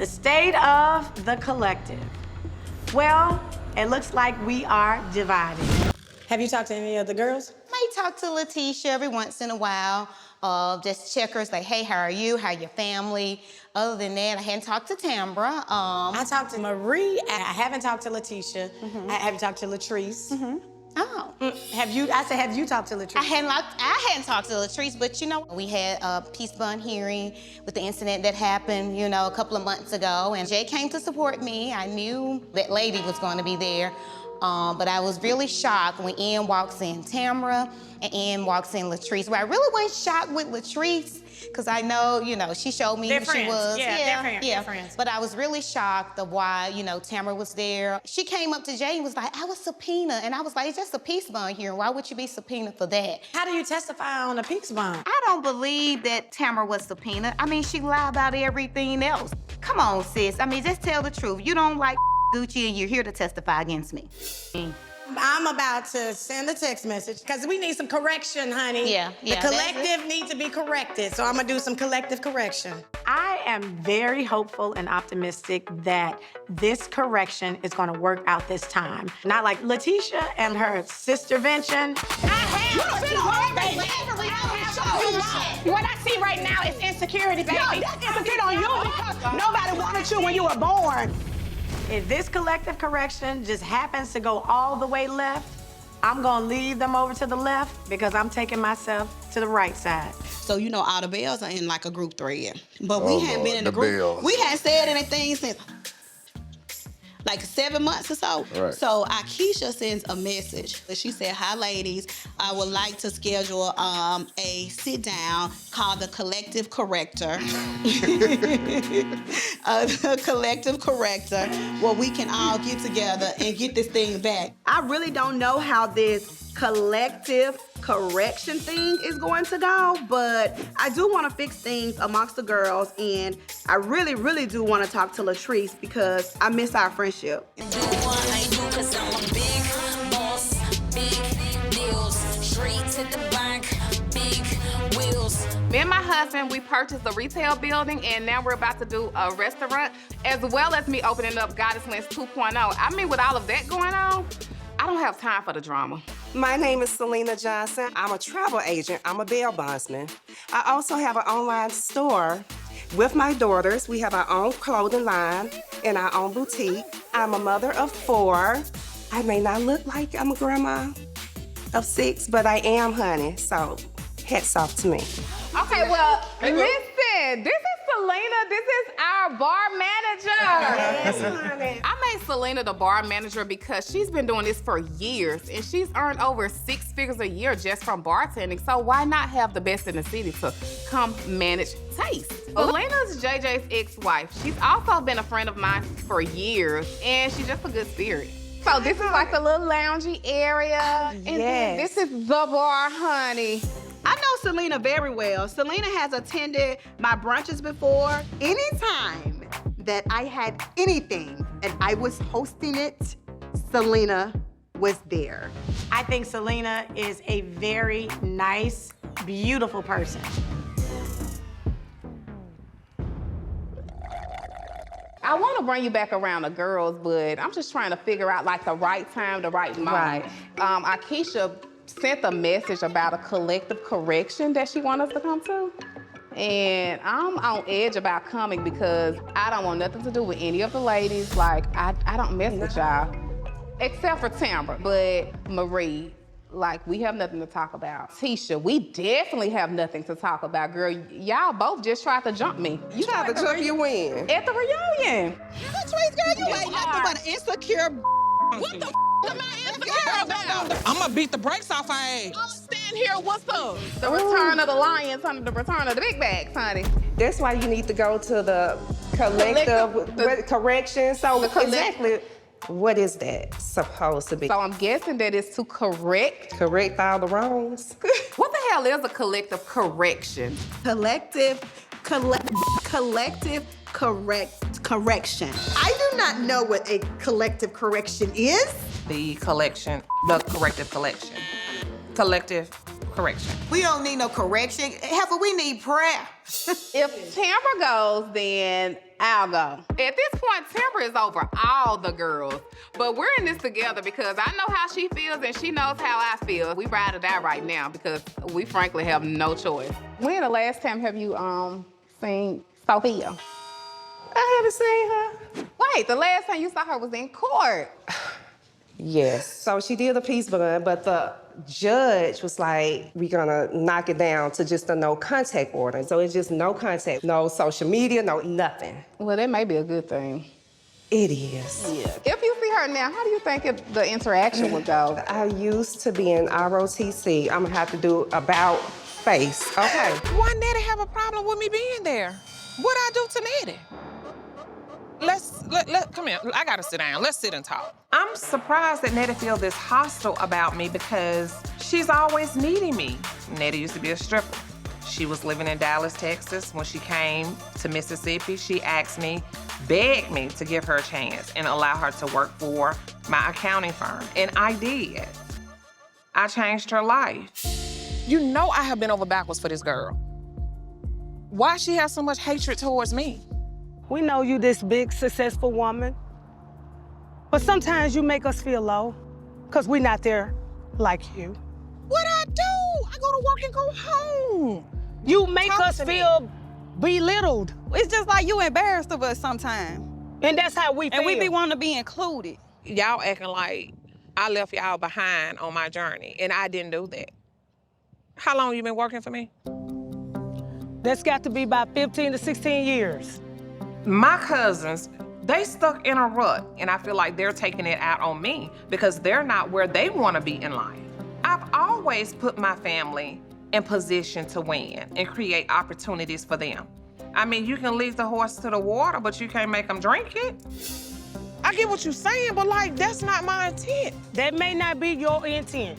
The state of the collective. Well, it looks like we are divided. Have you talked to any of the girls? I might talk to Letitia every once in a while. Just check her, like, hey, how are you? How your family? Other than that, I hadn't talked to Tambra. I talked to Marie. I haven't talked to Letitia. Have you talked to Latrice? Oh. Have you talked to Latrice? I hadn't talked to Latrice, but you know, we had a peace bond hearing with the incident that happened, you know, a couple of months ago, and Jay came to support me. I knew that lady was going to be there, but I was really shocked when Ian walks in Tamra and Ian walks in Latrice. Well, I really wasn't shocked with Latrice, because I know, you know, she showed me who she was. They're friends. But I was really shocked of why, you know, Tamra was there. She came up to Jay and was like, I was subpoenaed. And I was like, it's just a peace bond here. Why would you be subpoenaed for that? How do you testify on a peace bond? I don't believe that Tamra was subpoenaed. I mean, she lied about everything else. Come on, sis. I mean, just tell the truth. You don't like Gucci and you're here to testify against me. I'm about to send a text message because we need some correction, honey. Yeah. The collective needs to be corrected, so I'm gonna do some collective correction. I am very hopeful and optimistic that this correction is gonna work out this time. Not like Letitia and her sistervention. What I see right now is insecurity, baby. No, that's insecurity on you because nobody wanted you when you were born. If this collective correction just happens to go all the way left, I'm gonna leave them over to the left because I'm taking myself to the right side. So, you know, all the Bells are in like a group thread. But we hadn't been in a group. Bells. We hadn't said anything since like 7 months or so. Right. So Akeisha sends a message. She said, hi ladies, I would like to schedule a sit down called the Collective Corrector. The Collective Corrector, where we can all get together and get this thing back. I really don't know how this collective correction thing is going to go, but I do want to fix things amongst the girls, and I really, really do want to talk to Latrice because I miss our friendship. Me and my husband, we purchased a retail building, and now we're about to do a restaurant, as well as me opening up Goddess Lens 2.0. I mean, with all of that going on, I don't have time for the drama. My name is Selena Johnson. I'm a travel agent. I'm a bail bondsman. I also have an online store with my daughters. We have our own clothing line and our own boutique. I'm a mother of 4. I may not look like I'm a grandma of 6, but I am, honey. So hats off to me. Okay, well, listen, this is Selena. This is our bar manager. Yes, honey. I made Selena the bar manager because she's been doing this for years, and she's earned over 6 figures a year just from bartending, so why not have the best in the city to come manage Taste? Selena's JJ's ex-wife. She's also been a friend of mine for years, and she's just a good spirit. So this is like a little loungy area, and then this is the bar, honey. I know Selena very well. Selena has attended my brunches before. Anytime that I had anything and I was hosting it, Selena was there. I think Selena is a very nice, beautiful person. I want to bring you back around the girls, but I'm just trying to figure out like the right time, the right moment. Akeisha sent a message about a collective correction that she wants us to come to. And I'm on edge about coming because I don't want nothing to do with any of the ladies. Like, I don't mess with y'all. Except for Tambra. But Marie, like, we have nothing to talk about. Tisha, we definitely have nothing to talk about. Girl, y'all both just tried to jump me. You tried to jump your win. At the reunion. Latrice, girl, you ain't nothing but an insecure. What the am I insecure about? I'm gonna beat the brakes off her ass. I'm stand here, what's up? The return of the lions, honey, the return of the big bags, honey. That's why you need to go to the collective correction. So exactly, what is that supposed to be? So I'm guessing that it's to correct all the wrongs. What the hell is a collective correction? Collective correction. I do not know what a collective correction is. The corrective collection. correction. We don't need no correction. Heifer, we need prayer. If Tamara goes, then I'll go. At this point, Tamara is over all the girls. But we're in this together because I know how she feels and she knows how I feel. We ride or die right now because we frankly have no choice. When the last time have you seen Sophia? I haven't seen her. Wait, the last time you saw her was in court. Yes. So she did a peace bond, but the judge was like, we're gonna knock it down to just a no contact order. So it's just no contact, no social media, no nothing. Well, that may be a good thing. It is. Yeah. If you see her now, how do you think the interaction would go? I used to be in ROTC. I'm gonna have to do about face. Okay. Why Nettie have a problem with me being there? What'd I do to Nettie? Come here, I gotta sit down. Let's sit and talk. I'm surprised that Nettie feels this hostile about me because she's always needing me. Nettie used to be a stripper. She was living in Dallas, Texas. When she came to Mississippi, she asked me, begged me to give her a chance and allow her to work for my accounting firm. And I did. I changed her life. You know I have been over backwards for this girl. Why she has so much hatred towards me? We know you this big, successful woman, but sometimes you make us feel low, because we're not there like you. What I do? I go to work and go home. You make us feel belittled. It's just like you embarrassed of us sometimes. And that's how we feel. And we be wanting to be included. Y'all acting like I left y'all behind on my journey, and I didn't do that. How long you been working for me? That's got to be about 15 to 16 years. My cousins, they stuck in a rut, and I feel like they're taking it out on me because they're not where they want to be in life. I've always put my family in position to win and create opportunities for them. I mean, you can lead the horse to the water, but you can't make them drink it. I get what you're saying, but like, that's not my intent. That may not be your intent.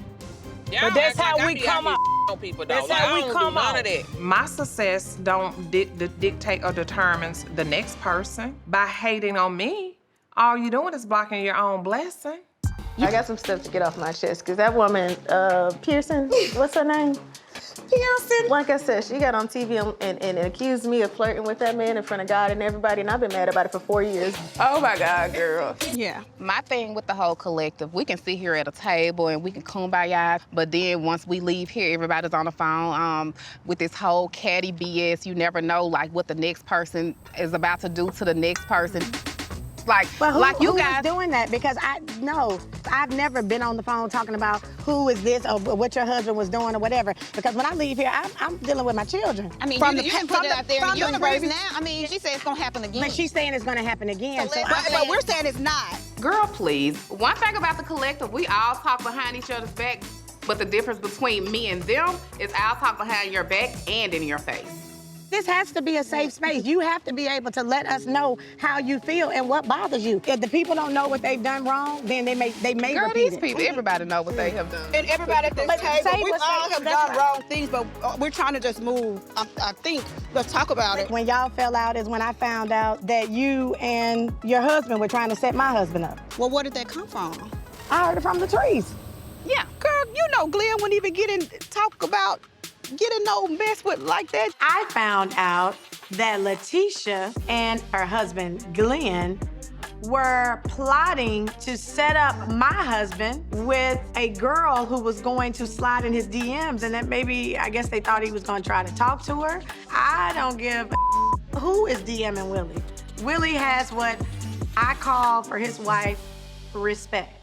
Y'all but that's act how like we come up. People, that's like, how we come none out. of that. My success don't dictate or determines the next person. By hating on me, all you're doing is blocking your own blessing. I got some stuff to get off my chest, because that woman, Pearson, what's her name? Pearson. Like I said, she got on TV and accused me of flirting with that man in front of God and everybody, and I've been mad about it for 4 years. Oh my God, girl. Yeah. My thing with the whole collective, we can sit here at a table and we can kumbaya, but then once we leave here, everybody's on the phone with this whole catty BS. You never know like what the next person is about to do to the next person. Like, who is doing that? Because I've never been on the phone talking about who is this or what your husband was doing or whatever. Because when I leave here, I'm dealing with my children. I mean, you can put it out there in the universe now. I mean, she said it's gonna happen again. But she's saying it's gonna happen again. But we're saying it's not. Girl, please. One thing about the collective, we all talk behind each other's back, but the difference between me and them is I'll talk behind your back and in your face. This has to be a safe space. You have to be able to let us know how you feel and what bothers you. If the people don't know what they've done wrong, then they may Girl, repeat these it. people, everybody know what they have done. And everybody at this table, we all have done right. wrong things, but we're trying to just move. I think, let's talk about it. When y'all fell out is when I found out that you and your husband were trying to set my husband up. Well, where did that come from? I heard it from the trees. Yeah. Girl, you know Glenn wouldn't even talk about getting no mess with like that. I found out that Letitia and her husband, Glenn, were plotting to set up my husband with a girl who was going to slide in his DMs, and that maybe, I guess they thought he was gonna try to talk to her. I don't give a who is DMing Willie. Willie has what I call for his wife respect.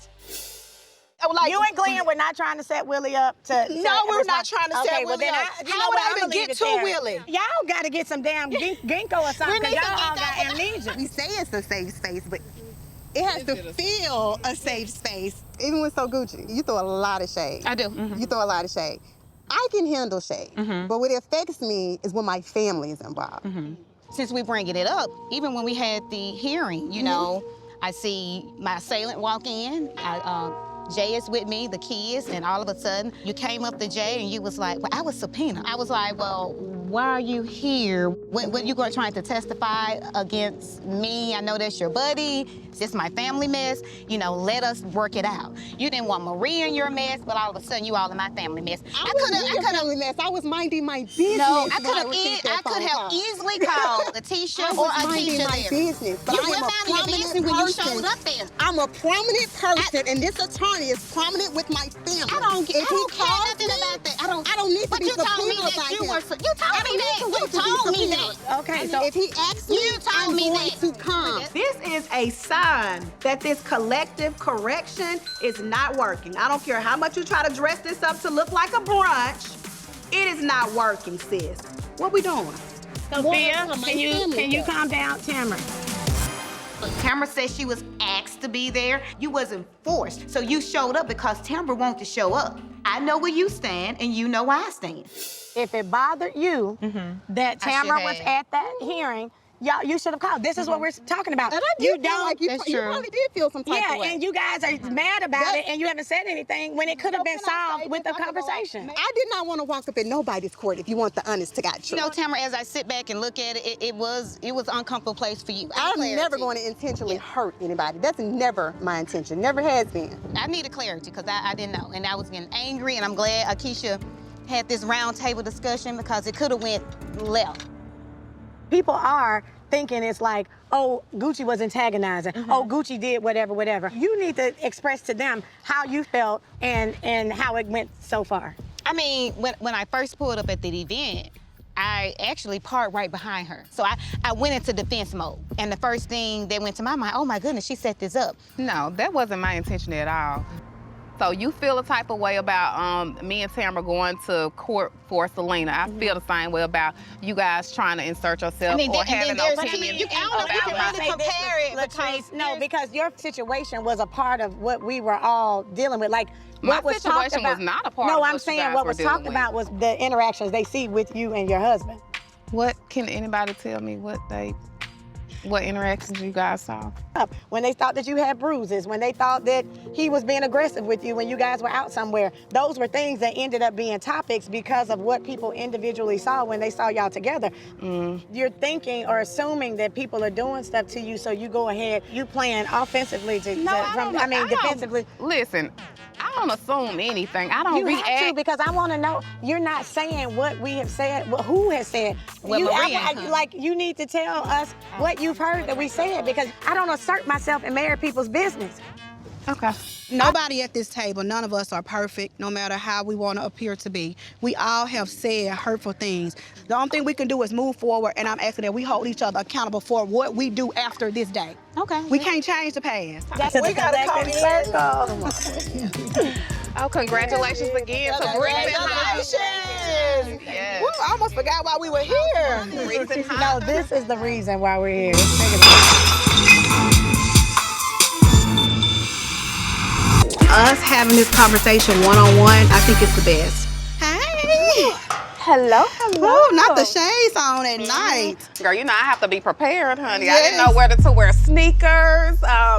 Like, you and Glenn were not trying to set Willie up to... No, we're not trying to set Willie up. How would I even get to Willie? Y'all got to get some damn ginkgo or something, because y'all all got amnesia. We say it's a safe space, but it has to feel a safe space. Even with Sogucci, you throw a lot of shade. I do. Mm-hmm. You throw a lot of shade. I can handle shade, but what affects me is when my family is involved. Since we bringing it up, even when we had the hearing, you know, I see my assailant walk in. Jay is with me, the kids, and all of a sudden, you came up to Jay and you was like, well, I was subpoenaed. I was like, well, why are you here? What you going trying to testify against me? I know that's your buddy. It's just my family mess. You know, let us work it out. You didn't want Marie in your mess, but all of a sudden you all in my family mess. I was minding my business. No, I could have easily called Letitia or minding Atisha my there. business, but You I am a went down to your prominent business when you person. showed up there. I'm a prominent person, and this attorney is prominent with my family. I don't care nothing about that. I don't need to But be you told me subpoenaed that by you him. were. You told me that. You told me that. Okay, so If he asks me, You told I'm me going that. to come. This is a sign that this collective correction is not working. I don't care how much you try to dress this up to look like a brunch. It is not working, sis. What we doing? Sophia, can you calm down, Tamara? Tamara said she was asked to be there. You wasn't forced. So you showed up because Tamara wanted to show up. I know where you stand, and you know where I stand. If it bothered you that Tamara was have. at that hearing, y'all, you should have called. This is what we're talking about. And I did feel like you probably did feel some type of way. and you guys are mad about it, and you haven't said anything when it could have been solved with a conversation. I did not want to walk up in nobody's court if you want the honest to God truth. You know, Tamara, as I sit back and look at it, it was an uncomfortable place for you. I'm never going to intentionally hurt anybody. That's never my intention. Never has been. I needed clarity because I didn't know, and I was getting angry, and I'm glad Akeisha had this round table discussion because it could have went left. People are thinking it's like, oh, Gucci was antagonizing. Oh, Gucci did whatever. You need to express to them how you felt and how it went so far. I mean, when I first pulled up at the event, I actually parked right behind her. So I went into defense mode. And the first thing that went to my mind, oh my goodness, she set this up. No, that wasn't my intention at all. So you feel a type of way about me and Tamara going to court for Selena. I feel the same way about you guys trying to insert yourself or having an opinion because your situation was a part of what we were all dealing with. Like, My what was talked situation about, was not a part no, of I'm what you saying guys what were was dealing talked with. about was the interactions they see with you and your husband. What can anybody tell me what interactions you guys saw? When they thought that you had bruises, when they thought that he was being aggressive with you when you guys were out somewhere, those were things that ended up being topics because of what people individually saw when they saw y'all together. You're thinking or assuming that people are doing stuff to you, so you go ahead, you playing offensively defensively. Listen, I don't assume anything. I don't You react. have to, because I want to know. You're not saying what we have said, who has said. You need to tell us what you've heard that we said, because I don't assert myself in married people's business. Okay. Nobody at this table, none of us are perfect, no matter how we want to appear to be. We all have said hurtful things. The only thing we can do is move forward, and I'm asking that we hold each other accountable for what we do after this day. Okay. We can't change the past. We got to come circle. Oh, congratulations again to Brunch. Yes. Woo, I almost forgot why we were here. No, this is the reason why we're here. Us having this conversation one-on-one, I think it's the best. Hey! Hello. Oh, not the shades on at night. Girl, you know I have to be prepared, honey. I didn't know whether to wear sneakers. I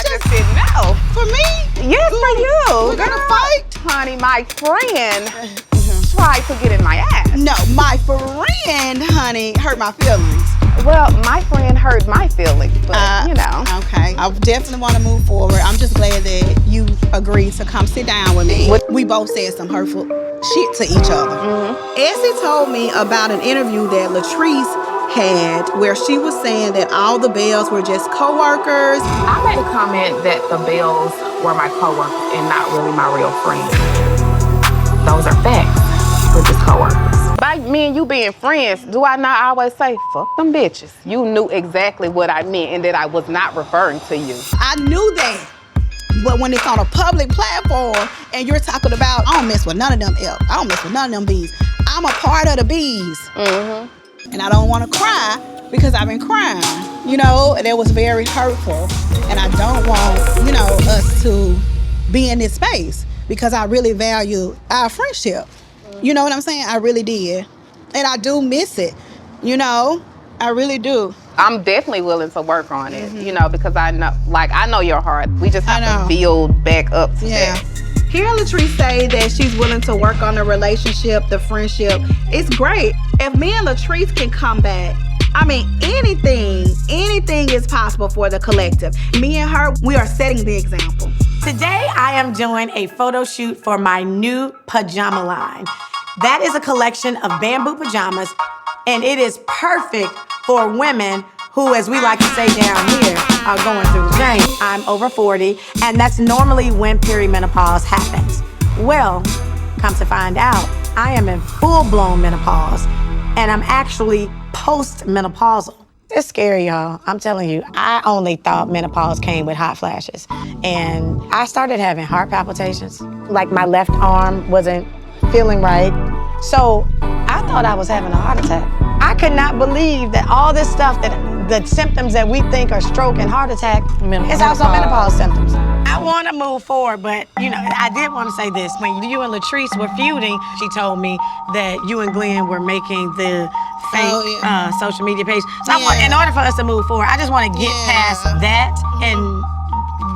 just didn't know. For me? Yes, for you. We're gonna fight? Honey, my friend tried to get in my ass. No, my friend, honey, hurt my feelings. Well, my friend hurt my feelings, but you know. Okay, I definitely want to move forward. I'm just glad that you agreed to come sit down with me. We both said some hurtful shit to each other. Essie told me about an interview that Latrice had where she was saying that all the Bells were just co-workers. I made a comment that the Bells were my coworkers and not really my real friends. Those are facts. We're just coworkers. By me and you being friends, do I not always say, fuck them bitches? You knew exactly what I meant and that I was not referring to you. I knew that. But when it's on a public platform and you're talking about, I don't mess with none of them L, I don't mess with none of them B's. I'm a part of the B's. And I don't want to cry because I've been crying, you know, and it was very hurtful. And I don't want, you know, us to be in this space because I really value our friendship. You know what I'm saying? I really did. And I do miss it, you know? I really do. I'm definitely willing to work on it, you know, because I know your heart. We just have to build back up to that. Hearing Latrice say that she's willing to work on the relationship, the friendship, it's great. If me and Latrice can come back, I mean, anything is possible for the collective. Me and her, we are setting the example. Today, I am doing a photo shoot for my new pajama line. That is a collection of bamboo pajamas, and it is perfect for women who, as we like to say down here, are going through the change. I'm over 40, and that's normally when perimenopause happens. Well, come to find out, I am in full-blown menopause, and I'm actually post-menopausal. It's scary, y'all. I'm telling you, I only thought menopause came with hot flashes. And I started having heart palpitations. Like my left arm wasn't feeling right. So I thought I was having a heart attack. I could not believe that all this stuff, that the symptoms that we think are stroke and heart attack, is also menopause symptoms. I want to move forward, but I did want to say this. When you and Latrice were feuding, she told me that you and Glenn were making the fake social media page. So I want, in order for us to move forward, I just want to get past that and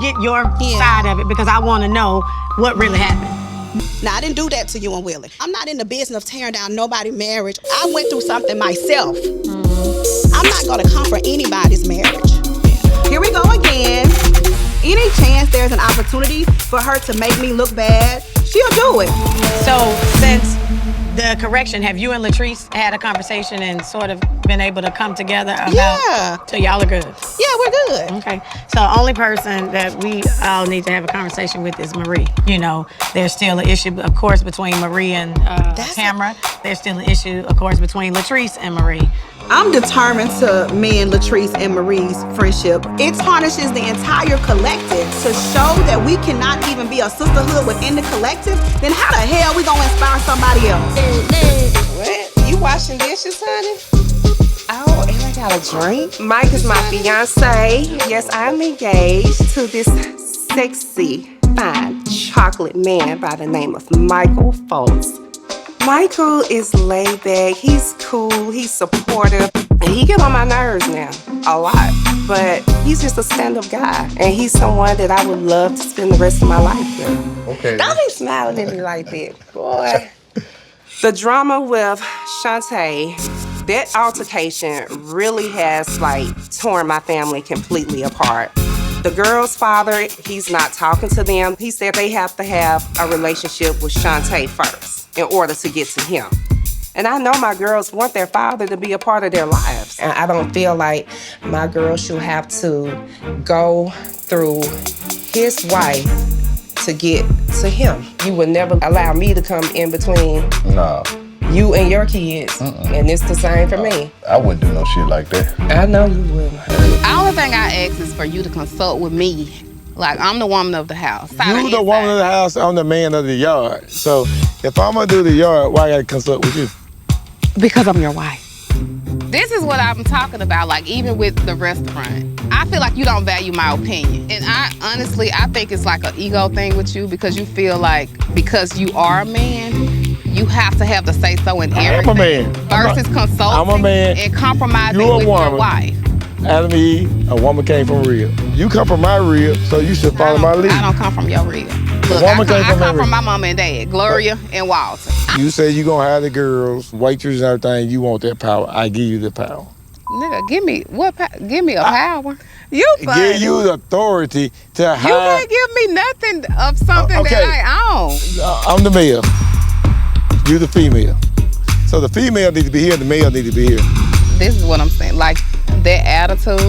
get your side of it, because I want to know what really happened. Now, I didn't do that to you and Willie. I'm not in the business of tearing down nobody's marriage. I went through something myself. I'm not gonna comfort anybody's marriage. Here we go again. Any chance there's an opportunity for her to make me look bad, she'll do it. So since the correction, have you and Latrice had a conversation and sort of been able to come together about? Yeah. So y'all are good? Yeah, we're good. Okay. So the only person that we all need to have a conversation with is Marie. There's still an issue, of course, between Marie and Tamara. There's still an issue, of course, between Latrice and Marie. I'm determined to mend Latrice and Marie's friendship. It tarnishes the entire collective. To show that we cannot even be a sisterhood within the collective, then how the hell we gonna inspire somebody else? What? You washing dishes, honey? Oh, and I got a drink. Mike is my fiance. Yes, I'm engaged to this sexy, fine, chocolate man by the name of Michael Foltz. Michael is laid back, he's cool, he's supportive, and he get on my nerves now, a lot. But he's just a stand-up guy, and he's someone that I would love to spend the rest of my life with. Okay. Don't be smiling at me like that, boy. The drama with Shante, that altercation really has torn my family completely apart. The girl's father, he's not talking to them. He said they have to have a relationship with Shante first in order to get to him. And I know my girls want their father to be a part of their lives. And I don't feel like my girl should have to go through his wife to get to him. You would never allow me to come in between you and your kids. And it's the same for me. I wouldn't do no shit like that. I know you wouldn't. The only thing I ask is for you to consult with me. Like, I'm the woman of the house. You the woman of the house, I'm the man of the yard. So if I'm gonna do the yard, why I gotta consult with you? Because I'm your wife. This is what I'm talking about, like even with the restaurant. I feel like you don't value my opinion. And I think it's like an ego thing with you, because you feel like because you are a man, you have to have the say-so in everything. I'm a man. Versus consulting I'm a man. And compromising You're with your wife. Adam and Eve, a woman came from rib. You come from my rib, so you should follow my lead. I don't come from your rib. Look, I come from my mama and dad, Gloria and Walter. You say you gonna hire the girls, waitress and everything. You want that power. I give you the power. Nigga, give me a power. You funny. Give you the authority to hire. You can't give me nothing of something that I own. I'm the male. You the female. So the female needs to be here, the male needs to be here. This is what I'm saying, like that attitude.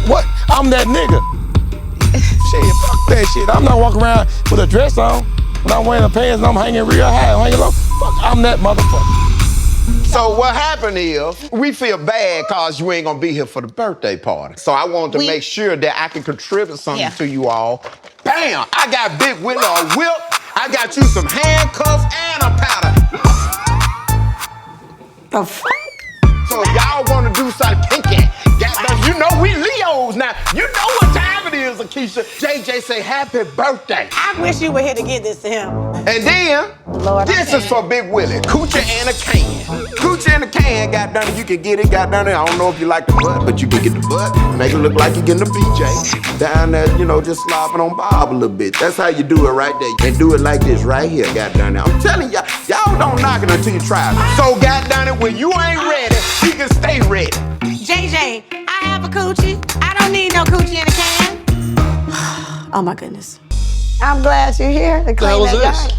What? I'm that nigga. Shit, fuck that shit. I'm not walking around with a dress on when I'm wearing the pants and I'm hanging real high, I'm hanging low. Fuck, I'm that motherfucker. So what happened is, we feel bad cause you ain't gonna be here for the birthday party. So I wanted to make sure that I can contribute something to you all. Bam! I got Big Willie a whip, I got you some handcuffs and a powder. The fuck? So if y'all wanna do something kinky, goddamn, you know we Leos now. You know what time it is, Akeisha. Keisha, JJ say happy birthday. I wish you were here to give this to him. And then, Lord, this is for Big Willie. Coochie and a can. Coochie and a can, goddamn, you can get it, goddamn. I don't know if you like the butt, but you can get the butt. Make it look like you're getting a BJ. Down there, you know, just slopping on Bob a little bit. That's how you do it right there. And do it like this right here, goddamn. I'm telling y'all, y'all don't knock it until you try it. So, goddamn it, when you ain't ready, she can stay ready. JJ, I have a coochie. I don't need no coochie in a can. Oh my goodness. I'm glad you're here to clean that yard.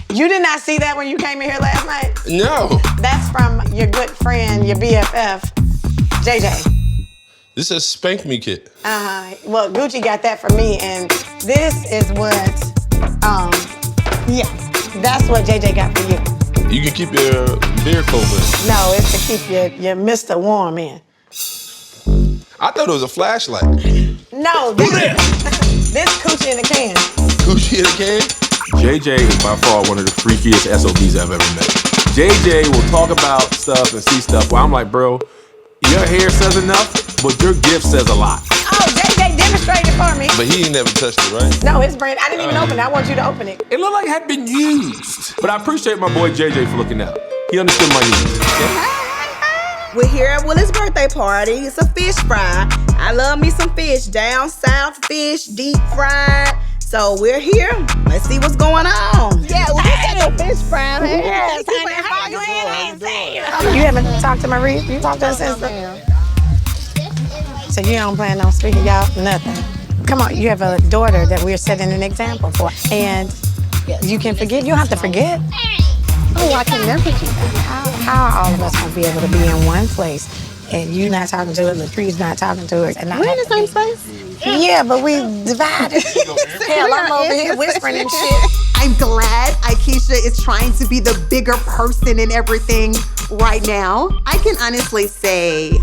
You did not see that when you came in here last night? No. That's from your good friend, your BFF, JJ. This is a spank me kit. Well, Gucci got that from me, and this is what, yeah, that's what JJ got for you. You can keep your beer cold in. No, it's to keep your Mr. Warm in. I thought it was a flashlight. No, this coochie in a can. Coochie in a can? JJ is by far one of the freakiest SOBs I've ever met. JJ will talk about stuff and see stuff where I'm like, bro, your hair says enough, but your gift says a lot. Oh, JJ demonstrated for me. But he ain't never touched it, right? No, it's brand. I didn't even open it. I want you to open it. It looked like it had been used. But I appreciate my boy JJ for looking out. He understood my needs. Okay? We're here at Willie's birthday party. It's a fish fry. I love me some fish. Down south fish, deep fried. So we're here. Let's see what's going on. Yeah, we got a fish fry. Yes, you haven't talked to Marie? You talked to her since So you don't plan on speaking, y'all? Nothing. Come on, you have a daughter that we're setting an example for. And you can forget. You don't have to forget. Oh, I can never do that. How are all of us gonna be able to be in one place and you not talking to her, Latrice not talking to her, and We're in the same space. Yeah, but we divided. Hell, I'm over here whispering and shit. I'm glad Akeisha is trying to be the bigger person in everything right now. I can honestly say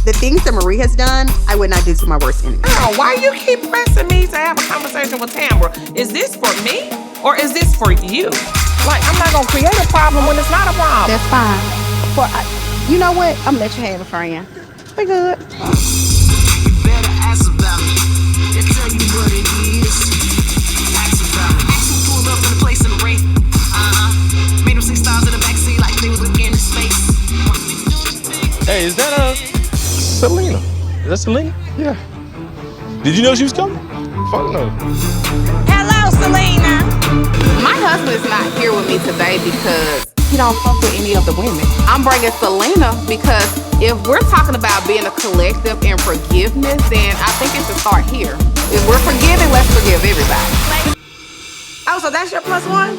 the things that Marie has done, I would not do to my worst enemy. Oh, why you keep pressing me to have a conversation with Tambra? Is this for me or is this for you? Like, I'm not gonna create a problem when it's not a problem. That's fine. You know what? I'm gonna let you have a friend. We good. You better ask about me. They tell you what it is. Ask about me. Ex who pulled up in the place in the race. Made them 6 stars in the backseat like they was looking in space. Hey, is that Selena? Is that Selena? Yeah. Did you know she was coming? Fuck no. Hello, Selena. My husband is not here with me today because he don't fuck with any of the women. I'm bringing Selena because if we're talking about being a collective and forgiveness, then I think it should start here. If we're forgiving, let's forgive everybody. Oh, so that's your plus one?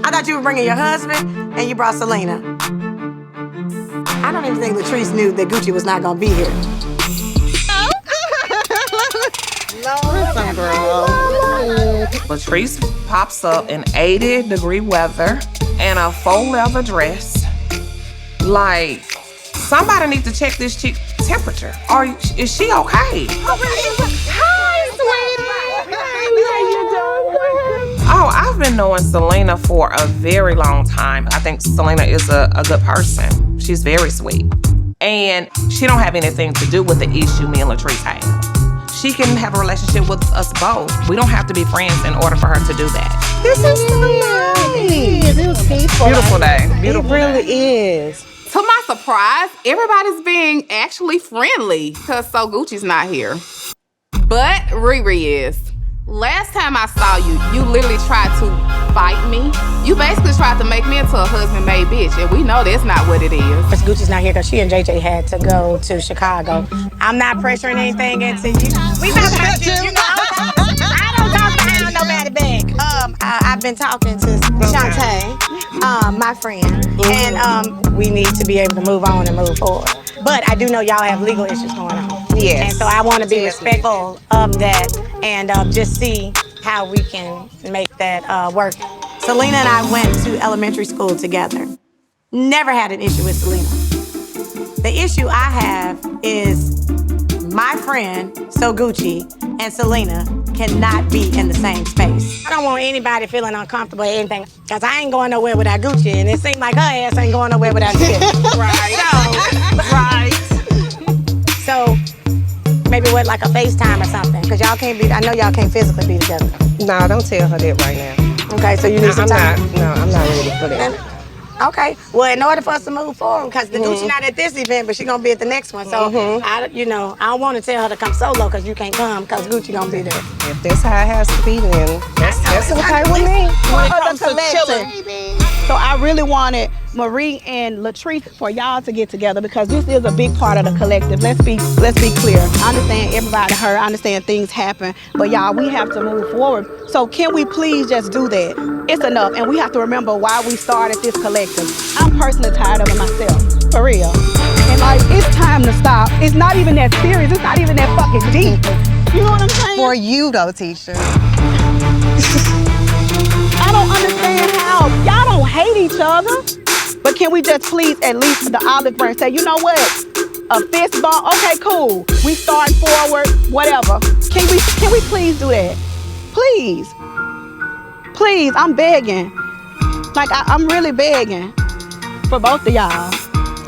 I thought you were bringing your husband and you brought Selena. I don't even think Latrice knew that Gucci was not gonna be here. Listen, girl. Latrice pops up in 80-degree weather and a faux leather dress. Like, somebody needs to check this chick's temperature. Or is she okay? Hi, sweetie. How you doing? Oh, I've been knowing Selena for a very long time. I think Selena is a good person. She's very sweet. And she don't have anything to do with the issue me and Latrice have. She can have a relationship with us both. We don't have to be friends in order for her to do that. This is so nice. It was peaceful. Beautiful day. Beautiful It really day. is. To my surprise, everybody's being actually friendly because Sogucci's not here. But Riri is. Last time I saw you, you literally tried to fight me. You basically tried to make me into a husband-made bitch, and we know that's not what it is. Miss Gucci's not here because she and JJ had to go to Chicago. I'm not pressuring anything into you. We not pressuring you. I don't talk behind nobody back. I've been talking to Shante, my friend, and we need to be able to move on and move forward. But I do know y'all have legal issues going on. Yes. And so I want to be respectful of that and just see how we can make that work. Selena and I went to elementary school together. Never had an issue with Selena. The issue I have is my friend, Sogucci, and Selena cannot be in the same space. I don't want anybody feeling uncomfortable or anything, because I ain't going nowhere without Gucci, and it seems like her ass ain't going nowhere without Skip. Right. So Maybe with like a FaceTime or something, because y'all can't be, I know y'all can't physically be together. Nah, don't tell her that right now. Okay, so you need some time? I'm not ready for that. Okay, well, in order for us to move forward, because the Gucci not at this event, but she gonna be at the next one. So, I don't want to tell her to come solo because you can't come because Gucci gonna be there. If that's how it has to be, then that's okay with me. When it comes to chilling. So I really wanted Marie and Latrice for y'all to get together because this is a big part of the collective. Let's be clear. I understand everybody hurt. I understand things happen, but y'all, we have to move forward. So can we please just do that? It's enough, and we have to remember why we started this collective. I'm personally tired of it myself, for real. And like, it's time to stop. It's not even that serious. It's not even that fucking deep. You know what I'm saying? For you though, Tisha. I don't understand how y'all don't hate each other, but can we just please at least the olive branch say, you know what? A fist bump, okay, cool. We starting forward, whatever. Can we please do that? Please. Please, I'm begging. Like, I'm really begging for both of y'all.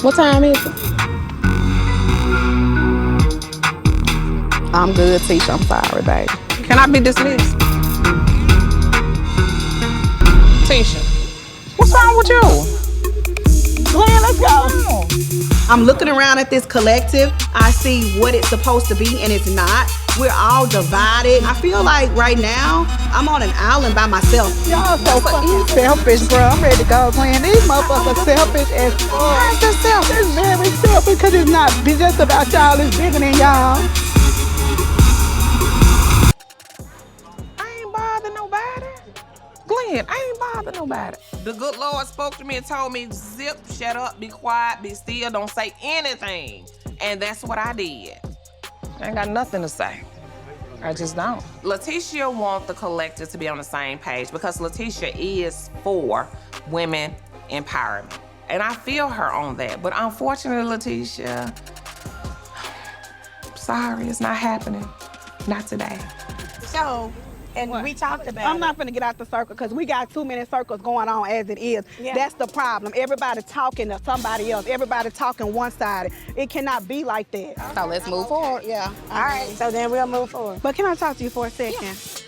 What time is it? I'm good, Tisha. I'm sorry, baby. Can I be dismissed? Tisha, what's wrong with you? Glenn, let's go. I'm looking around at this collective. I see what it's supposed to be and it's not. We're all divided. I feel like right now, I'm on an island by myself. Y'all so fucking selfish, bro. I'm ready to go, Glenn. These motherfuckers selfish as fuck. How's it selfish? It's very selfish because it's not just about y'all. It's bigger than y'all. I ain't bother nobody. Glenn, I ain't bother nobody. The good Lord spoke to me and told me, zip, shut up, be quiet, be still, don't say anything. And that's what I did. I ain't got nothing to say. I just don't. Letitia wants the collective to be on the same page because Letitia is for women empowerment. And I feel her on that. But unfortunately, Letitia, sorry, it's not happening. Not today. So, and we talked about I'm not gonna get out the circle because we got too many circles going on as it is. Yeah. That's the problem. Everybody talking to somebody else. Everybody talking one-sided. It cannot be like that. So let's move forward. Yeah. All right, so then we'll move forward. But can I talk to you for a second?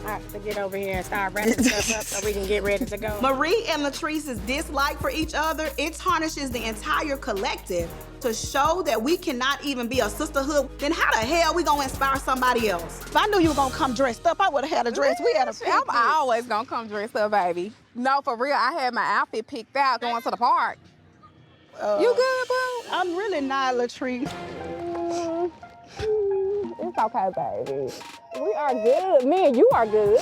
All right, to get over here and start wrapping stuff up so we can get ready to go. Marie and Latrice's dislike for each other, it tarnishes the entire collective to show that we cannot even be a sisterhood. Then how the hell we gonna inspire somebody else? If I knew you were gonna come dressed up, I would have had a dress. We had a I'm always gonna come dressed up, baby. No, for real, I had my outfit picked out going to the park. You good, boo? I'm really not, Latrice. It's okay, baby. We are good. Me and you are good.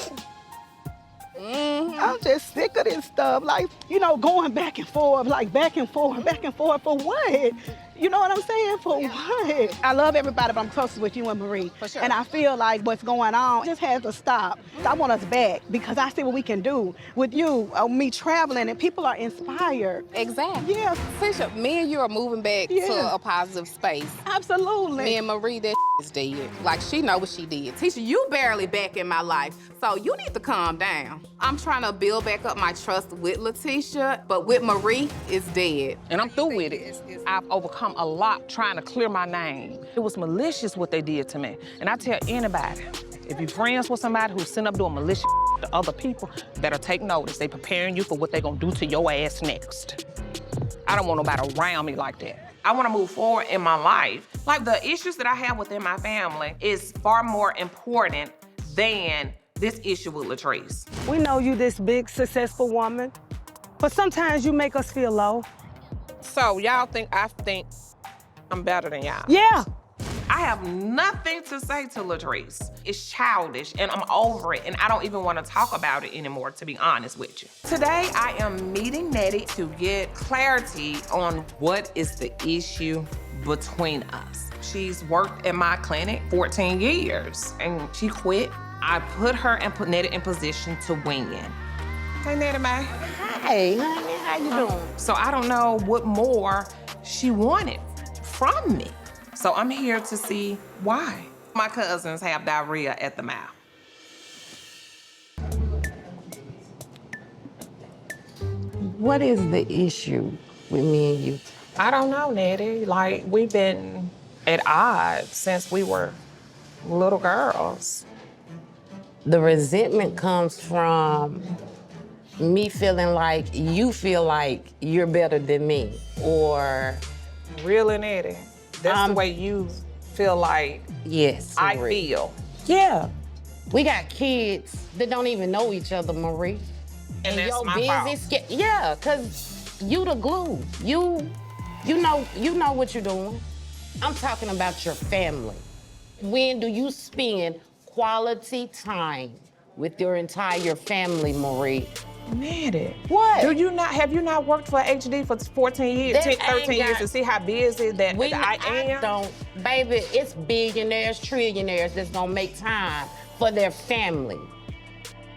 I'm just sick of this stuff. Like, going back and forth, back and forth for what? You know what I'm saying? For what? I love everybody, but I'm closest with you and Marie. For sure. And I feel like what's going on just has to stop. I want us back because I see what we can do with you, me traveling, and people are inspired. Exactly. Yeah. Tisha, me and you are moving back to a positive space. Absolutely. Me and Marie, that is dead. Like, she know what she did. Tisha, you barely back in my life, so you need to calm down. I'm trying to build back up my trust with Letitia, but with Marie, it's dead. And I'm through with it. I've overcome a lot trying to clear my name. It was malicious what they did to me. And I tell anybody, if you're friends with somebody who's sitting up doing malicious to other people, better take notice. They preparing you for what they gonna do to your ass next. I don't want nobody around me like that. I wanna move forward in my life. Like, the issues that I have within my family is far more important than this issue with Latrice. We know you this big, successful woman, but sometimes you make us feel low. So y'all think I think I'm better than y'all? Yeah. I have nothing to say to Latrice. It's childish and I'm over it and I don't even want to talk about it anymore, to be honest with you. Today, I am meeting Nettie to get clarity on what is the issue between us. She's worked at my clinic 14 years and she quit. I put her and put Nettie in position to win. Hey, Nettie Mae. Hey, honey, how you doing? So I don't know what more she wanted from me. So I'm here to see why. My cousins have diarrhea at the mouth. What is the issue with me and you? I don't know, Nettie. Like, we've been at odds since we were little girls. The resentment comes from me feeling like you feel like you're better than me, or... Really, Nettie? That's the way you feel like yes, I Marie. feel. Yeah. We got kids that don't even know each other, Marie. And that's your my fault. Yeah, cause you the glue. You know what you're doing. I'm talking about your family. When do you spend quality time with your entire family, Marie? Nettie. What? Have you not worked for HD for 14 years, 13 years to see how busy that I am? Baby, it's billionaires, trillionaires that's gonna make time for their family.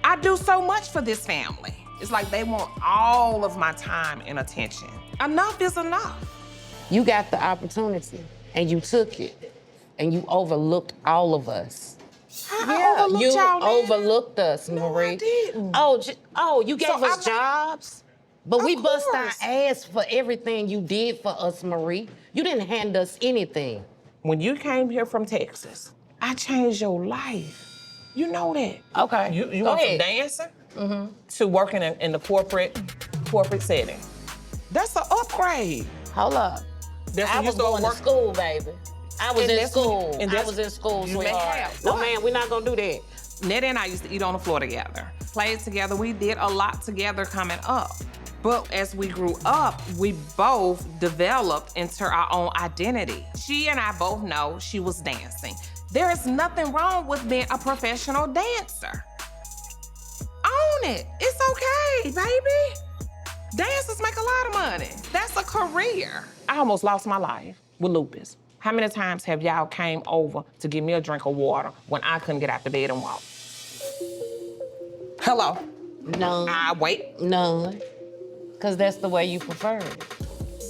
I do so much for this family. It's like they want all of my time and attention. Enough is enough. You got the opportunity and you took it and you overlooked all of us. overlooked y'all, man. Overlooked us, Marie. I didn't. You gave us jobs, but we bust our ass for everything you did for us, Marie. You didn't hand us anything. When you came here from Texas, I changed your life. You know that. Okay. You Go went from ahead. dancing to working in the corporate setting. That's an upgrade. Hold up. That's I when you was start going to working. school, baby. I was And in that's when- school. and I that's- was in school, you may sweetheart. have. No, What? man, we're not gonna do that. Nettie and I used to eat on the floor together, played together. We did a lot together coming up. But as we grew up, we both developed into our own identity. She and I both know she was dancing. There is nothing wrong with being a professional dancer. Own it. It's okay, baby. Dancers make a lot of money. That's a career. I almost lost my life with lupus. How many times have y'all came over to give me a drink of water when I couldn't get out the bed and walk? Hello? None. I wait. None. Because that's the way you prefer it.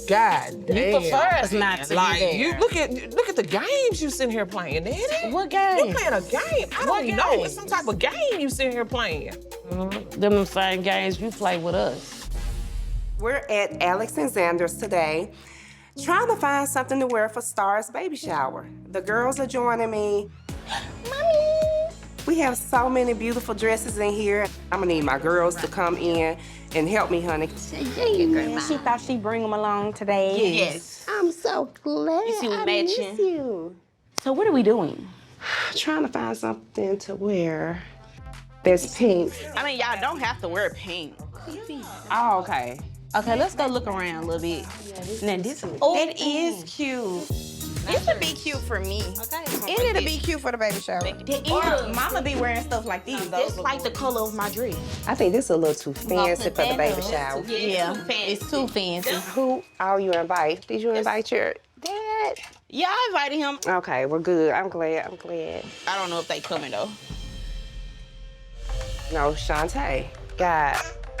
God damn. You prefer us not to like, be there. You look at the games you sitting here playing, Daddy. What game? You playing a game. I What don't know. game? It's some type of game you sitting here playing. Them same games you play with us. We're at Alex and Xander's today, trying to find something to wear for Star's baby shower. The girls are joining me. Mommy! We have so many beautiful dresses in here. I'm gonna need my girls to come in and help me, honey. She thought she'd bring them along today. Yes. I'm so glad. You see, we I matching. miss you. So what are we doing? Trying to find something to wear that's pink. I mean, y'all don't have to wear pink. Oh, okay. Okay, let's go look around a little bit. Now this that is cute. This would be cute for me. Okay. And it'll be cute for the baby shower. Or mama be wearing stuff like these. This like the color of my dress. I think this is a little too fancy for the baby shower. Yeah, it's too fancy. Who all you invite? Did you invite your dad? Yeah, I invited him. Okay, we're good. I'm glad. I don't know if they coming though. No, Shante got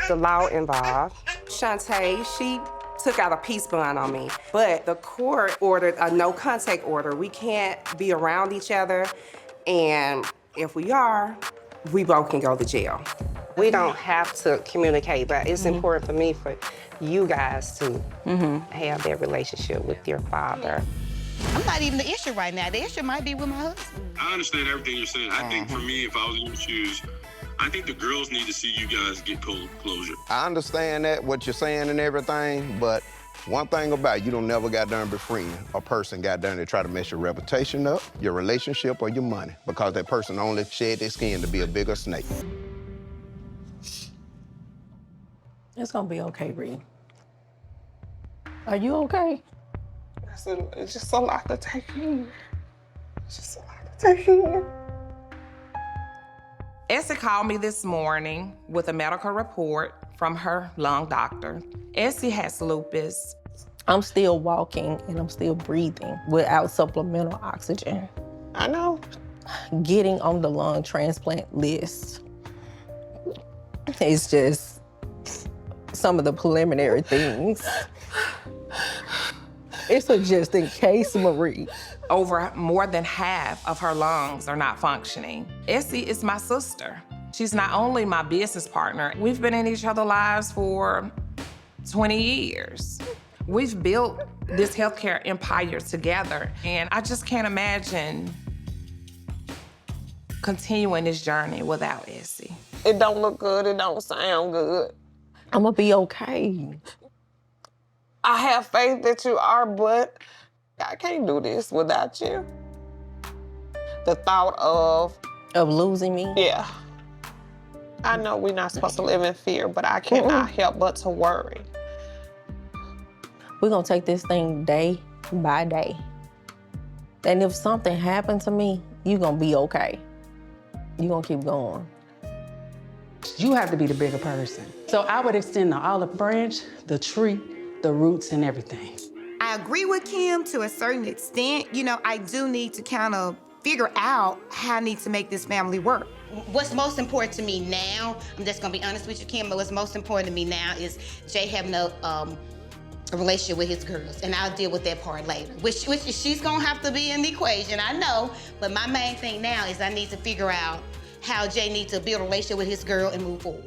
the law involved. Shante, she took out a peace bond on me, but the court ordered a no contact order. We can't be around each other, and if we are, we both can go to jail. We don't have to communicate, but it's important for me for you guys to have that relationship with your father. I'm not even the issue right now. The issue might be with my husband. I understand everything you're saying. I think for me, if I was in your shoes, I think the girls need to see you guys get closure. I understand that, what you're saying and everything, but one thing about it, you don't never got done befriend a person got done to try to mess your reputation up, your relationship, or your money, because that person only shed their skin to be a bigger snake. It's gonna be okay, Bree. Are you okay? It's just a lot to take in. It's just a lot to take in. Essie called me this morning with a medical report from her lung doctor. Essie has lupus. I'm still walking and I'm still breathing without supplemental oxygen. I know. Getting on the lung transplant list is just some of the preliminary things. It's a just in case, Marie. Over more than half of her lungs are not functioning. Essie is my sister. She's not only my business partner, we've been in each other's lives for 20 years. We've built this healthcare empire together. And I just can't imagine continuing this journey without Essie. It don't look good, it don't sound good. I'm gonna be okay. I have faith that you are, but I can't do this without you. The thought of losing me? Yeah. I know we're not supposed to live in fear, but I cannot help but to worry. We're gonna take this thing day by day. And if something happened to me, you're gonna be okay. You're gonna keep going. You have to be the bigger person. So I would extend the olive branch, the tree, the roots, and everything. I agree with Kim to a certain extent. You know, I do need to kind of figure out how I need to make this family work. What's most important to me now, I'm just gonna be honest with you, Kim, but what's most important to me now is Jay having a relationship with his girls, and I'll deal with that part later. Which she's gonna have to be in the equation, I know, but my main thing now is I need to figure out how Jay needs to build a relationship with his girl and move forward.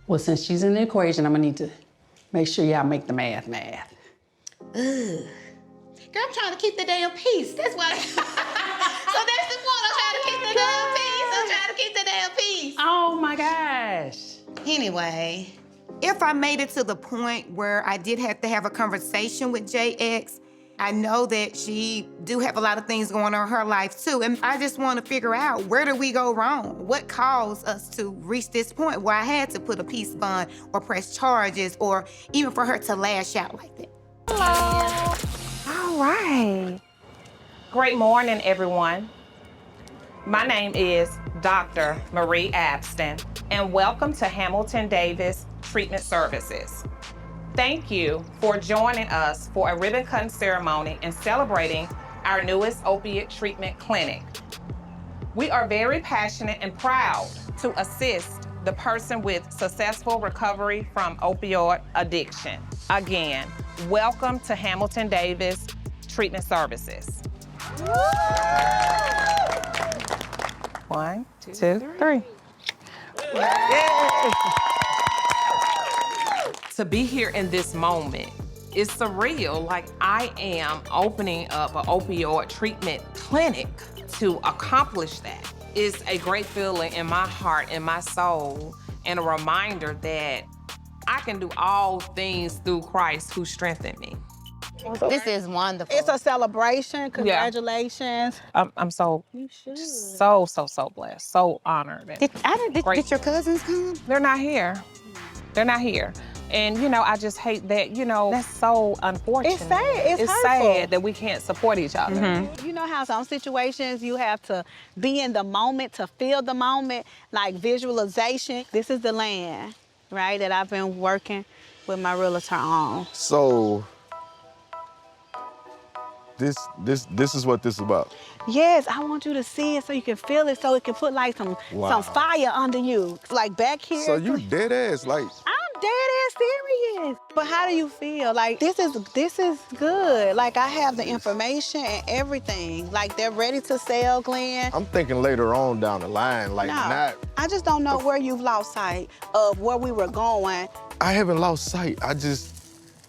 Well, since she's in the equation, I'm gonna need to make sure y'all make the math. Ugh. Girl, I'm trying to keep the damn peace. That's why. So that's the point. I'm trying to keep the damn peace. I'm trying to keep the damn peace. Oh my gosh. Anyway, if I made it to the point where I did have to have a conversation with JX, I know that she do have a lot of things going on in her life too, and I just want to figure out, where did we go wrong? What caused us to reach this point where I had to put a peace bond or press charges or even for her to lash out like that? Hello. All right. Great morning, everyone. My name is Dr. Marie Abston, and welcome to Hamilton Davis Treatment Services. Thank you for joining us for a ribbon cutting ceremony and celebrating our newest opiate treatment clinic. We are very passionate and proud to assist the person with successful recovery from opioid addiction. Again, welcome to Hamilton Davis Treatment Services. 1, 2, 3. Yay! To be here in this moment is surreal. Like, I am opening up an opioid treatment clinic to accomplish that. It's a great feeling in my heart and my soul, and a reminder that I can do all things through Christ who strengthened me. This is wonderful. It's a celebration. Congratulations. I'm so blessed, so honored. Did your cousins come? They're not here. They're not here. And, you know, I just hate that, you know, that's so unfortunate. It's sad. It's hurtful. Sad that we can't support each other. Mm-hmm. You know how some situations you have to be in the moment, to feel the moment, like visualization. This is the land, right, that I've been working with my realtor on. So, this is what this is about. Yes, I want you to see it so you can feel it, so it can put like some fire under you. Like back here. So you dead ass, like. I'm dead ass serious. But how do you feel? Like this is good. Like I have the information and everything. Like they're ready to sell, Glenn. I'm thinking later on down the line, like not. I just don't know where you've lost sight of where we were going. I haven't lost sight.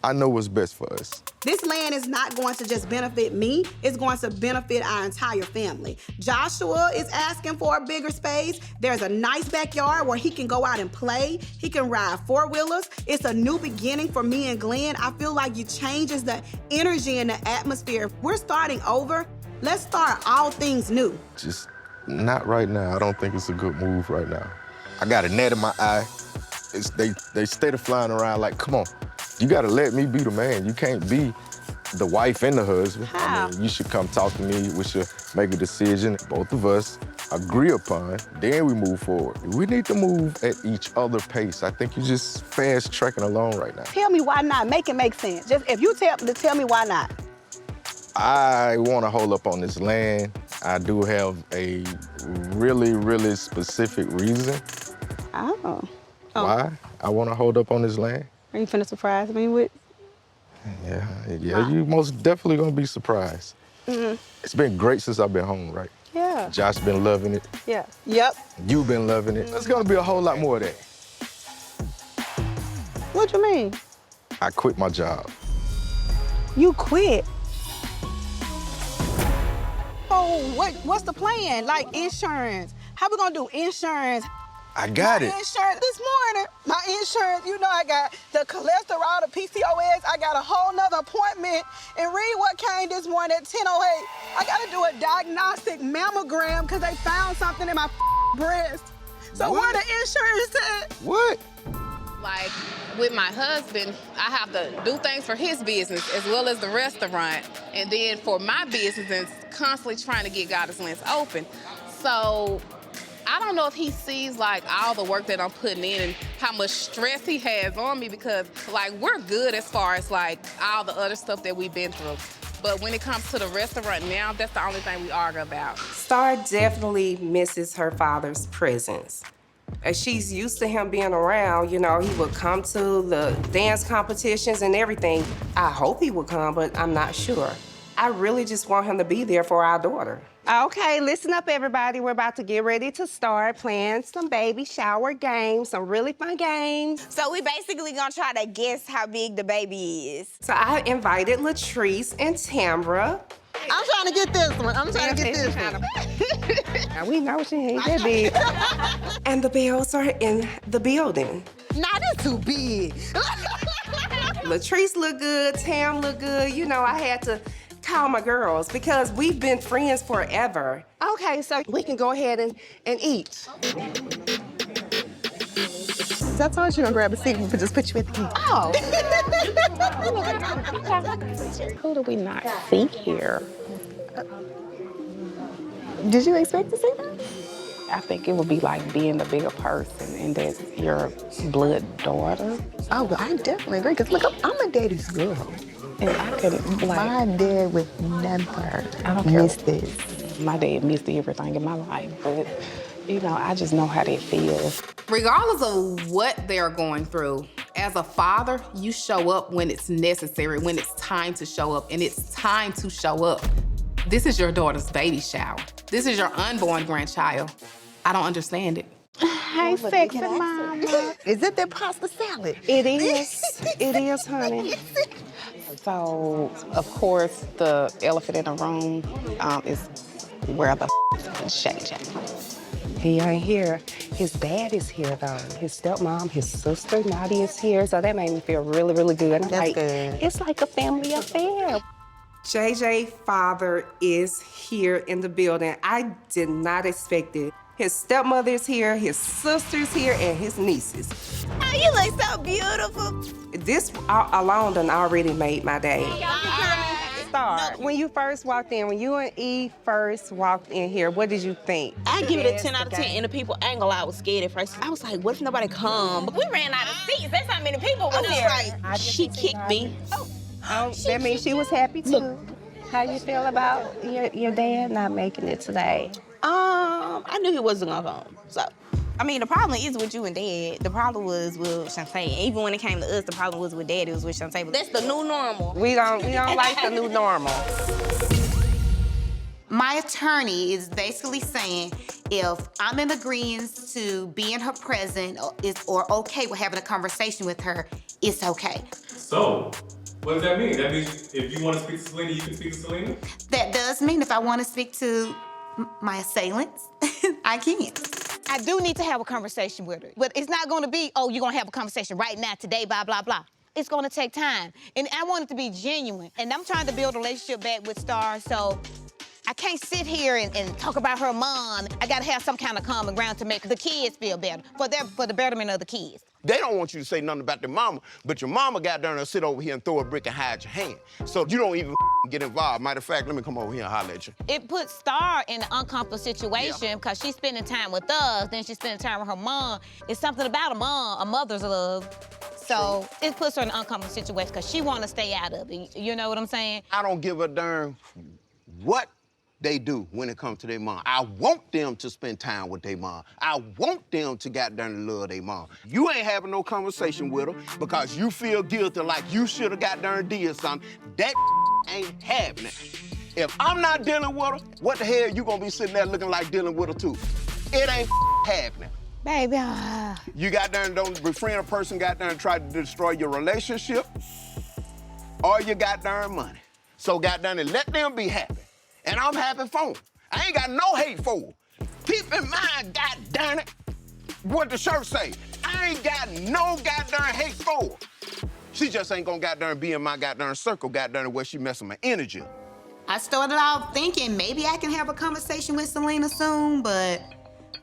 I know what's best for us. This land is not going to just benefit me, it's going to benefit our entire family. Joshua is asking for a bigger space. There's a nice backyard where he can go out and play. He can ride four-wheelers. It's a new beginning for me and Glenn. I feel like it changes the energy and the atmosphere. We're starting over. Let's start all things new. Just not right now. I don't think it's a good move right now. I got a net in my eye. They stay flying around like, come on. You gotta let me be the man. You can't be the wife and the husband. How? I mean, you should come talk to me. We should make a decision, both of us agree upon, then we move forward. We need to move at each other's pace. I think you're just fast tracking along right now. Tell me why not. Make it make sense. Just if you tell me why not. I wanna hold up on this land. I do have a really, really specific reason. Oh. Why I wanna hold up on this land. Are you finna surprise me with? Yeah, you most definitely gonna be surprised. Mm-hmm. It's been great since I've been home, right? Yeah. Josh been loving it. Yeah. Yep. You've been loving it. There's gonna be a whole lot more of that. What you mean? I quit my job. You quit. Oh, what's the plan? Like insurance. How we gonna do insurance? I got it. Insurance this morning. My insurance, you know, I got the cholesterol, the PCOS. I got a whole nother appointment. And read what came this morning at 10:08. I gotta do a diagnostic mammogram because they found something in my breast. So where the insurance at? What? Like, with my husband, I have to do things for his business as well as the restaurant. And then for my business, it's constantly trying to get Goddess Lens open. So I don't know if he sees, like, all the work that I'm putting in and how much stress he has on me because, like, we're good as far as, like, all the other stuff that we've been through. But when it comes to the restaurant now, that's the only thing we argue about. Star definitely misses her father's presence. As she's used to him being around, you know, he would come to the dance competitions and everything. I hope he would come, but I'm not sure. I really just want him to be there for our daughter. Okay, listen up, everybody. We're about to get ready to start playing some baby shower games, some really fun games. So we basically gonna try to guess how big the baby is. So I invited Latrice and Tambra. I'm trying to get this one. I'm trying to get this one. Now we know she ain't that big. And the Bells are in the building. Nah, that's too big. Latrice look good, Tam look good. You know, I had to call my girls because we've been friends forever. Okay, so we can go ahead and eat. I told you gonna grab a seat and just put you at the end. Oh. Who do we not see here? Did you expect to see that? I think it would be like being the bigger person and that's your blood daughter. Oh, well, I definitely agree, because look, I'm a daddy's girl. And I can, like, My dad would never I don't miss care. this. My dad missed everything in my life, but, you know, I just know how that feels. Regardless of what they're going through, as a father, you show up when it's necessary, when it's time to show up, and it's time to show up. This is your daughter's baby shower. This is your unborn grandchild. I don't understand it. Hey, sexy mama. Is it that pasta salad? It is. It is, honey. So, of course, the elephant in the room is where the Shante. He ain't here. His dad is here, though. His stepmom, his sister, Nadia is here, so that made me feel really, really good. I'm like, good. It's like a family affair. JJ's father is here in the building. I did not expect it. His stepmother's here, his sister's here, and his nieces. Oh, you look so beautiful. This alone done already made my day. Star, when you first walked in, when you and E first walked in here, what did you think? I give it a 10 out of 10. In the people angle, I was scared at first. I was like, what if nobody come? But we ran out of seats. That's how many people was here. Right. She kicked me. Oh, that means she was happy too. Look. How you feel about your dad not making it today? I knew he wasn't gonna come. So, I mean, the problem is with you and Dad. The problem was with Shante. Even when it came to us, the problem was with Dad. It was with Shante. But that's the new normal. We don't like the new normal. My attorney is basically saying if I'm in agreement to be in her presence or okay with having a conversation with her, it's okay. So, what does that mean? That means if you want to speak to Selena, you can speak to Selena? That does mean if I want to speak to my assailants, I can. I do need to have a conversation with her. But it's not gonna be, oh, you're gonna have a conversation right now, today, blah, blah, blah. It's gonna take time. And I want it to be genuine. And I'm trying to build a relationship back with Star, so I can't sit here and talk about her mom. I gotta have some kind of common ground to make the kids feel better, for the betterment of the kids. They don't want you to say nothing about their mama, but your mama got down and sit over here and throw a brick and hide your hand. So you don't even get involved. Matter of fact, let me come over here and holler at you. It puts Star in an uncomfortable situation because she's spending time with us, then she's spending time with her mom. It's something about a mother's love. So it puts her in an uncomfortable situation because she want to stay out of it. You know what I'm saying? I don't give a darn what they do when it comes to their mom. I want them to spend time with their mom. I want them to goddamn love their mom. You ain't having no conversation with her because you feel guilty like you should have goddamn did something. That ain't happening. If I'm not dealing with her, what the hell you gonna be sitting there looking like dealing with her too? It ain't happening. Baby, You goddamn don't befriend a person goddamn try to destroy your relationship. all your goddamn money. So goddamn it, let them be happy. And I'm happy for them. I ain't got no hate for them. Keep in mind, goddamn it, what the shirt say. I ain't got no goddamn hate for her. She just ain't gonna goddamn be in my goddamn circle, goddamn where she messing my energy. I started off thinking maybe I can have a conversation with Selena soon, but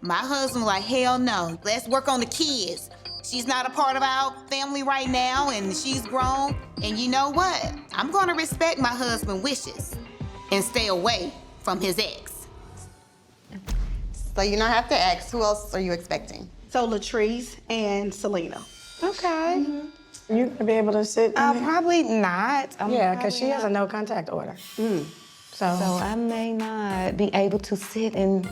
my husband was like, hell no, let's work on the kids. She's not a part of our family right now, and she's grown. And you know what? I'm gonna respect my husband's wishes and stay away from his ex. So you don't have to ask, who else are you expecting? So Latrice and Selena. Okay. You gonna be able to sit in there? Probably not. Yeah, because she has a no contact order. So I may not be able to sit and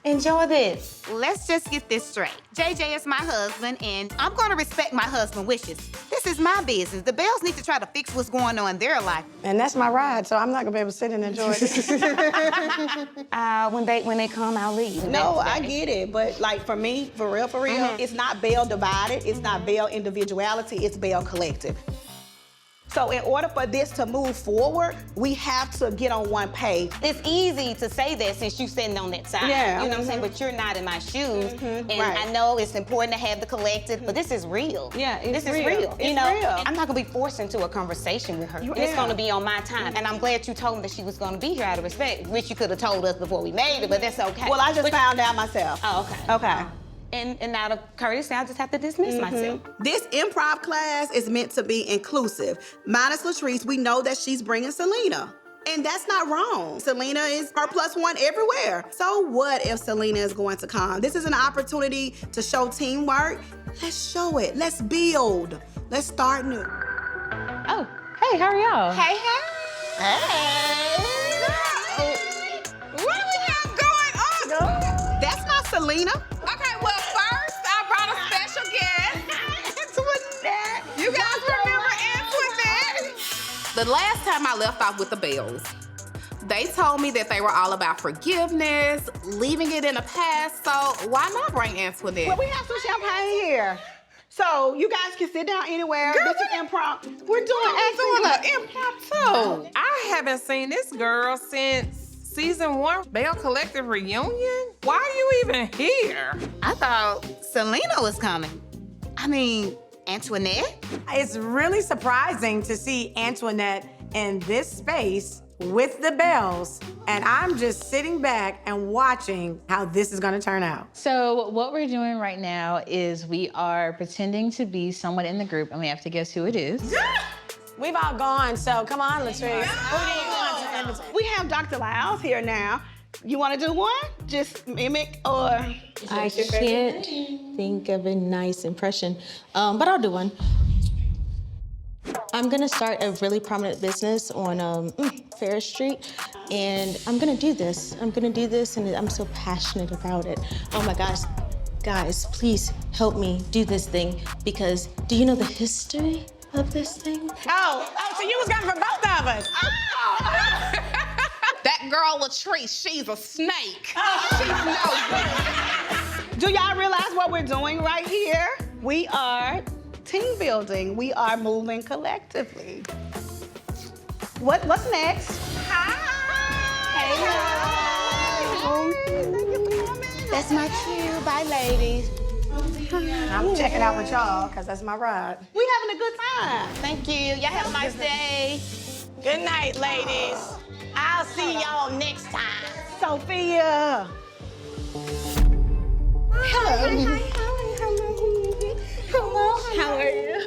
enjoy this. Let's just get this straight. JJ is my husband, and I'm gonna respect my husband's wishes. This is my business. The Bells need to try to fix what's going on in their life. And that's my ride, so I'm not gonna be able to sit and enjoy this. When they come, I'll leave. No, I get it, but like for me, for real, it's not Belle divided, it's not Belle individuality, it's Belle collective. So in order for this to move forward, we have to get on one page. It's easy to say that since you're sitting on that side. Yeah. You know what I'm saying? But you're not in my shoes. And right. I know it's important to have the collective, but this is real. Yeah, it's this real. is real. It's you know, real. I'm not gonna be forced into a conversation with her. Yeah. It's gonna be on my time. And I'm glad you told me that she was gonna be here out of respect, which you could have told us before we made it, but that's okay. Well, I just found out myself. Oh, okay. Okay. And out of courtesy, I just have to dismiss myself. This improv class is meant to be inclusive. Minus Latrice, we know that she's bringing Selena. And that's not wrong. Selena is her +1 everywhere. So what if Selena is going to come? This is an opportunity to show teamwork. Let's show it. Let's build. Let's start new. Oh, hey, how are y'all? Hey, hey. What do we have going on? That's not Selena. Okay, well, first, I brought a special guest. Antoinette. You guys remember Antoinette? The last time I left off with the Bells, they told me that they were all about forgiveness, leaving it in the past, so why not bring Antoinette? Well, we have some champagne here. So you guys can sit down anywhere. Girl, this is improv. We're doing an impromptu. I haven't seen this girl since season 1 Belle Collective reunion. Why are you even here? I thought Selena was coming. I mean, Antoinette? It's really surprising to see Antoinette in this space with the Bells, and I'm just sitting back and watching how this is gonna turn out. So what we're doing right now is we are pretending to be someone in the group, and we have to guess who it is. We've all gone, so come on, Latrice. We have Dr. Lyles here now. You want to do one? Just mimic or? I can't think of a nice impression, but I'll do one. I'm gonna start a really prominent business on Ferris Street, and I'm gonna do this. I'm gonna do this, and I'm so passionate about it. Oh my gosh, guys, please help me do this thing, because do you know the history of this thing? Oh, so you was coming for both of us. That girl Latrice, she's a snake. She's no good. Do y'all realize what we're doing right here? We are team building. We are moving collectively. What's next? Hi. That's my cue. Bye, ladies. I'm checking out with y'all, because that's my ride. We having a good time. Thank you. Y'all have a nice day. Good night, ladies. I'll see y'all next time. Sophia. Hello. Hello, how are you?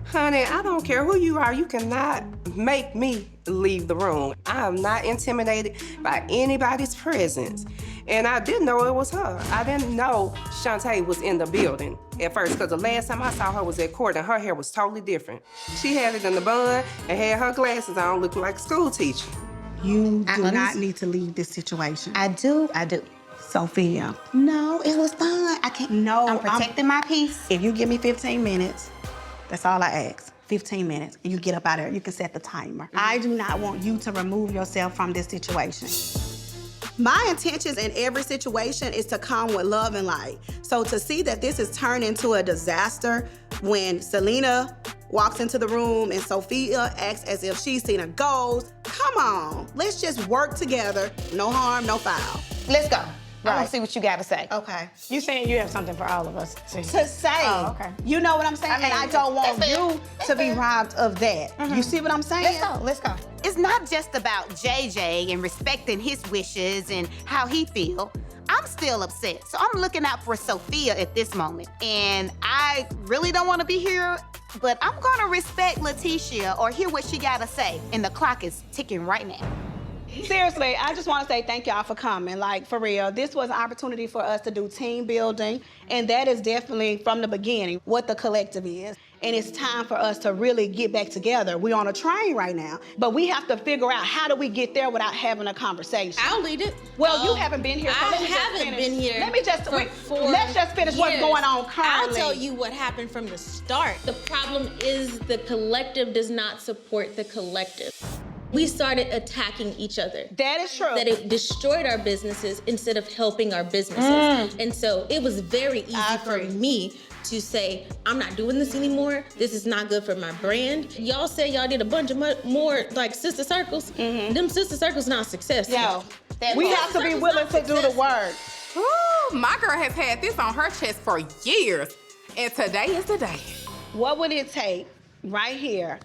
Honey, I don't care who you are. You cannot make me leave the room. I am not intimidated by anybody's presence. And I didn't know it was her. I didn't know Shante was in the building at first, because the last time I saw her was at court and her hair was totally different. She had it in the bun and had her glasses on looking like a school teacher. You do not need to leave this situation. I do. Sophia. No, it was fun. I can't. No, I'm protecting my peace. If you give me 15 minutes, that's all I ask. 15 minutes, and you get up out of there. You can set the timer. I do not want you to remove yourself from this situation. My intentions in every situation is to come with love and light. So to see that this has turned into a disaster when Selena walks into the room and Sophia acts as if she's seen a ghost. Come on, let's just work together. No harm, no foul. Let's go. I want to see what you got to say. Okay. You saying you have something for all of us to say. Oh, okay. You know what I'm saying? And I don't want you to be robbed of that. You see what I'm saying? Let's go. It's not just about JJ and respecting his wishes and how he feel. I'm still upset. So I'm looking out for Sophia at this moment. And I really don't want to be here, but I'm going to respect Letitia or hear what she got to say. And the clock is ticking right now. Seriously, I just want to say thank y'all for coming. Like, for real, this was an opportunity for us to do team building, and that is definitely, from the beginning, what the collective is. And it's time for us to really get back together. We're on a train right now, but we have to figure out how do we get there without having a conversation. I'll lead it. Well, you haven't been here, so I let me just haven't finish. been here. Let me just, for let's just finish what's years. going on currently. I'll tell you what happened from the start. The problem is the collective does not support the collective. We started attacking each other. That is true. That it destroyed our businesses instead of helping our businesses. And so it was very easy for me to say, I'm not doing this anymore. This is not good for my brand. Y'all say y'all did a bunch of more like sister circles. Them sister circles not success. We have to be willing to do the work. Ooh, my girl has had this on her chest for years, and today is the day. What would it take right here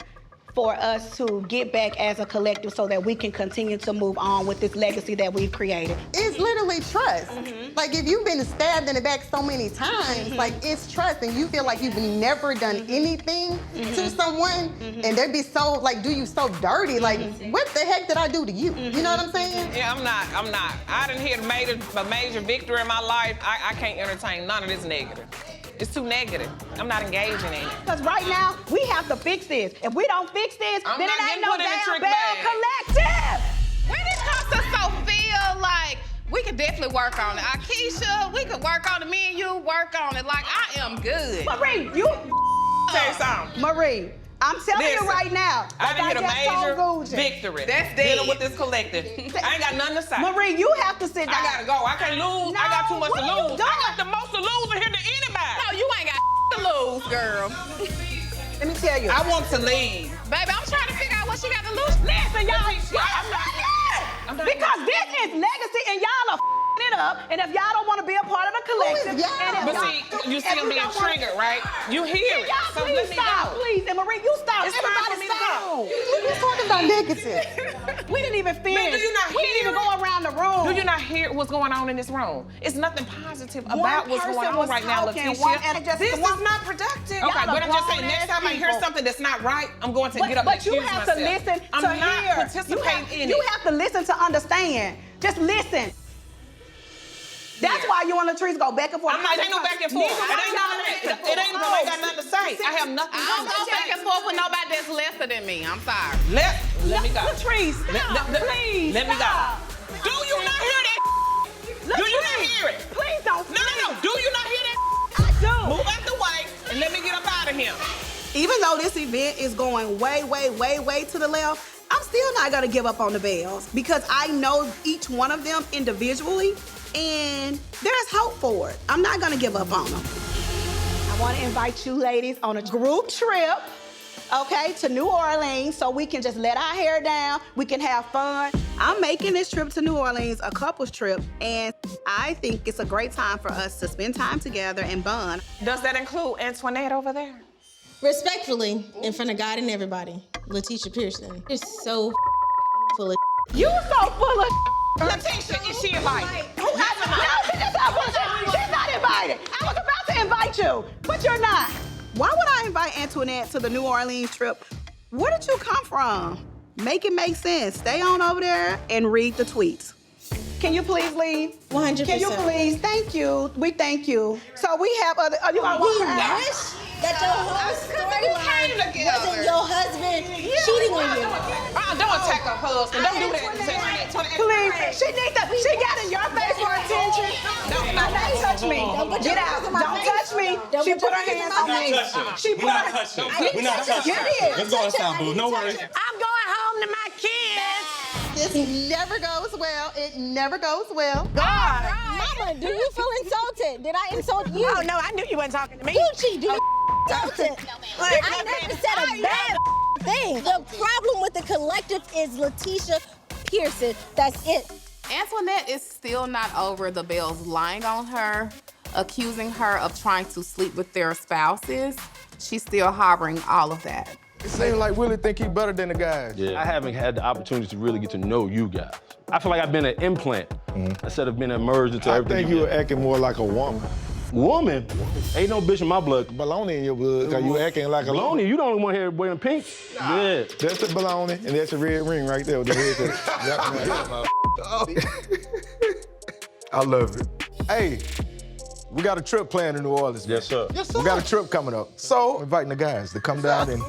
for us to get back as a collective so that we can continue to move on with this legacy that we've created? It's literally trust. Like, if you've been stabbed in the back so many times, like, it's trust, and you feel like you've never done anything to someone, and they'd be so, like, do you so dirty. Like, what the heck did I do to you? You know what I'm saying? Yeah, I'm not. I didn't hit a major victory in my life. I can't entertain none of this negative. It's too negative. I'm not engaging in it. Because right now, we have to fix this. If we don't fix this, I'm then not it ain't getting no put in the damn trick Belle bag. collective. When it comes to Sophia, like, we could definitely work on it. Keisha, we could work on it. Me and you work on it. Like, I am good. Marie, you... Say something. Marie, I'm telling you right now. I didn't hit a major victory. That's dealing with this collective. I ain't got nothing to say. Marie, you have to sit down. I gotta go. I can't lose. I got too much to lose. I got the most to lose in here than anybody. No, you ain't got to lose, girl. Let me tell you. I want to leave. Baby, I'm trying to figure out what she got to lose. Listen, y'all. Because this is legacy and y'all are it up. And if y'all don't want to be a part of the collective, But see, you see them being triggered, right? You hear it. Y'all, So please let me stop. go. Please, and Marie, you stop. It's time for me to go. We're talking about negative. We didn't even finish. Man, do you not we didn't even go around the room. Do you not hear what's going on in this room? It's nothing positive about what's going on right now, Letitia. This is not productive. Okay, but I'm just saying, next time I hear something that's not right, I'm going to get up and But you excuse have myself. to listen I'm to not hear. participating in You it. have to listen to understand. Just listen. That's why you and Latrice go back and forth. I'm not, it ain't no back and forth. It ain't none of that. It ain't because I got nothing to say. I have nothing I don't to go say. back and forth with nobody that's lesser than me. I'm sorry. Let me go. Latrice, please. Let me go. Do you not hear that? Do you not hear it? Please don't. No. Do you not hear that? I do. Move out the way and let me get up out of here. Even though this event is going way to the left, I'm still not gonna give up on the Bells because I know each one of them individually and there's hope for it. I'm not gonna give up on them. I wanna invite you ladies on a group trip, okay, to New Orleans so we can just let our hair down, we can have fun. I'm making this trip to New Orleans a couple's trip and I think it's a great time for us to spend time together and bond. Does that include Antoinette over there? Respectfully, in front of God and everybody, Letitia Pearson is so full of You so full of Letitia, is she invited? No, she's not invited. I was about to invite you, but you're not. Why would I invite Antoinette to the New Orleans trip? Where did you come from? Make it make sense. Stay on over there and read the tweets. Can you please leave? 100%. Can you please? Thank you. We thank you. So we have other. Are you gonna walk her out? wish that your whole storyline wasn't your husband cheating on you. Don't attack her husband. Don't do that. Please. She got in your face for attention. Don't touch me. Get out. Don't touch me. She put her hands on me. She put her hands on me. We're not touching. Let's go inside, boo. No worries. I'm going home to my kids. This never goes well. It never goes well. Mama, do you feel insulted? Did I insult you? Oh, no, I knew you weren't talking to me. Gucci, do you insulted. I never said a bad thing. The problem with the collective is Letitia Pearson. That's it. Antoinette is still not over the Bells lying on her, accusing her of trying to sleep with their spouses. She's still harboring all of that. It seems like Willie think he better than the guys. Yeah, I haven't had the opportunity to really get to know you guys. I feel like I've been an implant instead of being immersed into everything. I think you were acting more like a woman. Woman? Ain't no bitch in my blood. Baloney in your blood, because you acting like a baloney. You the only one here wearing pink. Nah. Yeah. That's the baloney, and that's the red ring right there with the red. I love it. Hey, we got a trip planned in New Orleans. Yes, sir. Yes, sir. We got a trip coming up. So, inviting the guys to come down and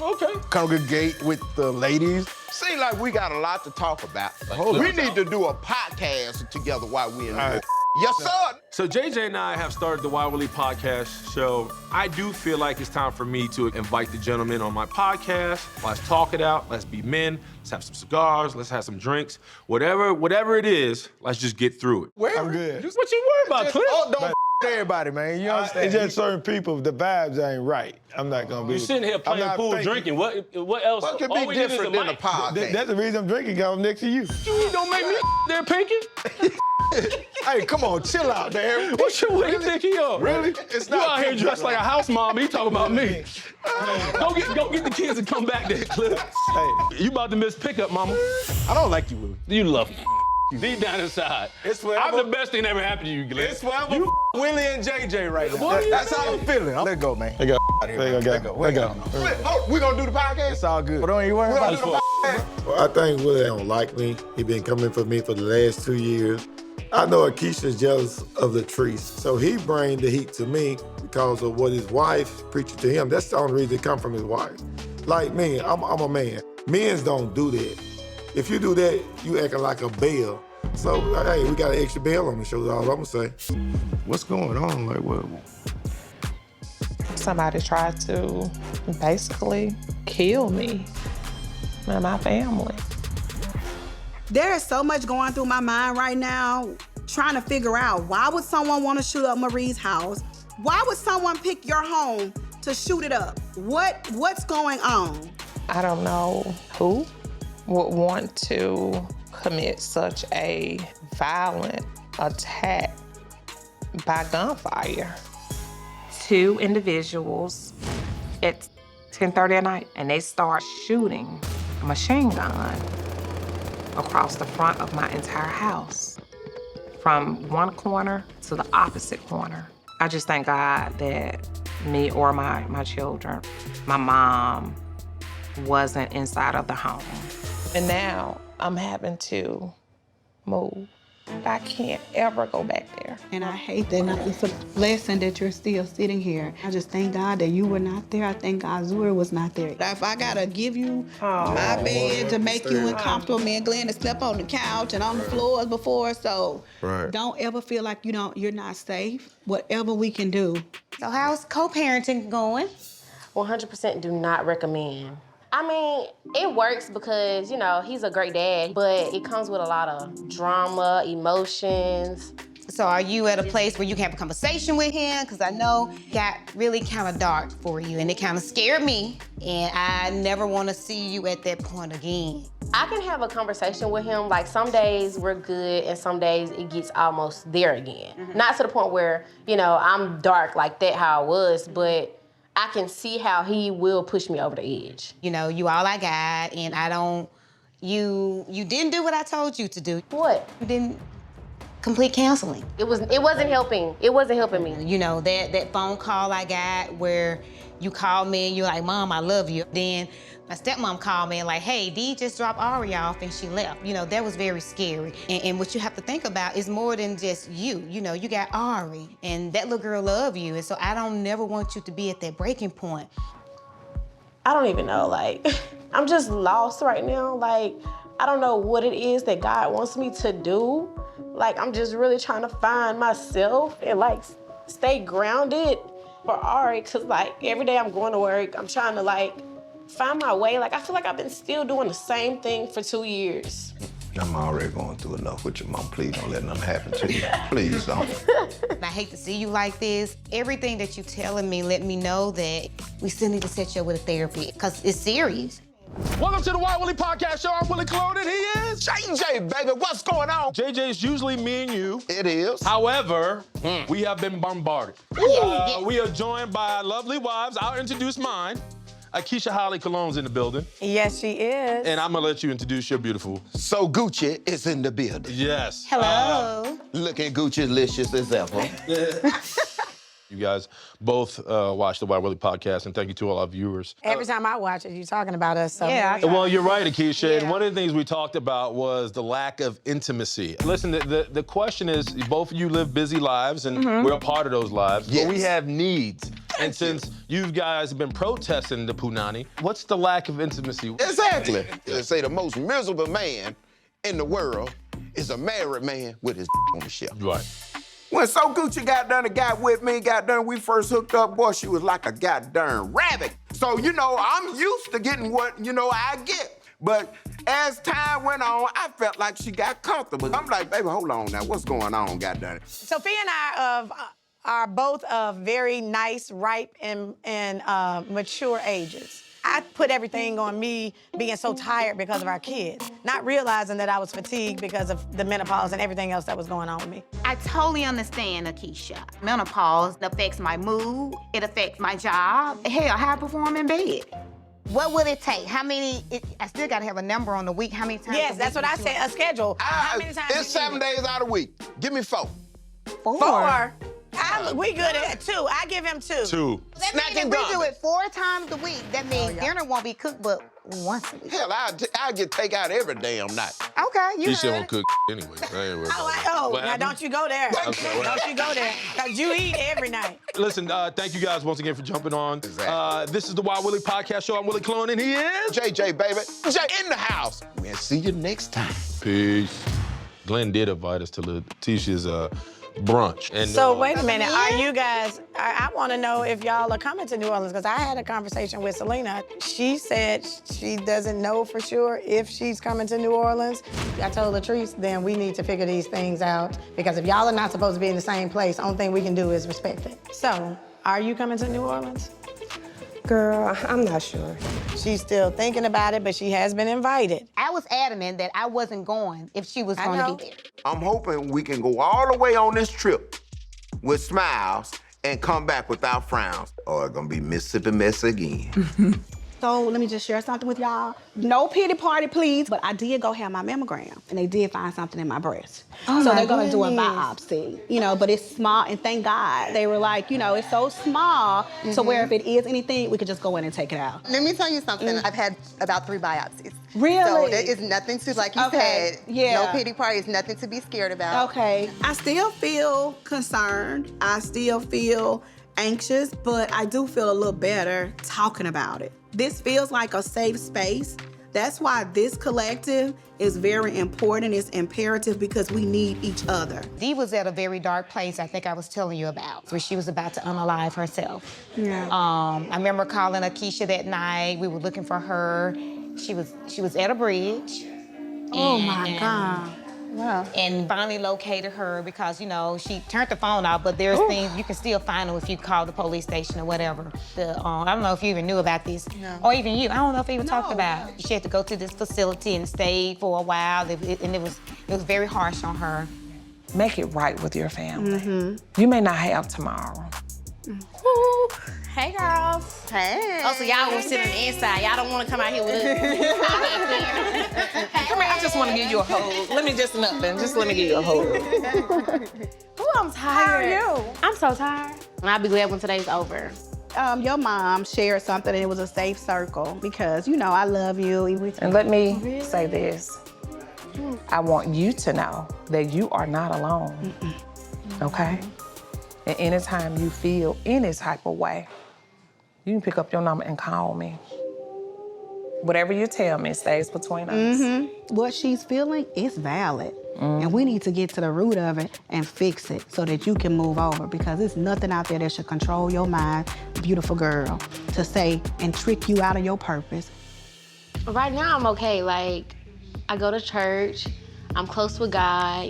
congregate with the ladies. Seems like we got a lot to talk about. We need to do a podcast together while we're in New Orleans. Yes, sir. So JJ and I have started the Why Willie podcast show. I do feel like it's time for me to invite the gentlemen on my podcast. Let's talk it out. Let's be men. Let's have some cigars. Let's have some drinks. Whatever it is, let's just get through it. I'm good. What you worried about, Cliff? Don't everybody, man. You understand? It's just certain people, the vibes ain't right. I'm not gonna be. You sitting here playing pool, drinking. What else? What could be different than a podcast? That's the reason I'm drinking, because I'm next to you. You don't make me there, Pinky. Hey, come on, chill out there. What you think he is? Really? It's not. You out here dressed like a house mom, and he talking about me. Go get the kids and come back there, Cliff. Hey, you about to miss pickup, mama. I don't like you, Willie. You love me. Deep down inside. It's forever. I'm the best thing that ever happened to you, Glenn. It's forever Willie and JJ right now. That's how I'm feeling. Let go, man. Let go. Let go. We gonna do the podcast? It's all good. But don't even worry about it. Well, I think Willie don't like me. He been coming for me for the last 2 years. I know Akeisha's jealous of Latrice, so he bring the heat to me because of what his wife preaching to him. That's the only reason it come from his wife. Like me, I'm a man. Men's don't do that. If you do that, you acting like a Belle. So, hey, we got an extra Belle on the show, all I'm gonna say. What's going on? Like, what? Somebody tried to basically kill me and my family. There is so much going through my mind right now, trying to figure out why would someone want to shoot up Marie's house? Why would someone pick your home to shoot it up? What's going on? I don't know who would want to commit such a violent attack by gunfire. 2 individuals at 10:30 at night, and they start shooting a machine gun across the front of my entire house, from one corner to the opposite corner. I just thank God that me or my children, my mom, wasn't inside of the home. And now I'm having to move. I can't ever go back there. And I hate that. It's a blessing that you're still sitting here. I just thank God that you were not there. I thank God Zuri was not there. If I gotta give you my bed to make you uncomfortable, me and Glenn have slept on the couch and on the floors before, so don't ever feel like you're not safe. Whatever we can do. So how's co-parenting going? 100% do not recommend. I mean, it works because, he's a great dad, but it comes with a lot of drama, emotions. So are you at a place where you can have a conversation with him? Because I know it got really kind of dark for you, and it kind of scared me, and I never want to see you at that point again. I can have a conversation with him. Like, some days we're good, and some days it gets almost there again. Not to the point where, I'm dark like that, how I was, but I can see how he will push me over the edge. You all I got, and I don't, you didn't do what I told you to do. What? You didn't complete counseling. It wasn't helping. It wasn't helping me. That phone call I got where you called me and you're like, Mom, I love you. Then my stepmom called me and like, hey, Dee just dropped Ari off and she left. That was very scary. And what you have to think about is more than just you. You got Ari, and that little girl love you. And so I don't never want you to be at that breaking point. I don't even know, I'm just lost right now. I don't know what it is that God wants me to do. I'm just really trying to find myself and stay grounded for Ari, because every day I'm going to work, I'm trying to find my way. I feel like I've been still doing the same thing for 2 years. I'm already going through enough with your mom. Please don't let nothing happen to you. Please don't. Now hate to see you like this. Everything that you're telling me let me know that we still need to set you up with a therapy, because it's serious. Welcome to the Wild Willie Podcast Show. I'm Willie Clone, and he is JJ, baby. What's going on? JJ is usually me and you. It is. However, we have been bombarded. We are joined by lovely wives. I'll introduce mine. Akeisha Holly Cologne's in the building. Yes, she is. And I'm gonna let you introduce your beautiful. Sogucci is in the building. Yes. Hello. Looking Gucci-licious as ever. You guys both watch the Wild Willie Podcast, and thank you to all our viewers. Every time I watch it, you're talking about us. So Yeah. Well, you're right, Akeisha. And one of the things we talked about was the lack of intimacy. Listen, the question is, both of you live busy lives, and we're a part of those lives. Yes. But we have needs. And since you guys have been protesting the punani, what's the lack of intimacy? Exactly. They say the most miserable man in the world is a married man with his on the shelf. Right. When Sogucci got with me, we first hooked up, boy, she was like a goddamn rabbit. So, I'm used to getting what, I get. But as time went on, I felt like she got comfortable. I'm like, baby, hold on now, what's going on, goddamn? Sophia and I are both of very nice, ripe, and mature ages. I put everything on me being so tired because of our kids, not realizing that I was fatigued because of the menopause and everything else that was going on with me. I totally understand, Akeisha. Menopause affects my mood, it affects my job. Hell, how I perform in bed. What will it take? How many, I still gotta have a number on the week. How many times? Yes, that's what I said, a schedule. How many times? It's 7 days out of the week. Give me 4. 4. We good at 2. I give him 2. 2. That means if we do it 4 times a week, that means dinner won't be cooked but once a week. Hell, I get takeout every damn night. Okay, you Keisha heard won't it. cook anyway. Now don't you go there. Okay, Don't you go there, because you eat every night. Listen, thank you guys once again for jumping on. Exactly. This is the Wild Willie Podcast Show. I'm Willie Clone, and he is JJ, baby. Jay in the house. Man, see you next time. Peace. Glenn did invite us to Letitia's brunch. And, So wait a minute, are you guys, I want to know if y'all are coming to New Orleans, because I had a conversation with Selena. She said she doesn't know for sure if she's coming to New Orleans. I told Latrice, then we need to figure these things out, because if y'all are not supposed to be in the same place, the only thing we can do is respect it. So, are you coming to New Orleans? Girl, I'm not sure. She's still thinking about it, but she has been invited. I was adamant that I wasn't going if she was going to be there. I'm hoping we can go all the way on this trip with smiles and come back without frowns, or it's gonna be Mississippi mess again. So let me just share something with y'all. No pity party, please, but I did go have my mammogram, and they did find something in my breast. Oh, so my they're gonna do a goodness. biopsy, but it's small, and thank God. They were like, it's so small, to where if it is anything, we could just go in and take it out. Let me tell you something. I've had about 3 biopsies. Really? So there is nothing to, like you said, yeah. no pity party is nothing to be scared about. Okay. I still feel concerned. I still feel anxious, but I do feel a little better talking about it. This feels like a safe space. That's why this collective is very important. It's imperative because we need each other. Dee was at a very dark place, I think I was telling you about, where she was about to unalive herself. Yeah. I remember calling Akeisha that night. We were looking for her. She was at a bridge. Oh my God. Wow. And finally located her because, she turned the phone off, but there's things, you can still find her if you call the police station or whatever. I don't know if you even knew about this, or even you. I don't know if you even talked about it. She had to go to this facility and stay for a while, and it was very harsh on her. Make it right with your family. You may not have tomorrow. Woo. Hey, girls. Hey. Oh, so y'all want to sit on the inside. Y'all don't want to come out here with us. Come here, I just want to give you a hug. Let me just let me give you a hug. Ooh, I'm tired. How are you? I'm so tired. And I'll be glad when today's over. Your mom shared something, and it was a safe circle because, I love you. And let me say this. I want you to know that you are not alone, okay? And anytime you feel any type of way, you can pick up your number and call me. Whatever you tell me stays between us. What she's feeling is valid. And we need to get to the root of it and fix it so that you can move over, because there's nothing out there that should control your mind, beautiful girl, to say and trick you out of your purpose. Right now, I'm okay. Like, I go to church. I'm close with God.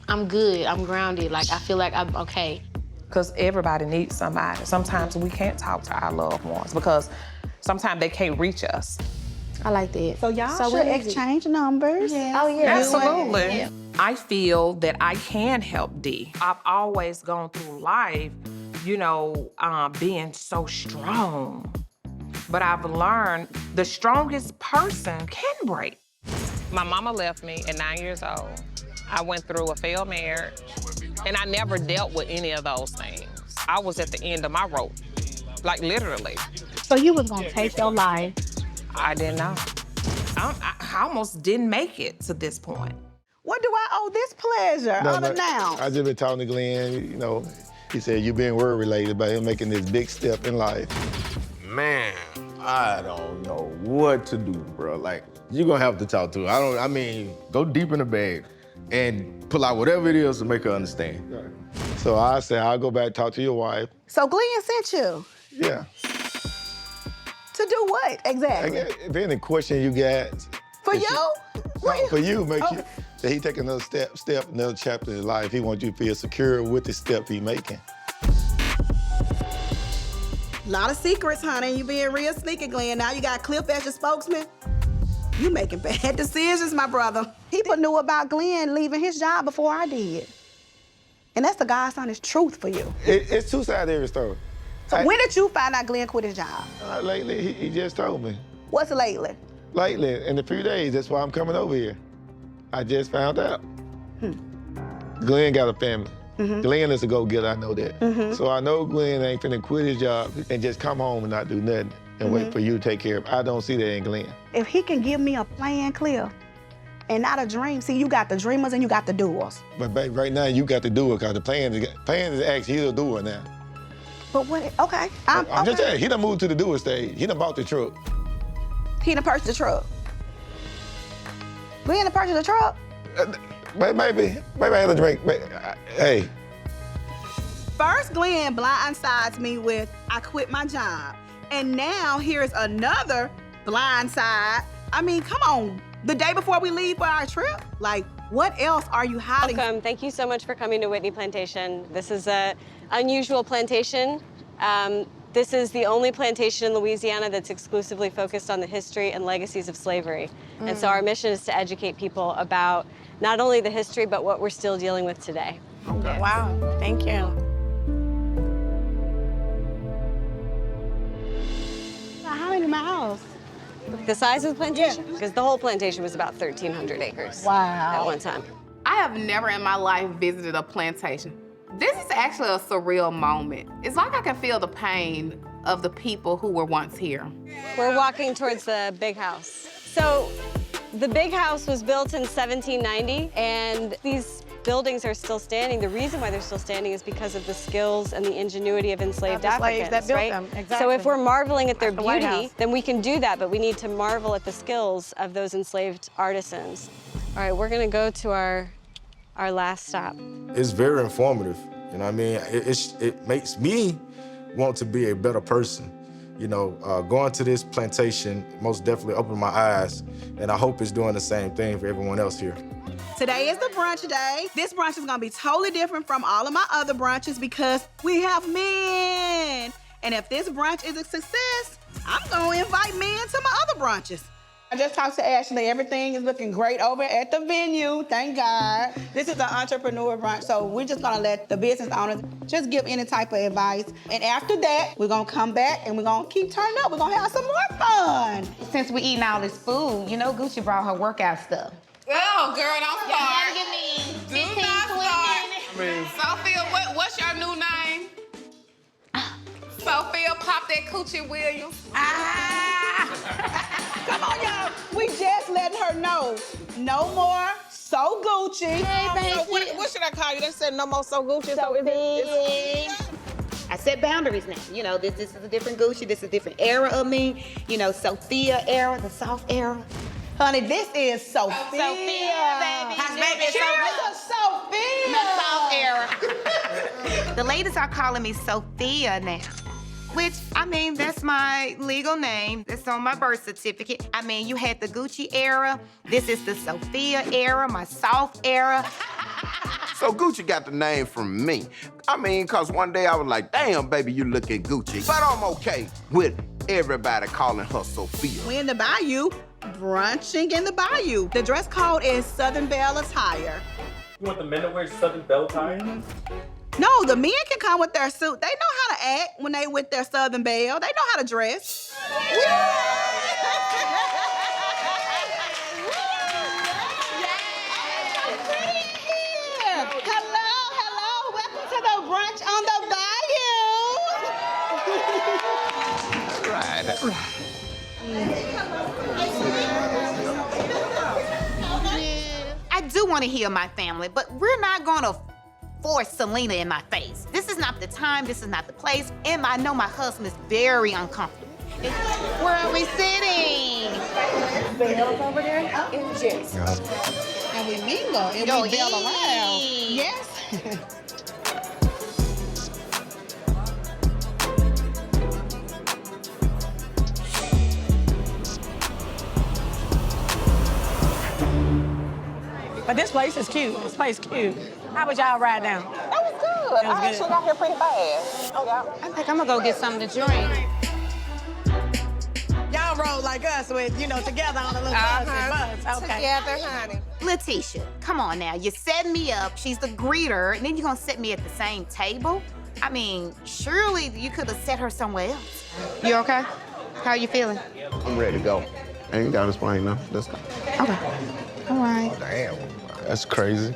I'm good, I'm grounded. Like, I feel like I'm okay. Because everybody needs somebody. Sometimes we can't talk to our loved ones because sometimes they can't reach us. I like that. So y'all should exchange numbers. Yeah. Oh, yeah. Absolutely. I feel that I can help D. I've always gone through life, being so strong. But I've learned the strongest person can break. My mama left me at 9 years old. I went through a failed marriage, and I never dealt with any of those things. I was at the end of my rope, like literally. So you was gonna take your life? I didn't know. I almost didn't make it to this point. What do I owe this pleasure unannounced? I just been talking to Glenn, he said you've been word related about him making this big step in life. Man, I don't know what to do, bro. Like, you're gonna have to talk to her. Go deep in the bag and pull out whatever it is to make her understand. So I said, I'll go back, talk to your wife. So Glenn sent you? Yeah. To do what exactly? If any question you got. For you? For you, make sure that he take another step, another chapter in his life. He wants you to feel secure with the step he making. A lot of secrets, honey. You being real sneaky, Glenn. Now you got Cliff as your spokesman. You making bad decisions, my brother. People knew about Glenn leaving his job before I did. And that's the God's honest truth for you. It's two sides to every story. So when did you find out Glenn quit his job? Lately, he just told me. What's lately? Lately, in a few days, that's why I'm coming over here. I just found out. Glenn got a family. Glenn is a go-getter, I know that. So I know Glenn ain't finna quit his job and just come home and not do nothing and wait for you to take care of it. I don't see that in Glenn. If he can give me a plan, Cliff, and not a dream. See, you got the dreamers and you got the doers. But babe, right now you got to do it because the plan is actually he'll do it now. But what, okay. I'm just saying, he done moved to the doer stage. He done bought the truck. He done purchased the truck. Glenn done purchased the truck? Maybe I had a drink. Hey. First, Glenn blindsides me with, I quit my job. And now here's another blindside. I mean, come on. The day before we leave for our trip? Like, what else are you hiding? Welcome. Thank you so much for coming to Whitney Plantation. This is an unusual plantation. This is the only plantation in Louisiana that's exclusively focused on the history and legacies of slavery. And so our mission is to educate people about not only the history, but what we're still dealing with today. Okay. Wow, thank you. How many miles? The size of the plantation? Because the whole plantation was about 1,300 acres. Wow. At one time. I have never in my life visited a plantation. This is actually a surreal moment. It's like I can feel the pain of the people who were once here. We're walking towards the big house. So the big house was built in 1790, and these buildings are still standing. The reason why they're still standing is because of the skills and the ingenuity of enslaved Africans, that built right? them. Exactly. So if we're marveling at their That's the White beauty, House. then we can do that, but we need to marvel at the skills of those enslaved artisans. All right, we're gonna go to our last stop. It's very informative, you know what I mean? It makes me want to be a better person. You know, going to this plantation most definitely opened my eyes, and I hope it's doing the same thing for everyone else here. Today is the brunch day. This brunch is gonna be totally different from all of my other brunches because we have men. And if this brunch is a success, I'm gonna invite men to my other brunches. I just talked to Ashley. Everything is looking great over at the venue, thank God. This is an entrepreneur brunch, so we're just gonna let the business owners just give any type of advice. And after that, we're gonna come back and we're gonna keep turning up. We're gonna have some more fun. Since we eating all this food, you know Gucci brought her workout stuff. Oh, girl, don't start. Y'all give me 15, 20 minutes. Sophia, what's your new name? Sophia, pop that Coochie Williams. Come on, y'all. We just letting her know. No more Sogucci. So what should I call you? They said no more Sogucci. So is it? I set boundaries now. You know, this is a different Gucci. This is a different era of me. You know, Sophia era, the soft era. Honey, this is Sophia. Sophia, baby. Cheers to Sophia. The soft era. The ladies are calling me Sophia now. Which, I mean, that's my legal name. That's on my birth certificate. I mean, you had the Gucci era. This is the Sophia era, my soft era. So Gucci got the name from me. I mean, cause one day I was like, damn, baby, you looking Gucci. But I'm okay with everybody calling her Sophia. We in the Bayou, brunching in the Bayou. The dress code is Southern Belle attire. You want the men to wear Southern Belle attire? No, the men can come with their suit. They know how to act when they with their Southern Belle. They know how to dress. Hello, welcome to the brunch on the Bayou. Right. I do want to heal my family, but we're not going to force Selena in my face. This is not the time, this is not the place, and I know my husband is very uncomfortable. Where are we sitting? Belle's over there and Jess. And we mingle and we Belle around. Yes. But this place is cute. This place is cute. How was y'all ride down? That was good. I actually got here pretty fast. Oh, yeah. I think I'm gonna go get something to drink. Y'all roll like us with, together on a little bus. Okay. Together, honey. Letitia, come on now. You set me up. She's the greeter, and then you're gonna set me at the same table? I mean, surely you could have set her somewhere else. You okay? How are you feeling? I'm ready to go. I ain't gotta explain nothing. Let's go. Okay. All right. Oh, damn. That's crazy.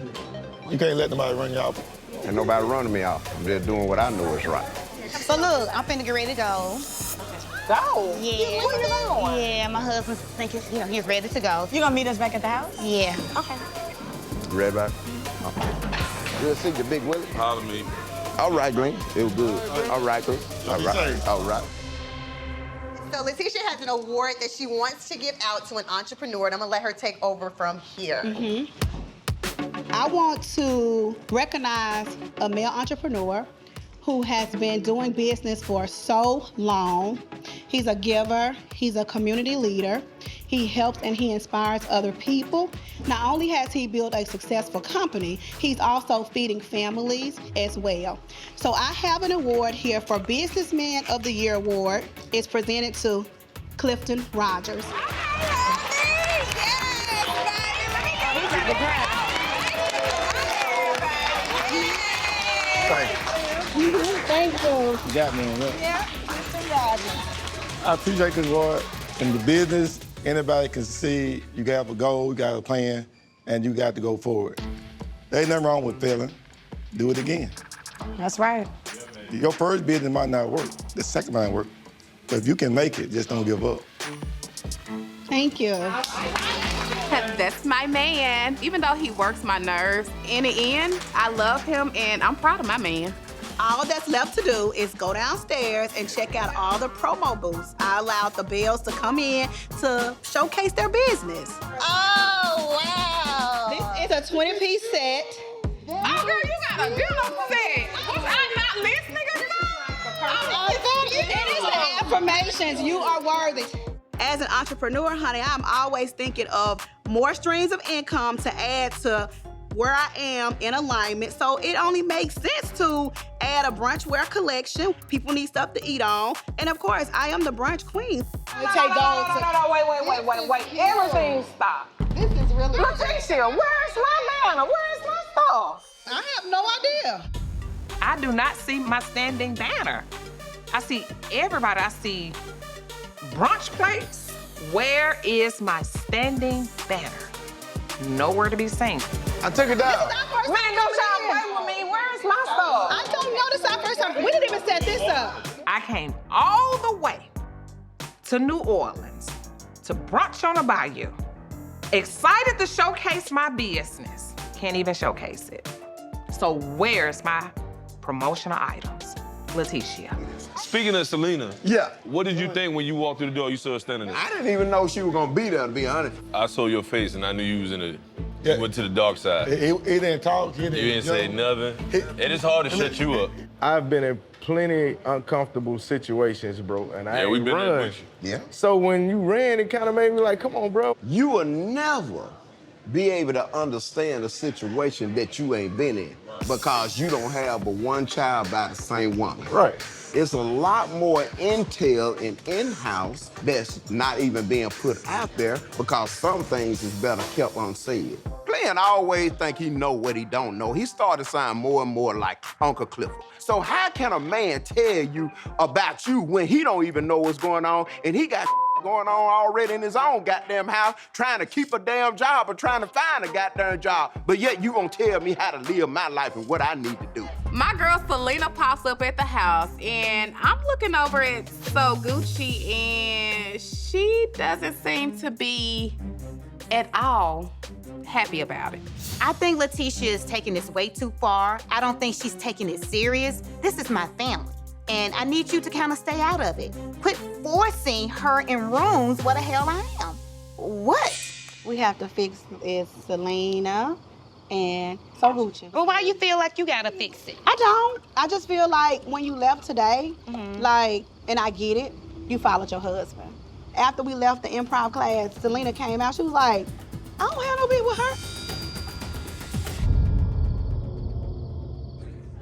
You can't let nobody run you off. Ain't nobody running me off. I'm just doing what I know is right. So look, I'm finna get ready to go. Go? Yeah. Where you going? Yeah, my husband's thinking, he's ready to go. You gonna meet us back at the house? Yeah. Okay. Ready back? Good to see you, Big Willie. Holler me. All right, Glenn. It was good. All right, Chris. All right. All right. So Letitia has an award that she wants to give out to an entrepreneur, and I'm gonna let her take over from here. I want to recognize a male entrepreneur who has been doing business for so long. He's a giver, he's a community leader, he helps and he inspires other people. Not only has he built a successful company, he's also feeding families as well. So I have an award here for Businessman of the Year award. It's presented to Clifton Rogers. Thank you. You got me on that. Yeah, I appreciate this award. In the business, anybody can see you have a goal, you got a plan, and you got to go forward. There ain't nothing wrong with failing. Do it again. That's right. Your first business might not work. The second might work. But if you can make it, just don't give up. Thank you. That's my man. Even though he works my nerves, in the end, I love him and I'm proud of my man. All that's left to do is go downstairs and check out all the promo booths. I allowed the Bells to come in to showcase their business. Oh, wow. This is a 20-piece set. Oh, girl, you got a dinner set. Was I not listening to It is the affirmations. You are worthy. As an entrepreneur, honey, I'm always thinking of more streams of income to add to where I am in alignment. So it only makes sense to add a brunch wear collection. People need stuff to eat on. And of course, I am the brunch queen. No, wait. Everything stop. This is really Letitia, where's my banner? Where's my stuff? I have no idea. I do not see my standing banner. I see everybody. I see brunch plates. Where is my standing banner? Nowhere to be seen. I took it down. Man, don't y'all play with me. Where's my stuff? I don't know. This is our first time. We didn't even set this up. I came all the way to New Orleans to brunch on the bayou. Excited to showcase my business. Can't even showcase it. So where's my promotional items? Letitia. Speaking of Selena, yeah. What did you think when you walked through the door? You saw her standing there. I didn't even know she was gonna be there, to be honest. I saw your face and I knew you was in you went to the dark side. He didn't talk. You didn't say nothing. And it's hard to shut you up. I've been in plenty uncomfortable situations, bro, and I we've ain't been there run. with you. Yeah. So when you ran, it kind of made me like, come on, bro. You will never be able to understand a situation that you ain't been in because you don't have but one child by the same woman. Right. It's a lot more intel and in-house that's not even being put out there because some things is better kept unsaid. Glenn always think he know what he don't know. He started sounding more and more like Uncle Clifford. So how can a man tell you about you when he don't even know what's going on and he got going on already in his own goddamn house, trying to keep a damn job or trying to find a goddamn job, but yet you gonna tell me how to live my life and what I need to do. My girl Selena pops up at the house, and I'm looking over at Sogucci, and she doesn't seem to be at all happy about it. I think Letitia is taking this way too far. I don't think she's taking it serious. This is my family, and I need you to kind of stay out of it. Quit forcing her in rooms where the hell I am. What? We have to fix is Selena and Sogucci. Well, why you feel like you gotta fix it? I don't. I just feel like when you left today, like, and I get it, you followed your husband. After we left the improv class, Selena came out, she was like, I don't have no beef with her.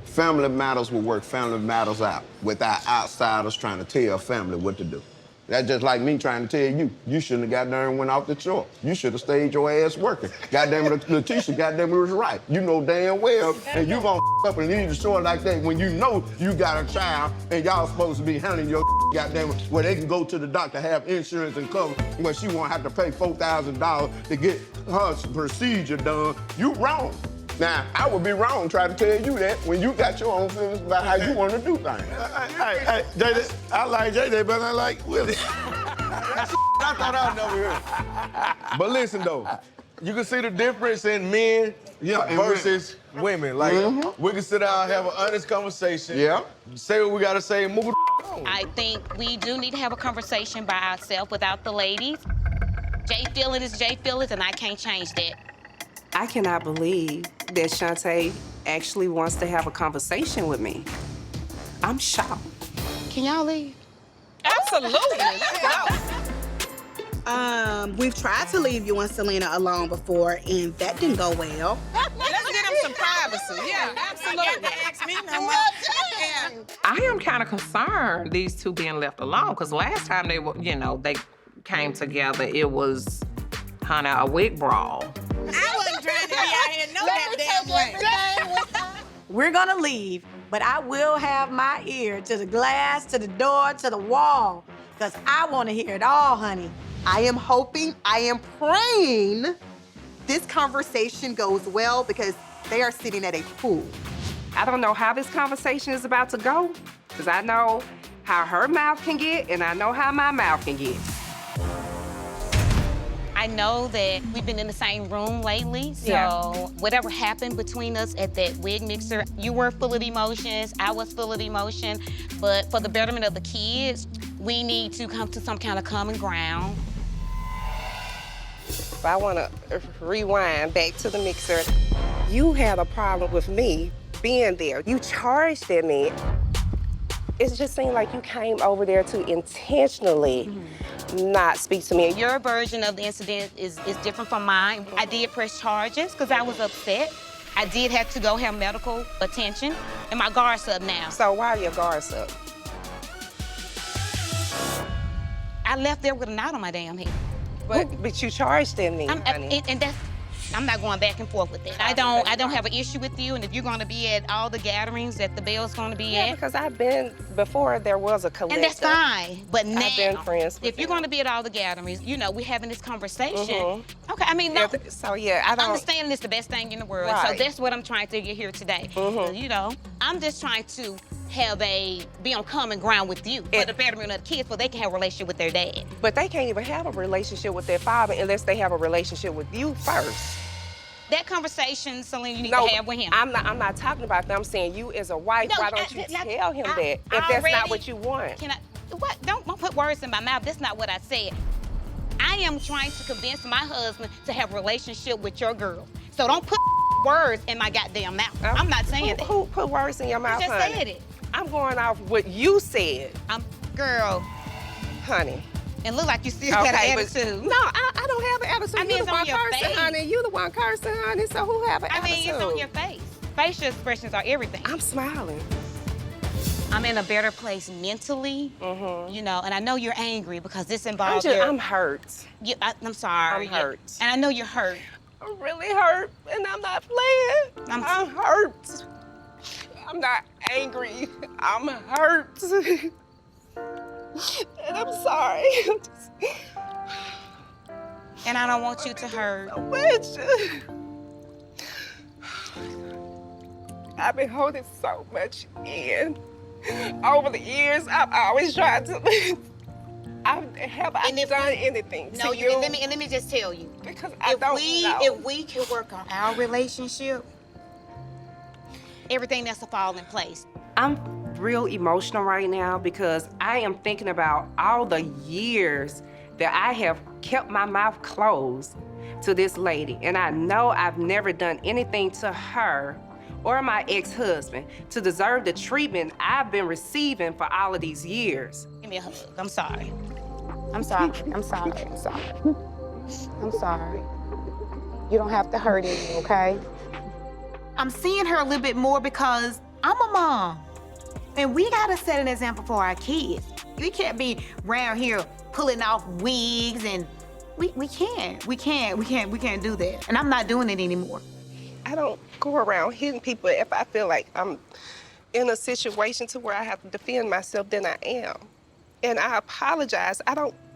Family matters will work family matters out without outsiders trying to tell family what to do. That's just like me trying to tell you, you shouldn't have got there and went off the shore. You should have stayed your ass working. Goddamn it, Letitia, goddamn it was right. You know damn well, and you gonna up and leave the shore like that when you know you got a child and y'all supposed to be handling your goddamn it, where they can go to the doctor, have insurance and cover, where she won't have to pay $4,000 to get her procedure done. You wrong. Now, I would be wrong trying to tell you that when you got your own feelings about how you want to do things. Hey, JJ, I like JJ, but I like Willie. I thought I would never hear. But listen, though, you can see the difference in men versus women. Like, we can sit down and have an honest conversation. Yeah. Say what we got to say and move it on. I think we do need to have a conversation by ourselves without the ladies. Jay feeling is Jay feelings, and I can't change that. I cannot believe that Shante actually wants to have a conversation with me. I'm shocked. Can y'all leave? Absolutely. We've tried to leave you and Selena alone before, and that didn't go well. Let's get him some privacy. Yeah, absolutely. Ask me no more. I am kind of concerned these two being left alone because last time they were, they came together, it was a wig brawl. I wasn't trying to be out here no damn way. We're gonna leave, but I will have my ear to the glass, to the door, to the wall, because I want to hear it all, honey. I am hoping, I am praying this conversation goes well because they are sitting at a pool. I don't know how this conversation is about to go, because I know how her mouth can get, and I know how my mouth can get. I know that we've been in the same room lately, so whatever happened between us at that wig mixer, you were full of emotions, I was full of emotion, but for the betterment of the kids, we need to come to some kind of common ground. If I want to rewind back to the mixer, you had a problem with me being there. You charged at me. It just seemed like you came over there to intentionally not speak to me. Your version of the incident is different from mine. I did press charges because I was upset. I did have to go have medical attention, and my guard's up now. So why are your guards up? I left there with a knot on my damn head. But you charged at me, honey. And that's, I'm not going back and forth with that. I don't have an issue with you, and if you're going to be at all the gatherings that the Belle's going to be at. Because I've been, before there was a collective. And that's fine, but now, I've been friends with if you're going to be at all the gatherings, we're having this conversation. Okay, I mean, so yeah, I don't. Understanding is the best thing in the world, Right. so that's what I'm trying to get here today. I'm just trying to be on common ground with you for the betterment of the kids so they can have a relationship with their dad. But they can't even have a relationship with their father unless they have a relationship with you first. That conversation, Selena, you need to have with him. I'm not talking about that. I'm saying you as a wife, why don't you tell him that if that's not what you want? Don't put words in my mouth. That's not what I said. I am trying to convince my husband to have a relationship with your girl. So don't put words in my goddamn mouth. I'm not saying that. Who put words in your mouth, You just honey? said it. I'm going off what you said. Girl. Honey. And look like you still got an attitude. No, I don't don't have an attitude. I mean, You it's the on one your cursing, face. honey. You the one cursing, honey. So who have an attitude? I mean, it's on your face. Facial expressions are everything. I'm smiling. I'm in a better place mentally, you know, and I know you're angry because this involves I'm hurt. I'm sorry. I'm hurt. And I know you're hurt. I'm really hurt, and I'm not playing. I'm hurt. I'm not angry. I'm hurt. And I'm sorry. And I don't want you to hurt. I've been holding so much in. Over the years, I've always tried to. Have I done anything to you? Let me just tell you. Because I don't know. If we can work on our relationship, everything has to fall in place. I'm real emotional right now because I am thinking about all the years that I have kept my mouth closed to this lady. And I know I've never done anything to her or my ex-husband to deserve the treatment I've been receiving for all of these years. Give me a hug. I'm sorry. I'm sorry. I'm sorry. I'm sorry. I'm sorry. You don't have to hurt me, okay? I'm seeing her a little bit more because I'm a mom. And we gotta set an example for our kids. We can't be around here pulling off wigs and we can't do that. And I'm not doing it anymore. I don't go around hitting people if I feel like I'm in a situation to where I have to defend myself, then I am. And I apologize.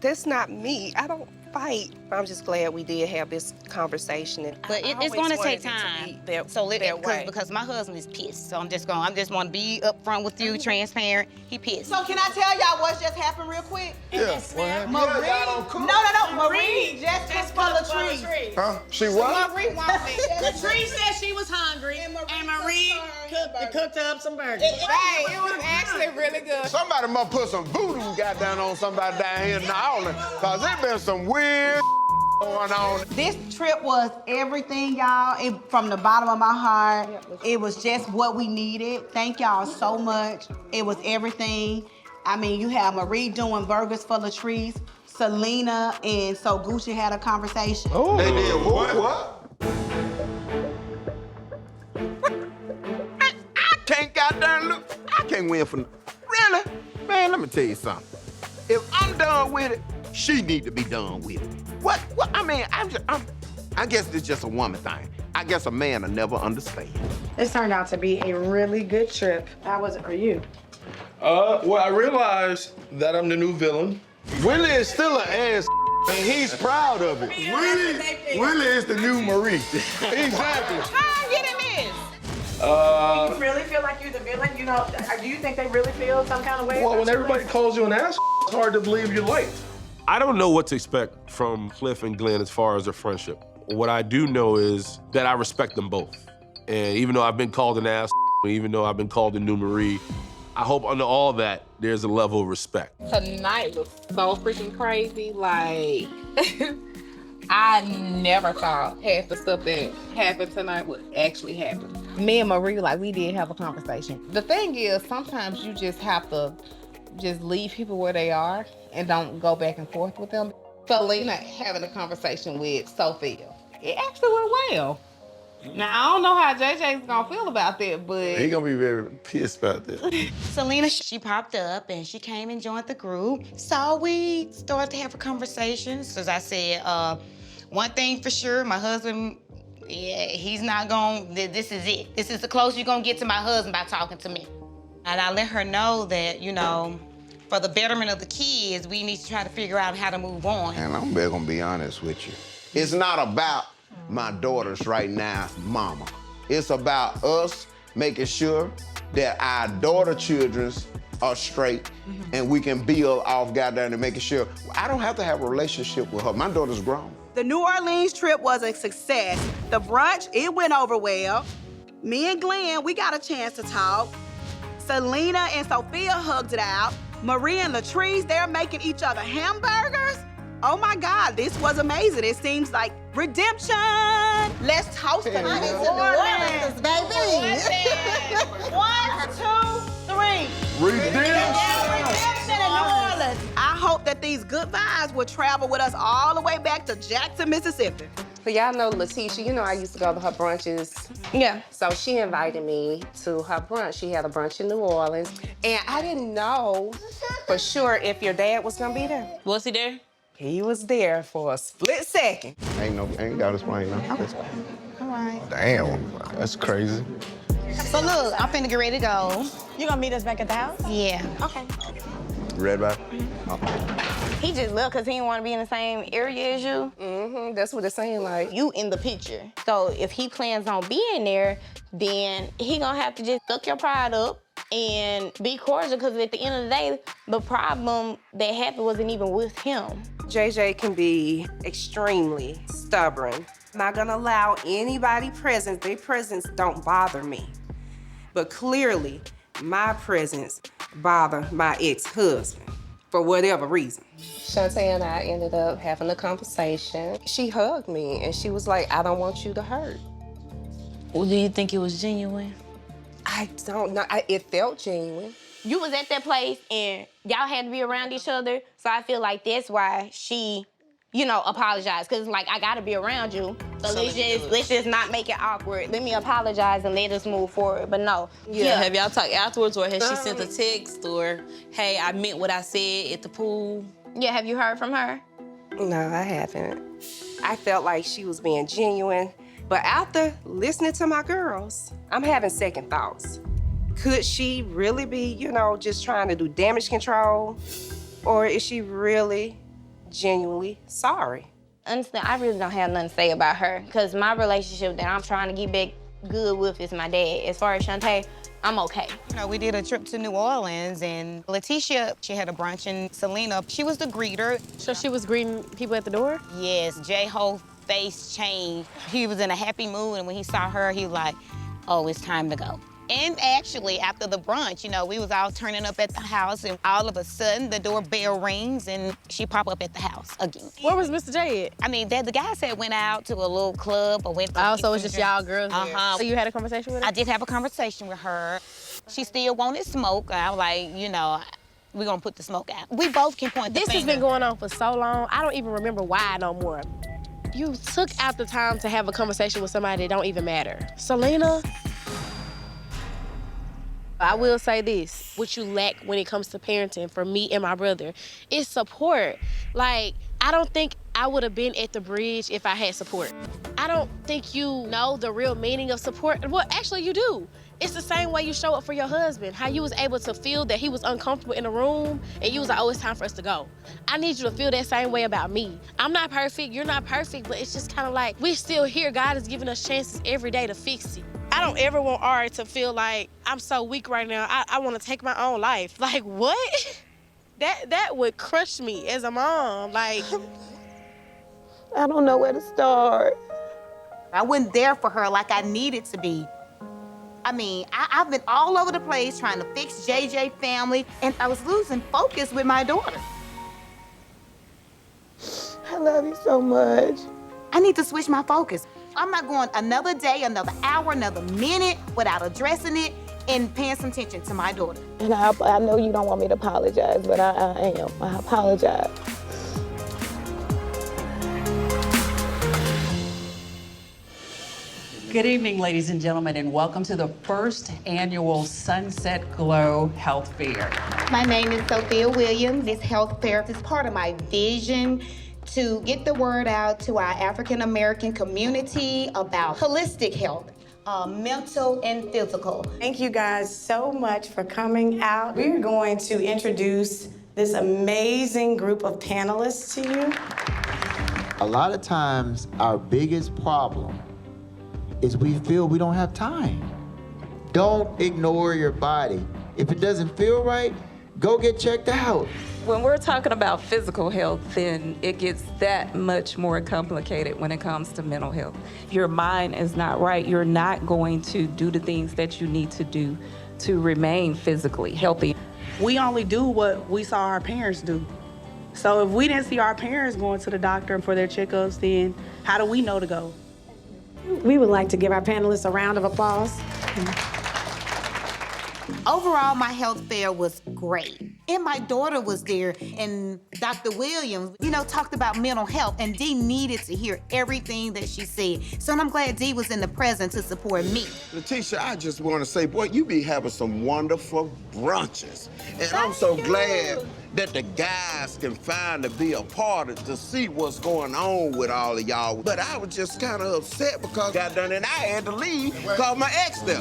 That's not me. I don't fight. I'm just glad we did have this conversation. But it's gonna take time. Because my husband is pissed. So I'm just gonna be upfront with you, transparent. He pissed. So can I tell y'all what just happened real quick? Yeah. Marie just was full of trees. Huh? She what? Marie wanted me. Latrice said she was hungry, and Marie cooked up some burgers. Right, it was actually really good. Somebody must put some voodoo goddamn on somebody down here in New Orleans, cause there been some weird going on. This trip was everything, y'all. From the bottom of my heart, it was just what we needed. Thank y'all so much. It was everything. I mean, you have Marie doing burgers for Latrice. Selena and Sogucci had a conversation. Oh, they did what? I can't goddamn look. I can't win for really, man. Let me tell you something. If I'm done with it, she need to be done with it. What? I mean, I guess it's just a woman thing. I guess a man will never understand. This turned out to be a really good trip. How was it for you? Well, I realized that I'm the new villain. Willie is still an ass, and he's proud of it. Willie is the new Marie. Exactly. How I'm getting this? Do you really feel like you're the villain? You know, do you think they really feel some kind of way? Well, when everybody calls you an ass, it's hard to believe you're light. I don't know what to expect from Cliff and Glenn as far as their friendship. What I do know is that I respect them both. And even though I've been called an ass, even though I've been called the new Marie, I hope under all that, there's a level of respect. Tonight was so freaking crazy. Like, I never thought half the stuff that happened tonight would actually happen. Me and Marie, like, we did have a conversation. The thing is, sometimes you just have to just leave people where they are and don't go back and forth with them. Selena having a conversation with Sophia, it actually went well. Now, I don't know how JJ's gonna feel about that, but... He gonna be very pissed about that. Selena, she popped up and she came and joined the group. So we started to have a conversation. As I said, one thing for sure, my husband, yeah, he's not gonna, this is it. This is the closest you're gonna get to my husband by talking to me. And I let her know that, you know, for the betterment of the kids, we need to try to figure out how to move on. And I'm gonna be honest with you. It's not about my daughters right now, mama. It's about us making sure that our daughter childrens are straight and we can build off goddamn and making sure I don't have to have a relationship with her. My daughter's grown. The New Orleans trip was a success. The brunch, it went over well. Me and Glenn, we got a chance to talk. Selena and Sophia hugged it out. Marie and Latrice, they're making each other hamburgers. Oh my God, this was amazing. It seems like redemption. Let's host the New Orleans, baby. 1, 2, 3. Redemption. Yeah, redemption in New Orleans. I hope that these good good vibes will travel with us all the way back to Jackson, Mississippi. So y'all know Letitia, you know I used to go to her brunches. Yeah. So she invited me to her brunch. She had a brunch in New Orleans. And I didn't know for sure if your dad was gonna be there. Was he there? He was there for a split second. Ain't gotta explain now. All right. Damn, that's crazy. So look, I'm finna get ready to go. You gonna meet us back at the house? Yeah. Okay. Red back? He just left because he didn't want to be in the same area as you. Mm-hmm, that's what it's saying like. You in the picture. So if he plans on being there, then he gonna have to just suck your pride up and be cordial, because at the end of the day, the problem that happened wasn't even with him. JJ can be extremely stubborn. Not gonna allow anybody present. Their presence don't bother me. But clearly, my presence bothered my ex-husband for whatever reason. Shante and I ended up having a conversation. She hugged me and she was like, I don't want you to hurt. Well, do you think it was genuine? I don't know. It felt genuine. You was at that place and y'all had to be around each other, so I feel like that's why she, apologized. Cause like, I gotta be around you. So let's just not make it awkward. Let me apologize and let us move forward. But no. Yeah. Have y'all talked afterwards, or has she sent a text, or hey, I meant what I said at the pool? Yeah, have you heard from her? No, I haven't. I felt like she was being genuine. But after listening to my girls, I'm having second thoughts. Could she really be, just trying to do damage control? Or is she really genuinely sorry? Honestly, I really don't have nothing to say about her, because my relationship that I'm trying to get back good with is my dad. As far as Shante, I'm okay. We did a trip to New Orleans, and Letitia, she had a brunch, and Selena, she was the greeter. So she was greeting people at the door? Yes, J-Ho face changed. He was in a happy mood, and when he saw her, he was like, oh, it's time to go. And actually, after the brunch, we was all turning up at the house, and all of a sudden, the doorbell rings, and she popped up at the house again. Where was Mr. J at? I mean, the guy said went out to a little club or went to... Oh, so it's just y'all girls there. So you had a conversation with her? I did have a conversation with her. She still wanted smoke. I was like, we're gonna put the smoke out. We both can point the finger. This has been going on for so long, I don't even remember why no more. You took out the time to have a conversation with somebody that don't even matter. Selena, I will say this, what you lack when it comes to parenting for me and my brother is support. Like, I don't think I would have been at the bridge if I had support. I don't think you know the real meaning of support. Well, actually you do. It's the same way you show up for your husband, how you was able to feel that he was uncomfortable in a room and you was like, oh, it's time for us to go. I need you to feel that same way about me. I'm not perfect, you're not perfect, but it's just kind of like, we're still here. God is giving us chances every day to fix it. I don't ever want Ari to feel like I'm so weak right now, I want to take my own life. Like, what? That would crush me as a mom. Like, I don't know where to start. I wasn't there for her like I needed to be. I mean, I've been all over the place trying to fix JJ family, and I was losing focus with my daughter. I love you so much. I need to switch my focus. I'm not going another day, another hour, another minute without addressing it and paying some attention to my daughter. And I know you don't want me to apologize, but I am. I apologize. Good evening, ladies and gentlemen, and welcome to the first annual Sunset Glow Health Fair. My name is Sophia Williams. This health fair is part of my vision to get the word out to our African American community about holistic health, mental and physical. Thank you guys so much for coming out. We're going to introduce this amazing group of panelists to you. A lot of times, our biggest problem is we feel we don't have time. Don't ignore your body. If it doesn't feel right, go get checked out. When we're talking about physical health, then it gets that much more complicated when it comes to mental health. If your mind is not right, you're not going to do the things that you need to do to remain physically healthy. We only do what we saw our parents do. So if we didn't see our parents going to the doctor for their checkups, then how do we know to go? We would like to give our panelists a round of applause. Overall, my health fair was great. And my daughter was there, and Dr. Williams, talked about mental health, and Dee needed to hear everything that she said. So I'm glad Dee was in the present to support me. Letitia, I just want to say, boy, you be having some wonderful brunches. And I'm so glad that the guys can finally be a part of to see what's going on with all of y'all. But I was just kind of upset because got done and I had to leave because my ex there.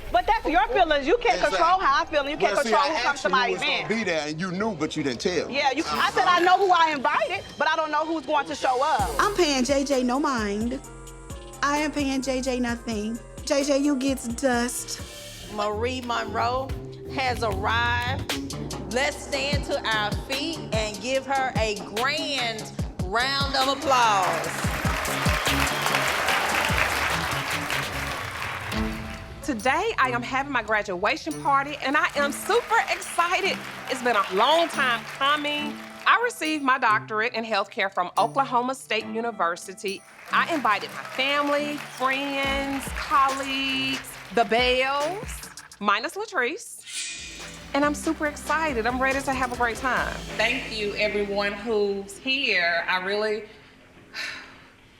But that's your feelings. You can't control how I feel, and you can't control who comes to my event. You was gonna be there, and you knew, but you didn't tell. Yeah, I said I know who I invited, but I don't know who's going to show up. I'm paying JJ no mind. I am paying JJ nothing. JJ, you get dust. Marie Monroe has arrived. Let's stand to our feet and give her a grand round of applause. Today, I am having my graduation party, and I am super excited. It's been a long time coming. I received my doctorate in healthcare from Oklahoma State University. I invited my family, friends, colleagues, the Bells, minus Latrice, and I'm super excited. I'm ready to have a great time. Thank you, everyone who's here. I really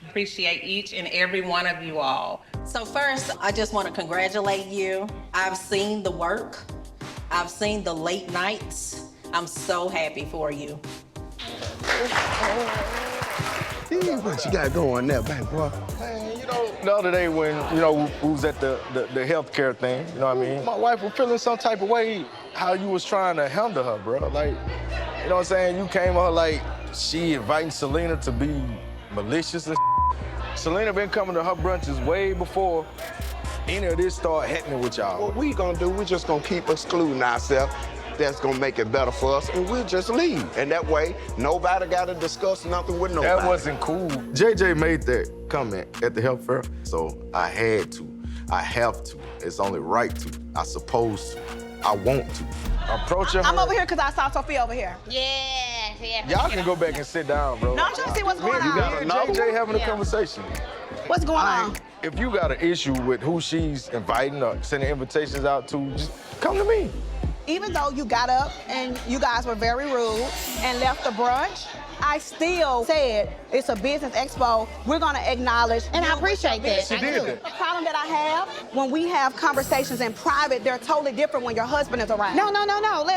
appreciate each and every one of you all. So first, I just want to congratulate you. I've seen the work. I've seen the late nights. I'm so happy for you. What you got going there, baby boy? Man, the other day when, we was at the healthcare thing, you know what I mean? My wife was feeling some type of way how you was trying to handle her, bro. Like, you know what I'm saying? You came on her like she inviting Selena to be malicious and Selena been coming to her brunches way before any of this started happening with y'all. What we gonna do, we just gonna keep excluding ourselves. That's gonna make it better for us, and we'll just leave. And that way, nobody gotta discuss nothing with nobody. That wasn't cool. JJ made that comment at the health fair, so I had to. I have to. It's only right to. I suppose to. I want to. Approaching her. I'm over here because I saw Sophia over here. Yeah. Y'all can go back and sit down, bro. No, I'm trying to see what's going on. Me and JJ having a conversation. What's going on? If you got an issue with who she's inviting or sending invitations out to, just come to me. Even though you got up and you guys were very rude and left the brunch, I still said it's a business expo. We're gonna acknowledge. And I appreciate that. She did that. The problem that I have when we have conversations in private, they're totally different when your husband is around. No.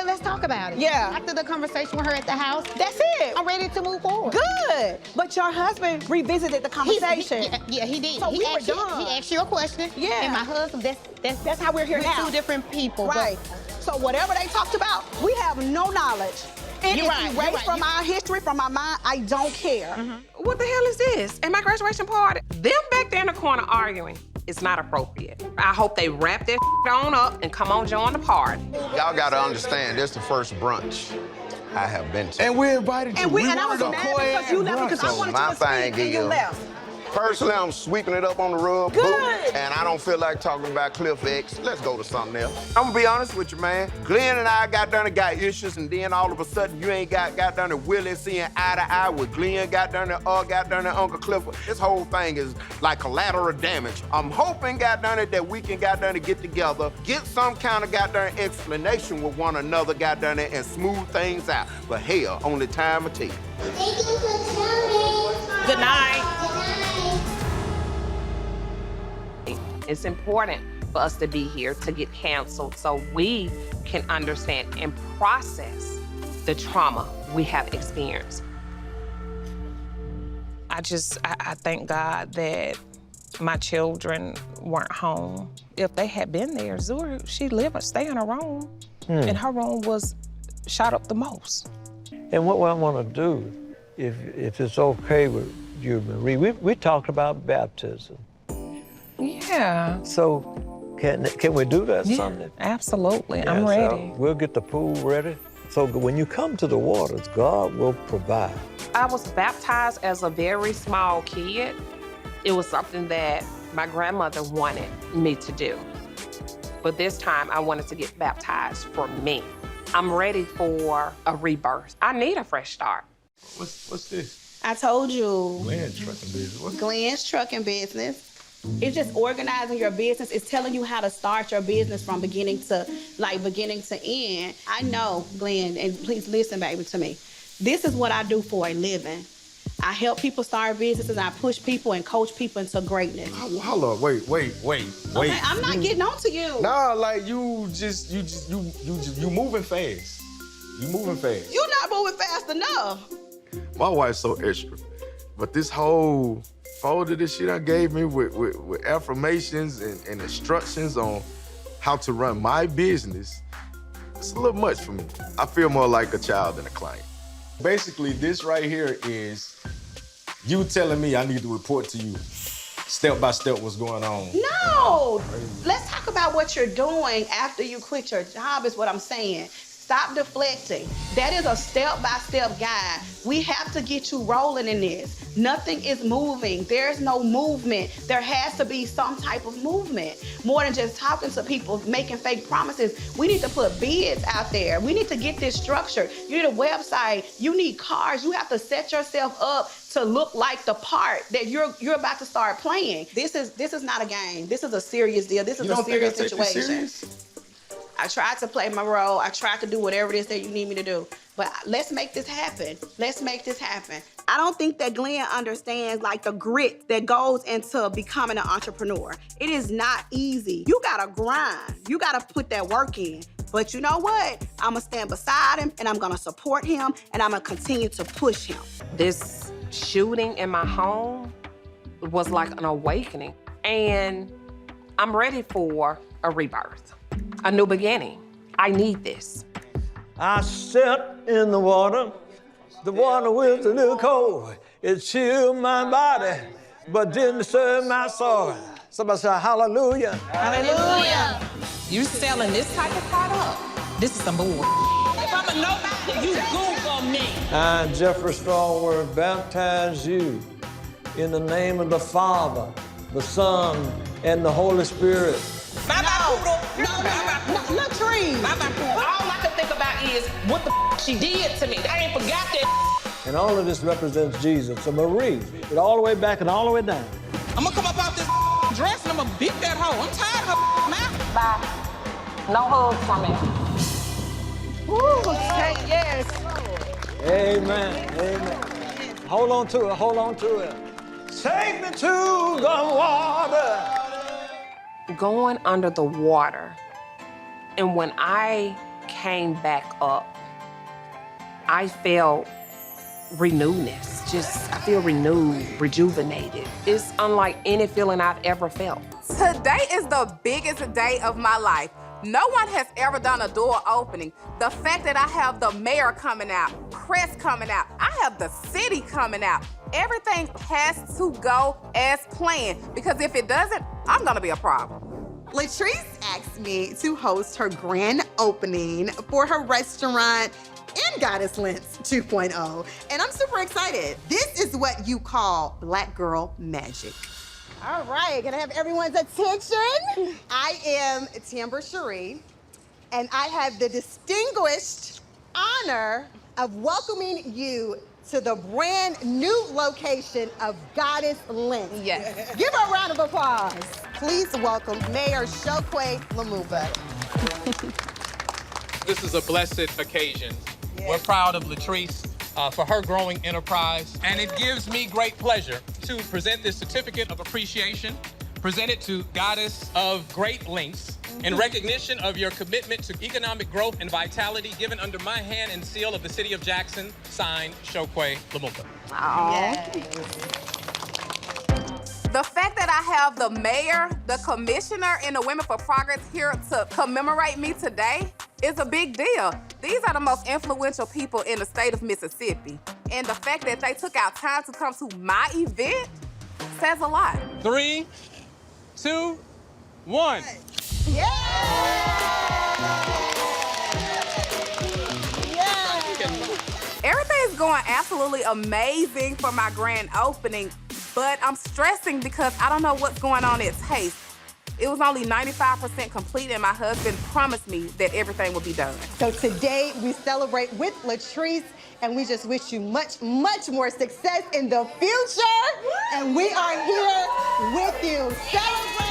Let's talk about it. Yeah. After the conversation with her at the house, That's it. I'm ready to move forward. Good. But your husband revisited the conversation. He did. So he we were asked you, done. He asked you a question. Yeah. And my husband, That's how we're here we're now. two different people. Right. So whatever they talked about, we have no knowledge. And You're if right, you you're erase right. from our history, from our mind, I don't care. What the hell is this? At my graduation party, them back there in the corner arguing. It's not appropriate. I hope they wrap their on up and come on join the party. Y'all gotta understand, this is the first brunch I have been to. And we invited you. And I was mad because you left because I wanted you to speak and you left. Personally, I'm sweeping it up on the rug. Good. Boom, and I don't feel like talking about Cliff X. Let's go to something else. I'm gonna be honest with you, man. Glenn and I got done and got issues, and then all of a sudden you ain't got done and Willie seeing eye to eye with Glenn, got done and Uncle Clifford. This whole thing is like collateral damage. I'm hoping that we can get together, get some kind of explanation with one another, and smooth things out. But hell, only time will tell. Thank you for coming. Good night. It's important for us to be here to get canceled so we can understand and process the trauma we have experienced. I thank God that my children weren't home. If they had been there, Zuri, she lived or stay in her room, and her room was shot up the most. And what I want to do, if it's okay with you, Marie, we talked about baptism. Yeah. So can we do that Sunday? Absolutely. Yeah, I'm ready. So we'll get the pool ready. So when you come to the waters, God will provide. I was baptized as a very small kid. It was something that my grandmother wanted me to do. But this time I wanted to get baptized for me. I'm ready for a rebirth. I need a fresh start. What's this? I told you. Glenn's trucking business. Glenn's trucking business. It's just organizing your business. It's telling you how to start your business from beginning to end. I know, Glenn, and please listen, baby, to me. This is what I do for a living. I help people start businesses. I push people and coach people into greatness. Hold on, wait. Okay, I'm not getting on to you. Nah, like you moving fast. You moving fast. You're not moving fast enough. My wife's so extra, but this whole folder that she done gave me with affirmations and instructions on how to run my business, it's a little much for me. I feel more like a child than a client. Basically, this right here is you telling me I need to report to you step by step what's going on. No, let's talk about what you're doing after you quit your job is what I'm saying. Stop deflecting. That is a step-by-step guide. We have to get you rolling in this. Nothing is moving. There's no movement. There has to be some type of movement. More than just talking to people, making fake promises. We need to put bids out there. We need to get this structured. You need a website. You need cars. You have to set yourself up to look like the part that you're about to start playing. This is not a game. This is a serious deal. This is a serious situation. I tried to play my role. I tried to do whatever it is that you need me to do. But let's make this happen. Let's make this happen. I don't think that Glenn understands like the grit that goes into becoming an entrepreneur. It is not easy. You gotta grind. You gotta put that work in. But you know what? I'm gonna stand beside him and I'm gonna support him and I'm gonna continue to push him. This shooting in my home was like an awakening. And I'm ready for a rebirth. A new beginning. I need this. I stepped in the water. The water was a little cold. It chilled my body, but didn't disturb my soul. Somebody say hallelujah. Hallelujah. You selling this type of product? This is some bull. If I'm a nobody, you Google me. I, Jeffrey Stallworth, baptize you in the name of the Father, the Son, and the Holy Spirit. No, Latrine. All I can think about is what the she did to me. I ain't forgot that. And all of this represents Jesus. So Marie, it all the way back and all the way down. I'm gonna come up out this dress and I'm gonna beat that hoe. I'm tired of her mouth. Bye. No hugs from me. Ooh, yes. Amen, amen. Hold on to it, hold on to it. Take me to the water. Going under the water. And when I came back up, I felt renewedness. I feel renewed, rejuvenated. It's unlike any feeling I've ever felt. Today is the biggest day of my life. No one has ever done a door opening. The fact that I have the mayor coming out, press coming out, I have the city coming out. Everything has to go as planned because if it doesn't, I'm gonna be a problem. Latrice asked me to host her grand opening for her restaurant in Goddess Lens 2.0, and I'm super excited. This is what you call Black girl magic. All right, gonna have everyone's attention. I am Timber Cherie, and I have the distinguished honor of welcoming you to the brand new location of Goddess Lens. Yes. Give her a round of applause. Please welcome Mayor Shokwe Lumumba. This is a blessed occasion. We're proud of Latrice for her growing enterprise, and it gives me great pleasure to present this certificate of appreciation, present it to Goddess of Great Lengths, in recognition of your commitment to economic growth and vitality, given under my hand and seal of the City of Jackson, signed Shokwe Lumumba. The fact that I have the mayor, the commissioner, and the Women for Progress here to commemorate me today is a big deal. These are the most influential people in the state of Mississippi. And the fact that they took out time to come to my event says a lot. 3, 2, 1. Everything's going absolutely amazing for my grand opening, but I'm stressing because I don't know what's going on at Taste. It was only 95% complete, and my husband promised me that everything would be done. So today we celebrate with Latrice, and we just wish you much, much more success in the future. And we are here with you. Celebrate!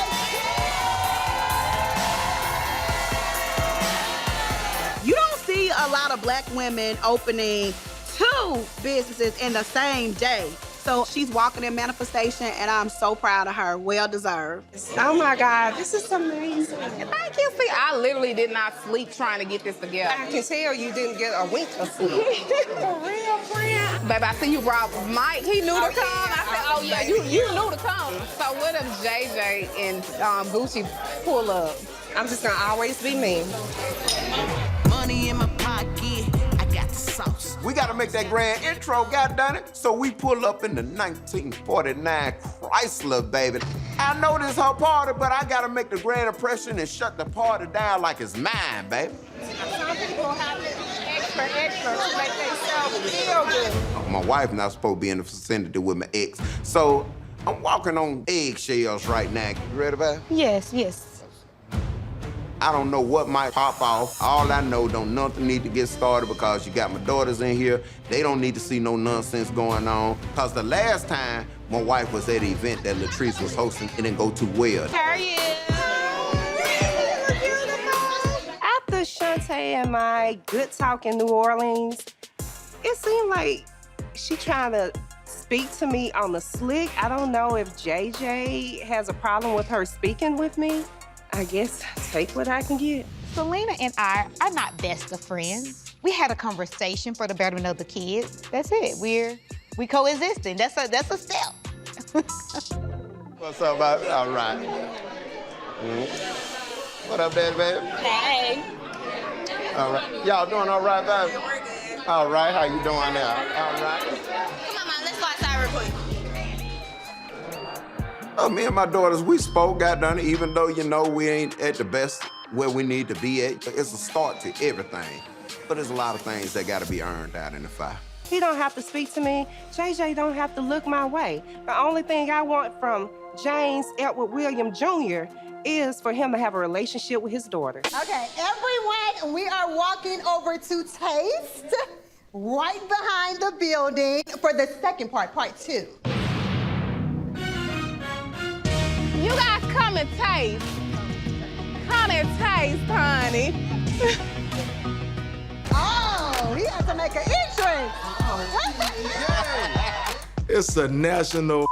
You don't see a lot of black women opening 2 businesses in the same day. So she's walking in manifestation, and I'm so proud of her. Well deserved. Oh my God, this is amazing. Thank you. See, I literally did not sleep trying to get this together. I can tell you didn't get a wink of sleep. For real, friend. Baby, I see you brought Mike. He knew to come. I said, oh yeah, you knew to come. So what if JJ and Gucci pull up? I'm just gonna always be me. Money in my pocket, I got the sauce. We gotta make that grand intro, goddamn it. So we pull up in the 1949 Chrysler, baby. I know this her party, but I gotta make the grand impression and shut the party down like it's mine, baby. Some people have to extra to make themselves feel good. My wife not supposed to be in the vicinity with my ex. So I'm walking on eggshells right now. You ready, babe? Yes, yes. I don't know what might pop off. All I know, don't nothing need to get started because you got my daughters in here. They don't need to see no nonsense going on. Because the last time my wife was at an event that Latrice was hosting, it didn't go too well. How are you? After Shante and my good talk in New Orleans, it seemed like she trying to speak to me on the slick. I don't know if JJ has a problem with her speaking with me. I guess take what I can get. Selena and I are not best of friends. We had a conversation for the betterment of the kids. That's it. We coexisting. That's a step. What's up, baby? All right. What up, baby? Hey. All right. Y'all doing all right, baby? All right. How you doing now? All right. Come on, Mom. Let's go outside real quick. Me and my daughters, we spoke, got done, even though, you know, we ain't at the best where we need to be at. It's a start to everything. But there's a lot of things that gotta be earned out in the fire. He don't have to speak to me. JJ don't have to look my way. The only thing I want from James Edward William Jr. is for him to have a relationship with his daughter. Okay, everyone, we are walking over to Taste, right behind the building, for the second part 2. You guys come and taste. Come and taste, honey. Oh, he has to make an entrance. It's a national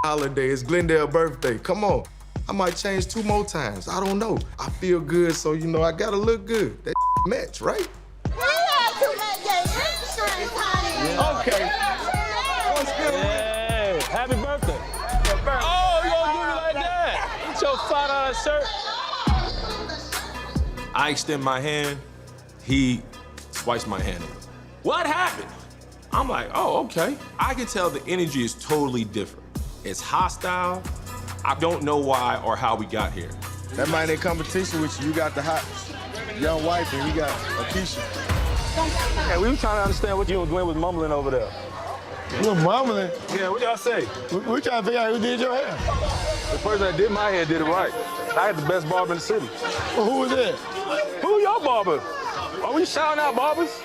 holiday. It's Glendale's birthday. Come on. I might change 2 more times. I don't know. I feel good, so, you know, I gotta look good. That match, right? He has to make an entrance, honey. Okay. What's good? Hey, happy birthday. Oh, you gonna do me like that? With your $5 shirt. I extend my hand. He swipes my hand. What happened? I'm like, oh, okay. I can tell the energy is totally different. It's hostile. I don't know why or how we got here. That man in competition with you. You got the hot young wife and you got Akeisha. Hey, we were trying to understand what you and Gwen was mumbling over there. You mumbling? Yeah, what y'all say? We're trying to figure out who did your hair. The person that did my hair did it right. I had the best barber in the city. Well, who was that? Who your barber? Are we shouting out barbers?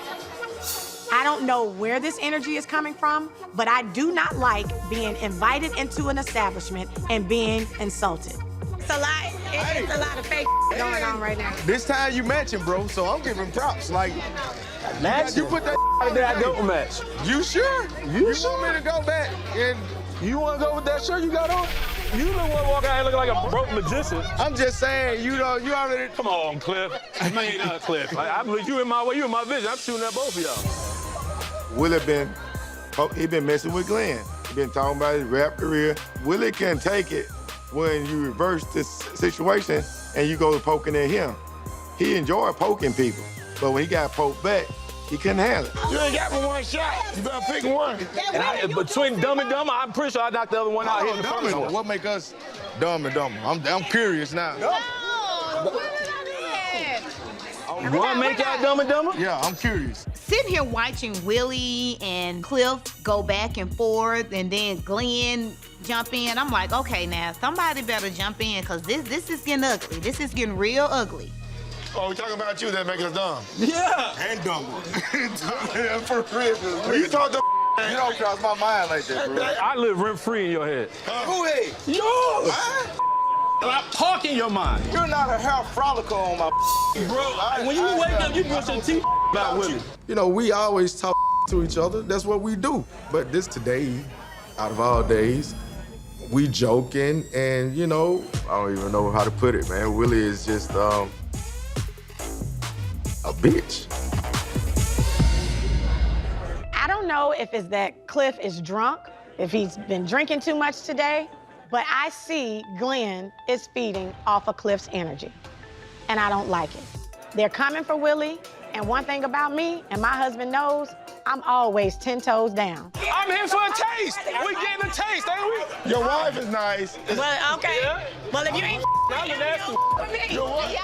I don't know where this energy is coming from, but I do not like being invited into an establishment and being insulted. It's a lot. It's a lot of fake going on right now. This time you matching, bro, so I'm giving props. Like, you put that that I don't match. You sure? You sure? Want me to go back and you want to go with that shirt you got on? You don't want to walk out here looking like a broke magician. I'm just saying, you know, you already... Come on, Cliff. Man, Cliff. I believe you in my way, you in my vision. I'm shooting at both of y'all. Willie been messing with Glenn. He been talking about his rap career. Willie can take it when you reverse this situation and you go poking at him. He enjoyed poking people, but when he got poked back, he couldn't handle it. You ain't got me one shot. You better pick one. And between Dumb and Dumber, I'm pretty sure I knocked the other one out here in the front door. What make us Dumb and Dumber? I'm curious now. No, what is that? What make y'all dumb and dumber? Yeah, I'm curious. Sitting here watching Willie and Cliff go back and forth, and then Glenn jump in. I'm like, okay, now somebody better jump in, cause this is getting ugly. This is getting real ugly. Oh, we talking about you that make us dumb. Yeah. And dumber. For real. When you talk to you don't cross my mind like that, bro. I live rent-free in your head. Who is? Yours! I'm talking your mind. You're not a hair follicle on my Bro, when you wake up, you brush your teeth about Willie. You know, we always talk to each other. That's what we do. But this today, out of all days, we joking, and you know, I don't even know how to put it, man. Willie is just a bitch. I don't know if it's that Cliff is drunk, if he's been drinking too much today, but I see Glenn is feeding off of Cliff's energy, and I don't like it. They're coming for Willie, and one thing about me, and my husband knows, I'm always 10 toes down. I'm here for a taste. We getting a taste, ain't we? Your wife is nice. Well, okay. Yeah. Well, if you ain't Your wife.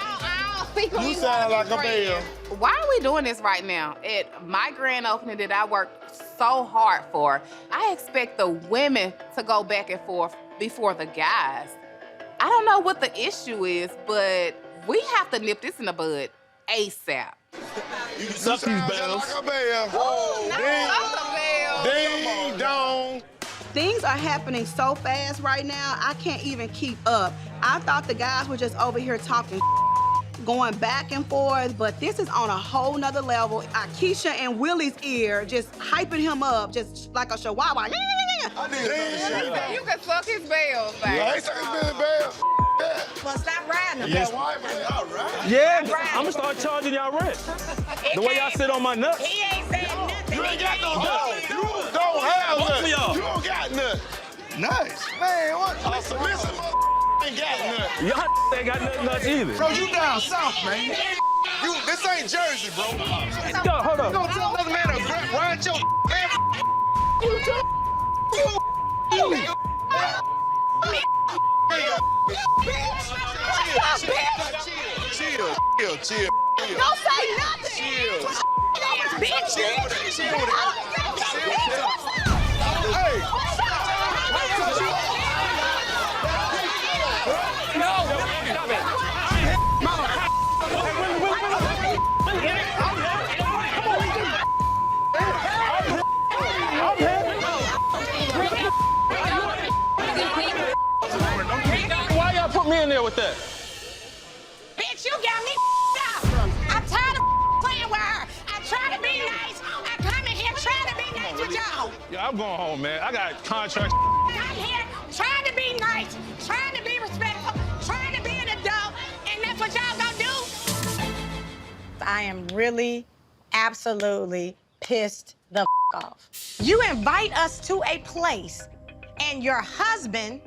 You sound like a Belle. Why are we doing this right now? At my grand opening that I worked so hard for, I expect the women to go back and forth before the guys. I don't know what the issue is, but we have to nip this in the bud ASAP. You suck these bells. Like a Belle. Oh, no, Ding dong. Things are happening so fast right now, I can't even keep up. I thought the guys were just over here talking going back and forth, but this is on a whole nother level. Keisha and Willie's ear just hyping him up, just like a chihuahua. I need You can suck his bells, baby. I ain't sucking his bells. Well, stop riding him. Yes. All right. Yeah, I'm gonna start charging y'all rent. The way y'all sit on my nuts. He ain't saying nothing. You ain't got no nuts. You don't have Both of nuts. y'all. You don't got nuts. Nice. Man, what? Submissive ain't got nuts. Y'all ain't got nothing nuts either. Bro, you down south, man. This ain't Jersey, bro. Yo, hold up. You gonna tell another man to grind your man? Chill. Don't say nothing. Chill. Bitch. Hey. No. Why y'all put me in there with that? Bitch, you got me up. I'm tired of playing with her. I try to be nice. I come in here trying to be nice with y'all. Yeah, I'm going home, man. I got contracts. I'm here trying to be nice, trying to be respectful, trying to be an adult, and that's what y'all gonna do? I am really, absolutely pissed the off. You invite us to a place, and your husband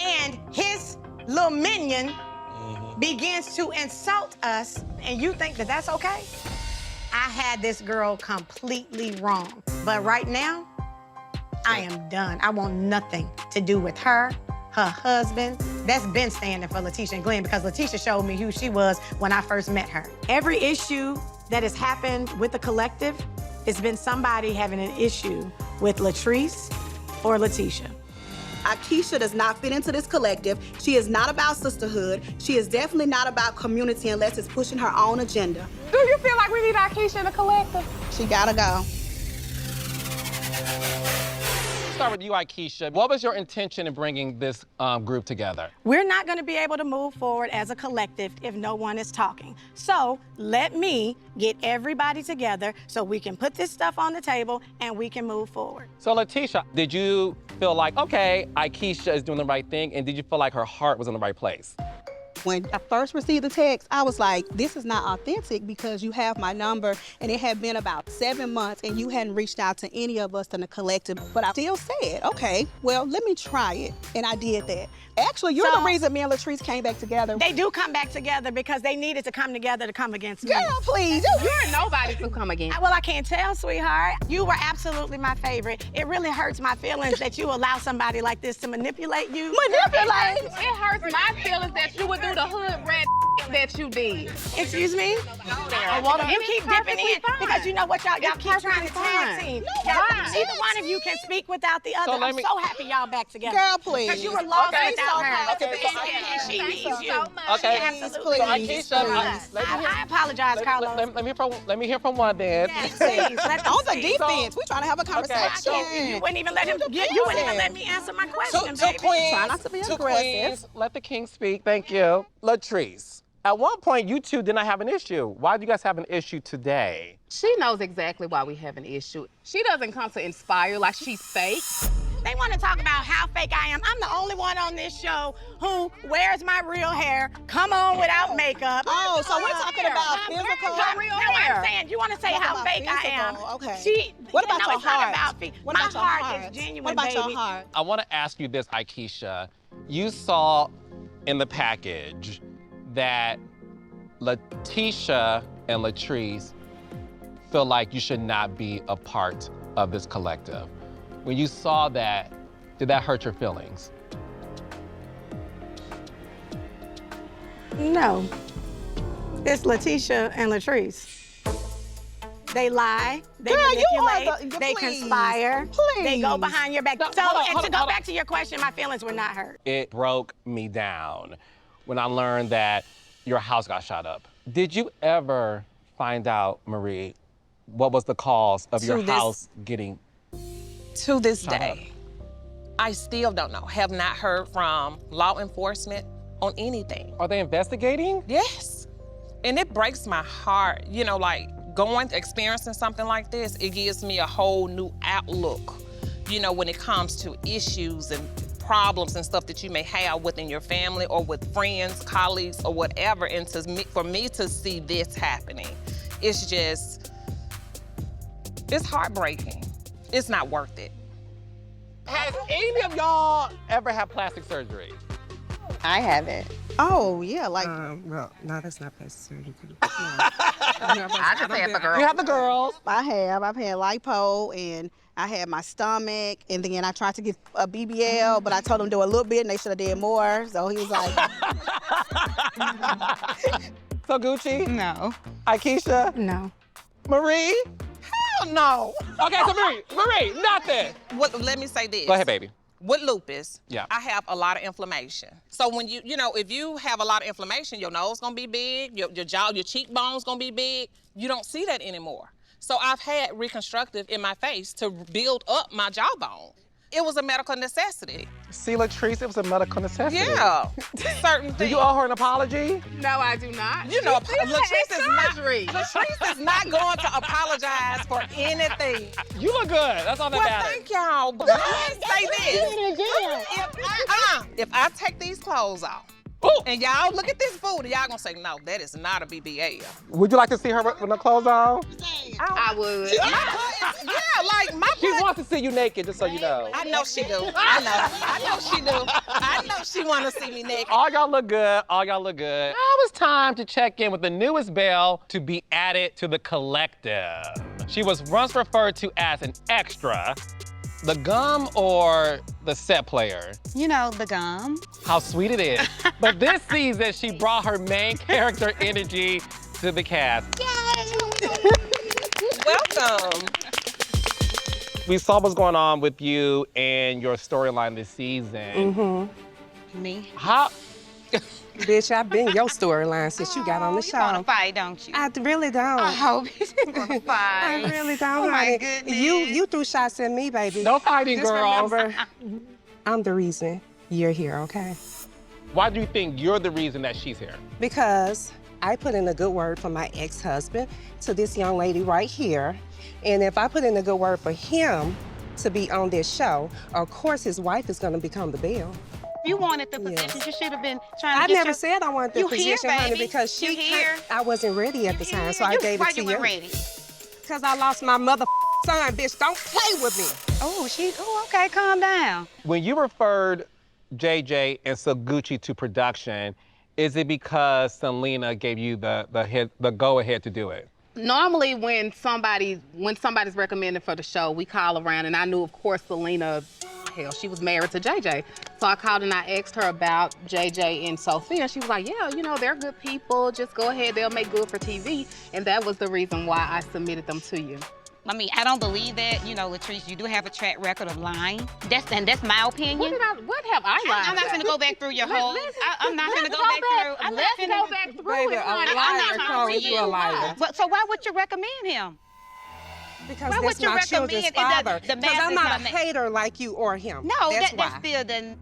and his little minion begins to insult us, and you think that that's okay? I had this girl completely wrong, but right now, I am done. I want nothing to do with her, her husband. That's been standing for Letitia and Glenn, because Letitia showed me who she was when I first met her. Every issue that has happened with the collective, it's been somebody having an issue with Latrice or Letitia. Keisha does not fit into this collective. She is not about sisterhood. She is definitely not about community unless it's pushing her own agenda. Do you feel like we need Keisha in the collective? She gotta go. Start with you, Keisha. What was your intention in bringing this group together? We're not gonna be able to move forward as a collective if no one is talking. So let me get everybody together so we can put this stuff on the table and we can move forward. So Letitia, did you feel like, okay, Keisha is doing the right thing, and did you feel like her heart was in the right place? When I first received the text, I was like, this is not authentic, because you have my number and it had been about 7 months and you hadn't reached out to any of us in the collective. But I still said, okay, well, let me try it. And I did that. Actually, you're the reason me and Latrice came back together. They do come back together because they needed to come together to come against me. Girl, please. You're nobody to come against. Well, I can't tell, sweetheart. You were absolutely my favorite. It really hurts my feelings that you allow somebody like this to manipulate you. Manipulate? It hurts my feelings that you would do the hood rat that you did. Excuse me? You keep dipping in because you know what y'all keep trying to tag team. Neither one of you can speak without the other. I'm so happy y'all back together. Girl, please. Because you were lost without her. Okay, And she needs you. Okay. Absolutely. So Akeisha, I apologize, Carlos. let me hear from one then. Yes, please. On the defense, we're trying to have a conversation. You wouldn't even let him. You wouldn't even let me answer my question, baby. Try not to be aggressive. Queens, let the king speak. Thank you. Latrice, at one point, you two did not have an issue. Why do you guys have an issue today? She knows exactly why we have an issue. She doesn't come to inspire like she's fake. They want to talk about how fake I am. I'm the only one on this show who wears my real hair, come on without makeup. Oh, so we're talking about physical? I'm saying, you want to say how fake I am. Okay. What about your heart? My heart is genuine, What about baby. your heart? I want to ask you this, Akeisha. You saw in the package that Letitia and Latrice feel like you should not be a part of this collective. When you saw that, did that hurt your feelings? No. It's Letitia and Latrice. They lie, they manipulate, they conspire, they go behind your back. To go back to your question, my feelings were not hurt. It broke me down when I learned that your house got shot up. Did you ever find out, Marie, what was the cause of your house getting To this shot day, I still don't know. Have not heard from law enforcement on anything. Are they investigating? Yes. And it breaks my heart. You know, like experiencing something like this, it gives me a whole new outlook, you know, when it comes to issues and problems and stuff that you may have within your family or with friends, colleagues, or whatever. And for me to see this happening, it's heartbreaking. It's not worth it. Has any of y'all ever had plastic surgery? I haven't. Oh, yeah, like... Well, no, that's not plastic surgery. I just had the girls. You have the girls. I have. I've had lipo, and I had my stomach, and then I tried to get a BBL, but I told them to do a little bit, and they should have did more. So he was like... Sogucci? No. Akeisha? No. Marie? Hell no. Okay, so Marie, nothing. Let me say this. Go ahead, baby. With lupus, Yeah. I have a lot of inflammation. So when you know, if you have a lot of inflammation, your nose gonna be big, your jaw, your cheekbones gonna be big. You don't see that anymore. So I've had reconstructive in my face to build up my jawbone. It was a medical necessity. See, Latrice, it was a medical necessity. Yeah, certain things. Do you owe her an apology? No, I do not. You know, Latrice is not going to apologize for anything. You look good. That's all that Well, matters. thank y'all. But let me say this. If I take these clothes off, and y'all look at this food, and y'all gonna say, no, that is not a BBL. Would you like to see her with her clothes on? I would. She wants to see you naked, just so you know. I know she do. I know she do. I know she want to see me naked. All y'all look good. All y'all look good. Now it's time to check in with the newest Belle to be added to the collective. She was once referred to as an extra. The gum or the set player? You know, the gum. How sweet it is. But this season, she brought her main character energy to the cast. Yay! Welcome. We saw what's going on with you and your storyline this season. Mm-hmm. Me? How? Bitch, I've been your storyline since you got on the show. You wanna fight, don't you? I really don't. I hope you wanna fight. I really don't. Oh my honey. goodness. You threw shots at me, baby. No fighting, Just girls. remember, I'm the reason you're here, okay? Why do you think you're the reason that she's here? Because I put in a good word for my ex-husband to this young lady right here. And if I put in a good word for him to be on this show, of course his wife is gonna become the Belle. You wanted the position. You should have been trying to I get never your... said I wanted the You position, here, honey, baby. because You here. I wasn't ready at the time, so I gave it to you. you. Why you weren't ready? Because I lost my mother son, bitch. Don't play with me. Oh, okay, calm down. When you referred JJ and Sogucci to production, is it because Selena gave you the go-ahead to do it? Normally, when somebody's recommended for the show, we call around, and I knew, of course, Selena hell, she was married to JJ. So I called and I asked her about JJ and Sophia. She was like, yeah, you know, they're good people. Just go ahead, they'll make good for TV. And that was the reason why I submitted them to you. I mean, I don't believe that. You know, Latrice, you do have a track record of lying. That's my opinion. What have I lied? I'm not gonna go back through your whole. I'm not gonna go back through. Let's go back through Baby, it, a honey. liar calls you a liar. But so why would you recommend him? Because Why that's would you my children's recommend father. the Because I'm not a hater like you or him. No, that's that's why. still the.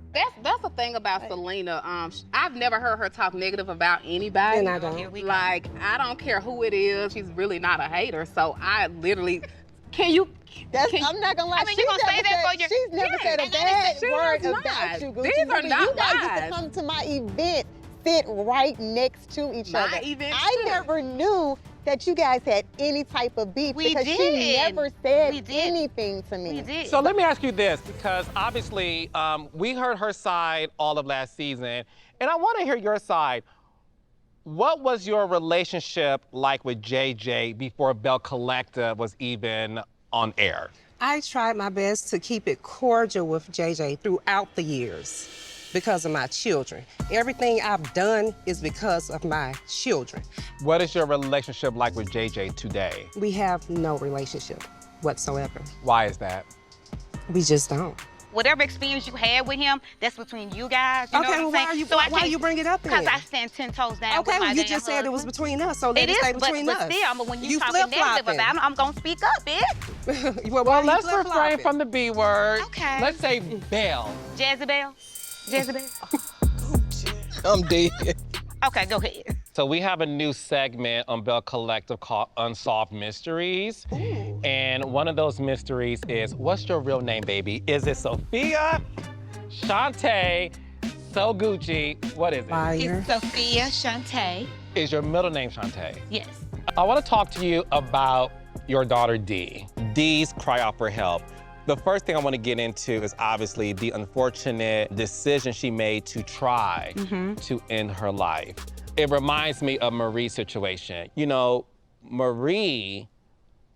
That's the thing about Selena. I've never heard her talk negative about anybody. And I don't. Like, I don't care who it is. She's really not a hater. So I literally, I'm not gonna lie. I mean, you gonna say that for your. She's never said a bad word about you, Gucci. These are not You guys used lies. to come to my event, sit right next to each My other. event I too. never knew that you guys had any type of beef We because she did. never said We did. anything to me. We did. So let me ask you this, because obviously we heard her side all of last season, and I want to hear your side. What was your relationship like with JJ before Belle Collective was even on air? I tried my best to keep it cordial with JJ throughout the years because of my children. Everything I've done is because of my children. What is your relationship like with JJ today? We have no relationship whatsoever. Why is that? We just don't. Whatever experience you had with him, that's between you guys. You know Okay, what I'm well, saying? why are you- So I why can't- you bring it up Because then? I stand 10 toes down Okay, with my well, you damn just said it was husband. between us, so let It it is, stay but between us. still, but when you talking flip-flopping. negative about him, I'm gonna speak up, bitch. Well, Well, let's refrain from the B word. Okay. Let's say Belle. Jezebel? Jezebel? I'm dead. Okay, go ahead. So we have a new segment on Belle Collective called Unsolved Mysteries. And one of those mysteries is, what's your real name, baby? Is it Sophia, Shante, Sogucci? What is it? It's Sophia Shante. Is your middle name Shante? Yes. I want to talk to you about your daughter, Dee. Dee's cry out for help. The first thing I want to get into is obviously the unfortunate decision she made to try to end her life. It reminds me of Marie's situation. You know, Marie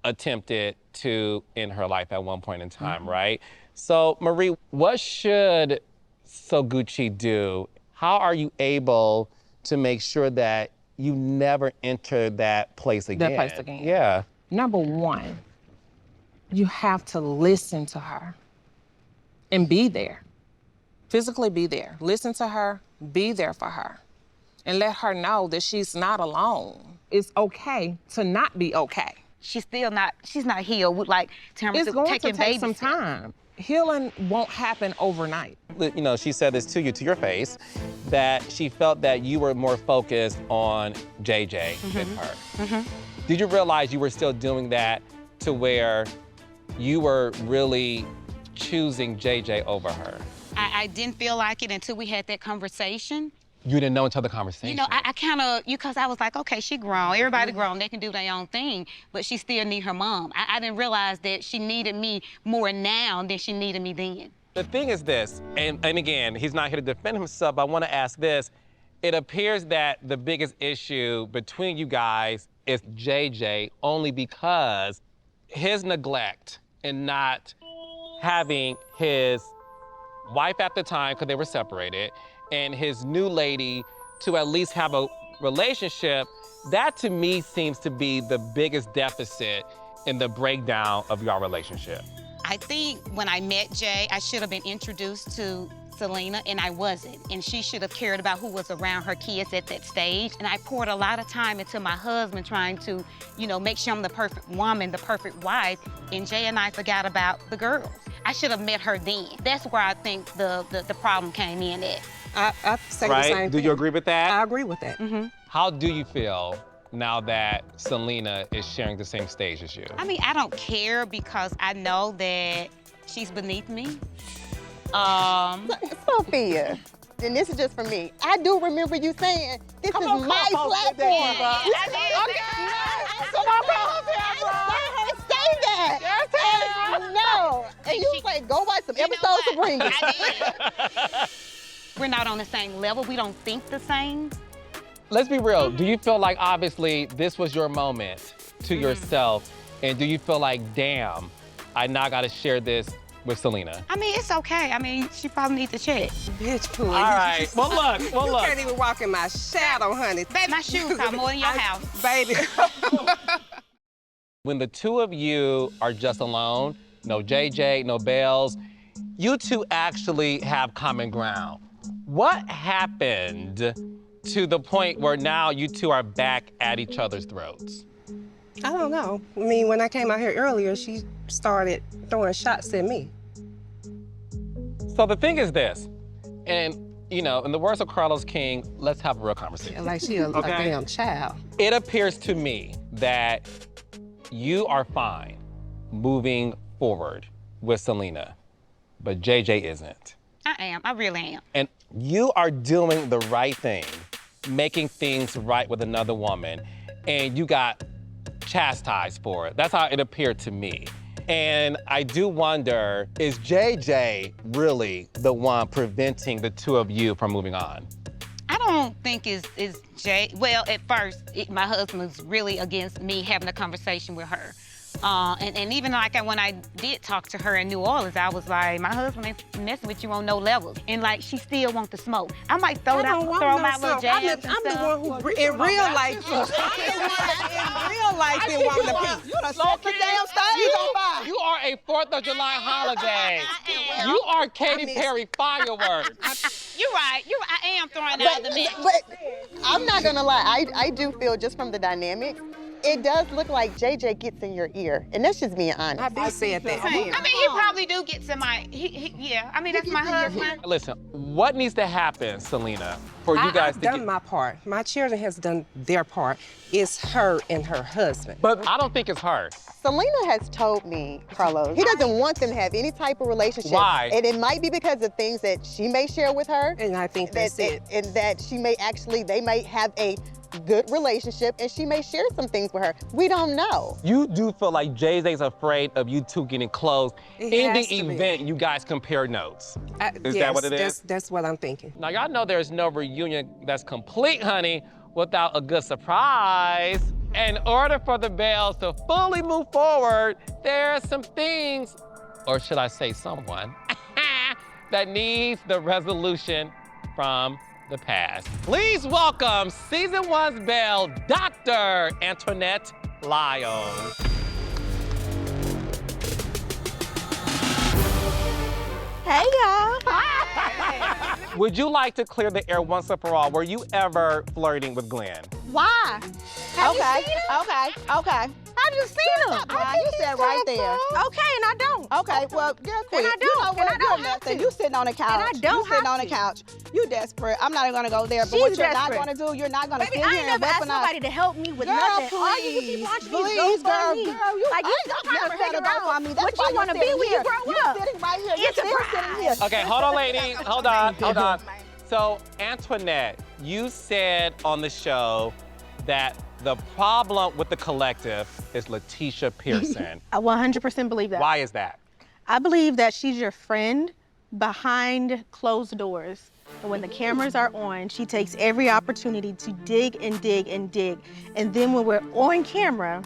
attempted to end her life at one point in time, right? So, Marie, what should Sogucci do? How are you able to make sure that you never enter that place again? That place again. Yeah. Number one, you have to listen to her and be there. Physically be there. Listen to her, be there for her, and let her know that she's not alone. It's okay to not be okay. She's not healed with like terms It's of going to taking take some babies. time. Healing won't happen overnight. You know, she said this to you, to your face, that she felt that you were more focused on JJ than her. Did you realize you were still doing that to where you were really choosing JJ over her? I didn't feel like it until we had that conversation. You didn't know until the conversation. You know, I kind of, because I was like, okay, she grown. Everybody grown. They can do their own thing. But she still need her mom. I didn't realize that she needed me more now than she needed me then. The thing is this, and again, he's not here to defend himself, but I want to ask this. It appears that the biggest issue between you guys is JJ only because his neglect in not having his wife at the time, because they were separated, and his new lady to at least have a relationship, that to me seems to be the biggest deficit in the breakdown of your relationship. I think when I met Jay, I should have been introduced to Selena, and I wasn't. And she should have cared about who was around her kids at that stage. And I poured a lot of time into my husband trying to, you know, make sure I'm the perfect woman, the perfect wife. And Jay and I forgot about the girls. I should have met her then. That's where I think the problem came in at. I say the same Right? Do thing. you agree with that? I agree with that. How do you feel now that Selena is sharing the same stage as you? I mean, I don't care because I know that she's beneath me. Sophia, and this is just for me. I do remember you saying, this is my platform. I saw her say that. No. And you was like, go watch some episodes of Brunch. We're not on the same level. We don't think the same. Let's be real. Do you feel like, obviously, this was your moment to yourself, and do you feel like, damn, I now gotta share this with Selena? I mean, it's okay. I mean, she probably needs to check. Bitch, please. All right. Well, look. You can't even walk in my shadow, honey. Baby, my shoes cost more than your house. Baby. When the two of you are just alone, no JJ, no Belle's, you two actually have common ground. What happened to the point where now you two are back at each other's throats? I don't know. I mean, when I came out here earlier, she started throwing shots at me. So the thing is this, and you know, in the words of Carlos King, let's have a real conversation. Like she a damn child. It appears to me that you are fine moving forward with Selena, but JJ isn't. I am. I really am. And you are doing the right thing, making things right with another woman, and you got chastised for it. That's how it appeared to me. And I do wonder, is JJ really the one preventing the two of you from moving on? I don't think it's Jay. Well, at first, my husband was really against me having a conversation with her. And even like when I did talk to her in New Orleans, I was like, my husband ain't messing with you on no levels. And like, she still wants the smoke. I might throw my little jabs I'm the one who, in real life, didn't want the peace. You done set the damn stage on fire. You are a 4th of July holiday. You are Katy Perry fireworks. You're right. I am throwing out the mix. But I'm not gonna lie, I do feel just from the dynamics, it does look like JJ gets in your ear, and that's just being honest. I did say that. I mean, he probably do get to my, yeah. I mean, that's my husband. Listen, what needs to happen, Selena, for you guys to I've done my part. My children has done their part. It's her and her husband. But I don't think it's her. Selena has told me, Carlos, he doesn't want them to have any type of relationship. Why? And it might be because of things that she may share with her. And I think that's it. And that she may actually, they may have a good relationship and she may share some things with her. We don't know. You do feel like JJ's afraid of you two getting close in the has to be. event you guys compare notes. Is Yes, that what it is? That's what I'm thinking. Now, y'all know there's no reunion that's complete, honey, without a good surprise. In order for the Bells to fully move forward, there are some things, or should I say someone, that needs the resolution from the past. Please welcome Season 1's Belle, Dr. Antoinette Lyles. Hey, y'all. Would you like to clear the air once and for all? Were you ever flirting with Glenn? Why? Okay. How you seen him? You said right there. Okay, and I don't. Okay, well, girl, quit. And I don't. You know what? And I don't You're have nothing. to. You sitting on the couch. And I don't You sitting have on the to. couch. You desperate. I'm not even gonna go there. But She's what you're desperate. not gonna do, you're not gonna Baby, sit I here ain't and never asked weaponize. somebody to help me with Girl, nothing. All please, you keep watching me please, is go girl, for me. girl, you Like, you ain't don't never have to gotta go for me. That's what why you you're want to be sitting when you here. grow You're up. sitting right here. You're still sitting here. Okay, hold on, lady. Hold on. So, Antoinette, you said on the show that the problem with the collective is Letitia Pearson. I 100% believe that. Why is that? I believe that she's your friend behind closed doors. And when the cameras are on, she takes every opportunity to dig and dig and dig. And then when we're on camera,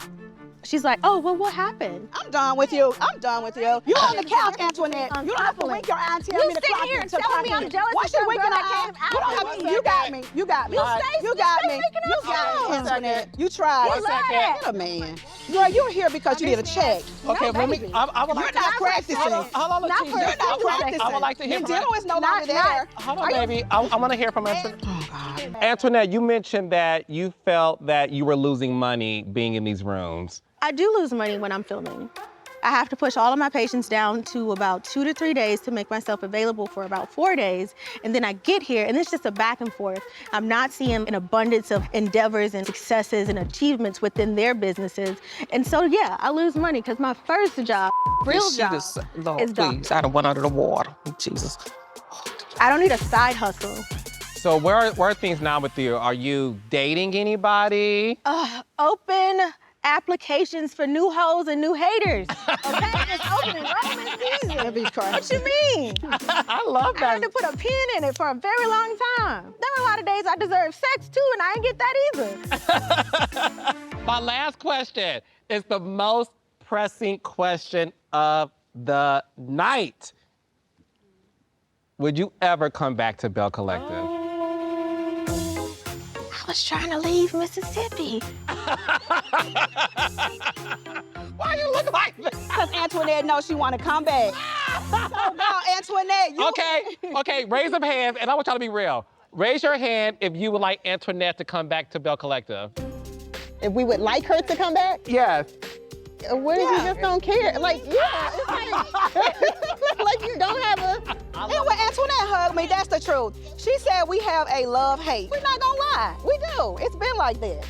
she's like, oh, well, what happened? I'm done with you. I'm done with you. You on the couch, Antoinette. You don't have to wink your eye and tell me to sit clock here in and to tell clock me in. I'm jealous Once because you wink girl, your I eye, came you don't have to. You got me. You got me. You All right. stay- You got you me. stay making You up got me, stuff. Antoinette. You tried. You love that. You're a man. Girl, you're here because you need a check. Okay, let me. I would You're like not to. practicing. Hold on, Not Letitia. for- You're not practicing. I would like to hear Your from dental is no longer there. Hold on, baby. I want to hear from Antoinette. Antoinette, you mentioned that you felt that you were losing money being in these rooms. I do lose money when I'm filming. I have to push all of my patients down to about 2 to 3 days to make myself available for about 4 days. And then I get here and it's just a back and forth. I'm not seeing an abundance of endeavors and successes and achievements within their businesses. And so, yeah, I lose money because my first job, real job, is doctor. I don't want under the water. Jesus. I don't need a side hustle. So where are things now with you? Are you dating anybody? Open applications for new hoes and new haters. Okay, it's open enrollment season. What you mean? I love that. I had to put a pin in it for a very long time. There were a lot of days I deserved sex too, and I didn't get that either. My last question is the most pressing question of the night. Would you ever come back to Belle Collective? I was trying to leave Mississippi. Why you look like that? Because Antoinette knows she want to come back. So, no, Antoinette, you... Okay, raise up hands, and I want y'all to be real. Raise your hand if you would like Antoinette to come back to Belle Collective. If we would like her to come back? Yes. What if you just don't care? Like, yeah, it's like, like you don't have a... And when Antoinette hugged me, that's the truth. She said we have a love-hate. We're not gonna lie, we do. It's been like that.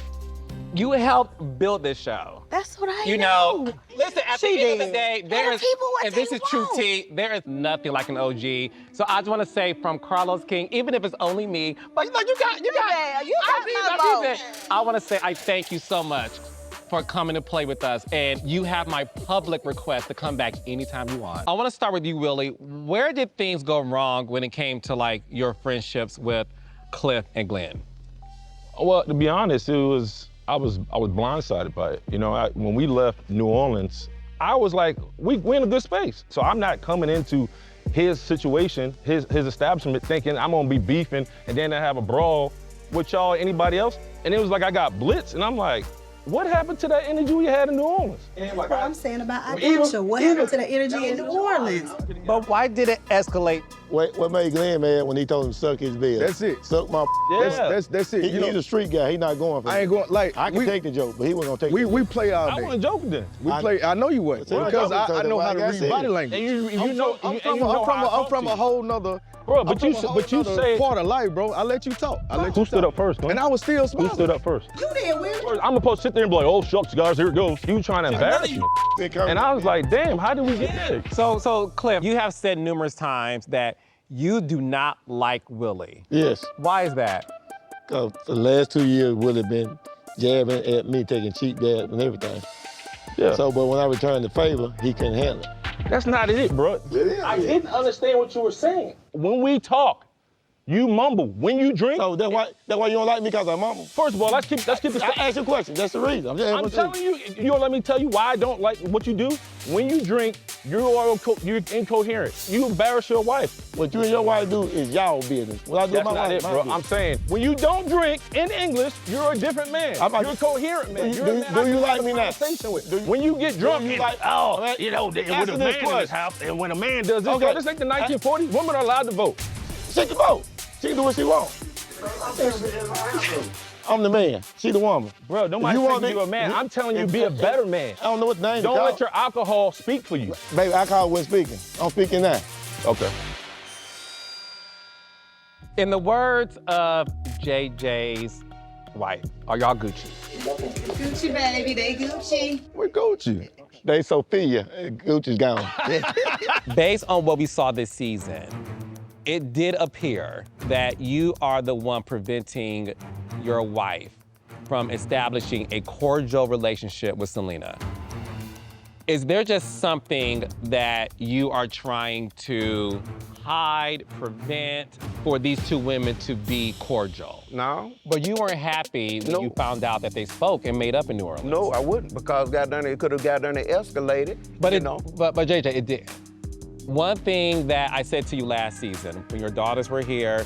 You helped build this show. That's what I You know, listen, at the end of the day, there is, and this is true tea, there is nothing like an OG. So I just want to say from Carlos King, even if it's only me, but like you got my vote. I want to say I thank you so much for coming to play with us, and you have my public request to come back anytime you want. I want to start with you, Willie. Where did things go wrong when it came to like your friendships with Cliff and Glenn? Well, to be honest, I was blindsided by it. You know, when we left New Orleans, I was like, we're in a good space. So I'm not coming into his situation, his establishment, thinking I'm gonna be beefing and then I have a brawl with y'all, anybody else. And it was like I got blitzed, and I'm like, what happened to that energy we had in New Orleans? That's what I'm saying about Atlanta. What happened to the energy in New Orleans? But why did it escalate? What made Glenn mad when he told him to suck his bill? That's it. Suck my. Yeah. That's it. He's a street guy. He's not going for that. I ain't going. Like I can take the joke, but he wasn't gonna take. We play all day. I wasn't joking then. We play. I know you wasn't because I know how to read body language. And I'm from a whole nother. Bro, but you say part of life, bro. I let you talk. Who stood up first, man? And I was still smiling. Who stood up first? You did, Will. I'm supposed to sit there and be like, oh, shucks, guys, here it goes. You trying to embarrass me. And I was like, damn, how did we get there? So Cliff, you have said numerous times that you do not like Willie. Yes. Why is that? Because for the last 2 years, Willie been jabbing at me, taking cheap dabs and everything. Yeah. So, but when I returned the favor, he couldn't handle it. That's not it, bro. I didn't understand what you were saying. When we talk, you mumble. When you drink. So that's why you don't like me, because I mumble? First of all, let's keep it. I asked you a question. That's the reason. I'm telling you, you don't let me tell you why I don't like what you do. When you drink, you're incoherent. You embarrass your wife. What you and your wife do is y'all business. What I do That's my not wife, it, bro. I'm saying, when you don't drink in English, you're a different man. You're a coherent man. Do you like me now? When you get drunk, you're like, oh, you know, with a man in his house, and when a man does this, this ain't the 1940s. Women are allowed to vote. She can vote. She can do what she wants. I'm the man. She the woman. Bro, nobody thinking you a man. I'm telling you, be a better man. I don't know what the name. Don't let your alcohol speak for you. Baby, alcohol wasn't speaking. I'm speaking now. Okay. In the words of JJ's wife, are y'all Gucci? Gucci, baby, they Gucci. We're Gucci. They Sophia. Gucci's gone. Based on what we saw this season, it did appear that you are the one preventing your wife from establishing a cordial relationship with Selena. Is there just something that you are trying to hide, prevent, for these two women to be cordial? No. But you weren't happy when you found out that they spoke and made up in New Orleans. No, I wouldn't, because goddamn it could have goddamn it escalated. But but JJ, it did. One thing that I said to you last season, when your daughters were here,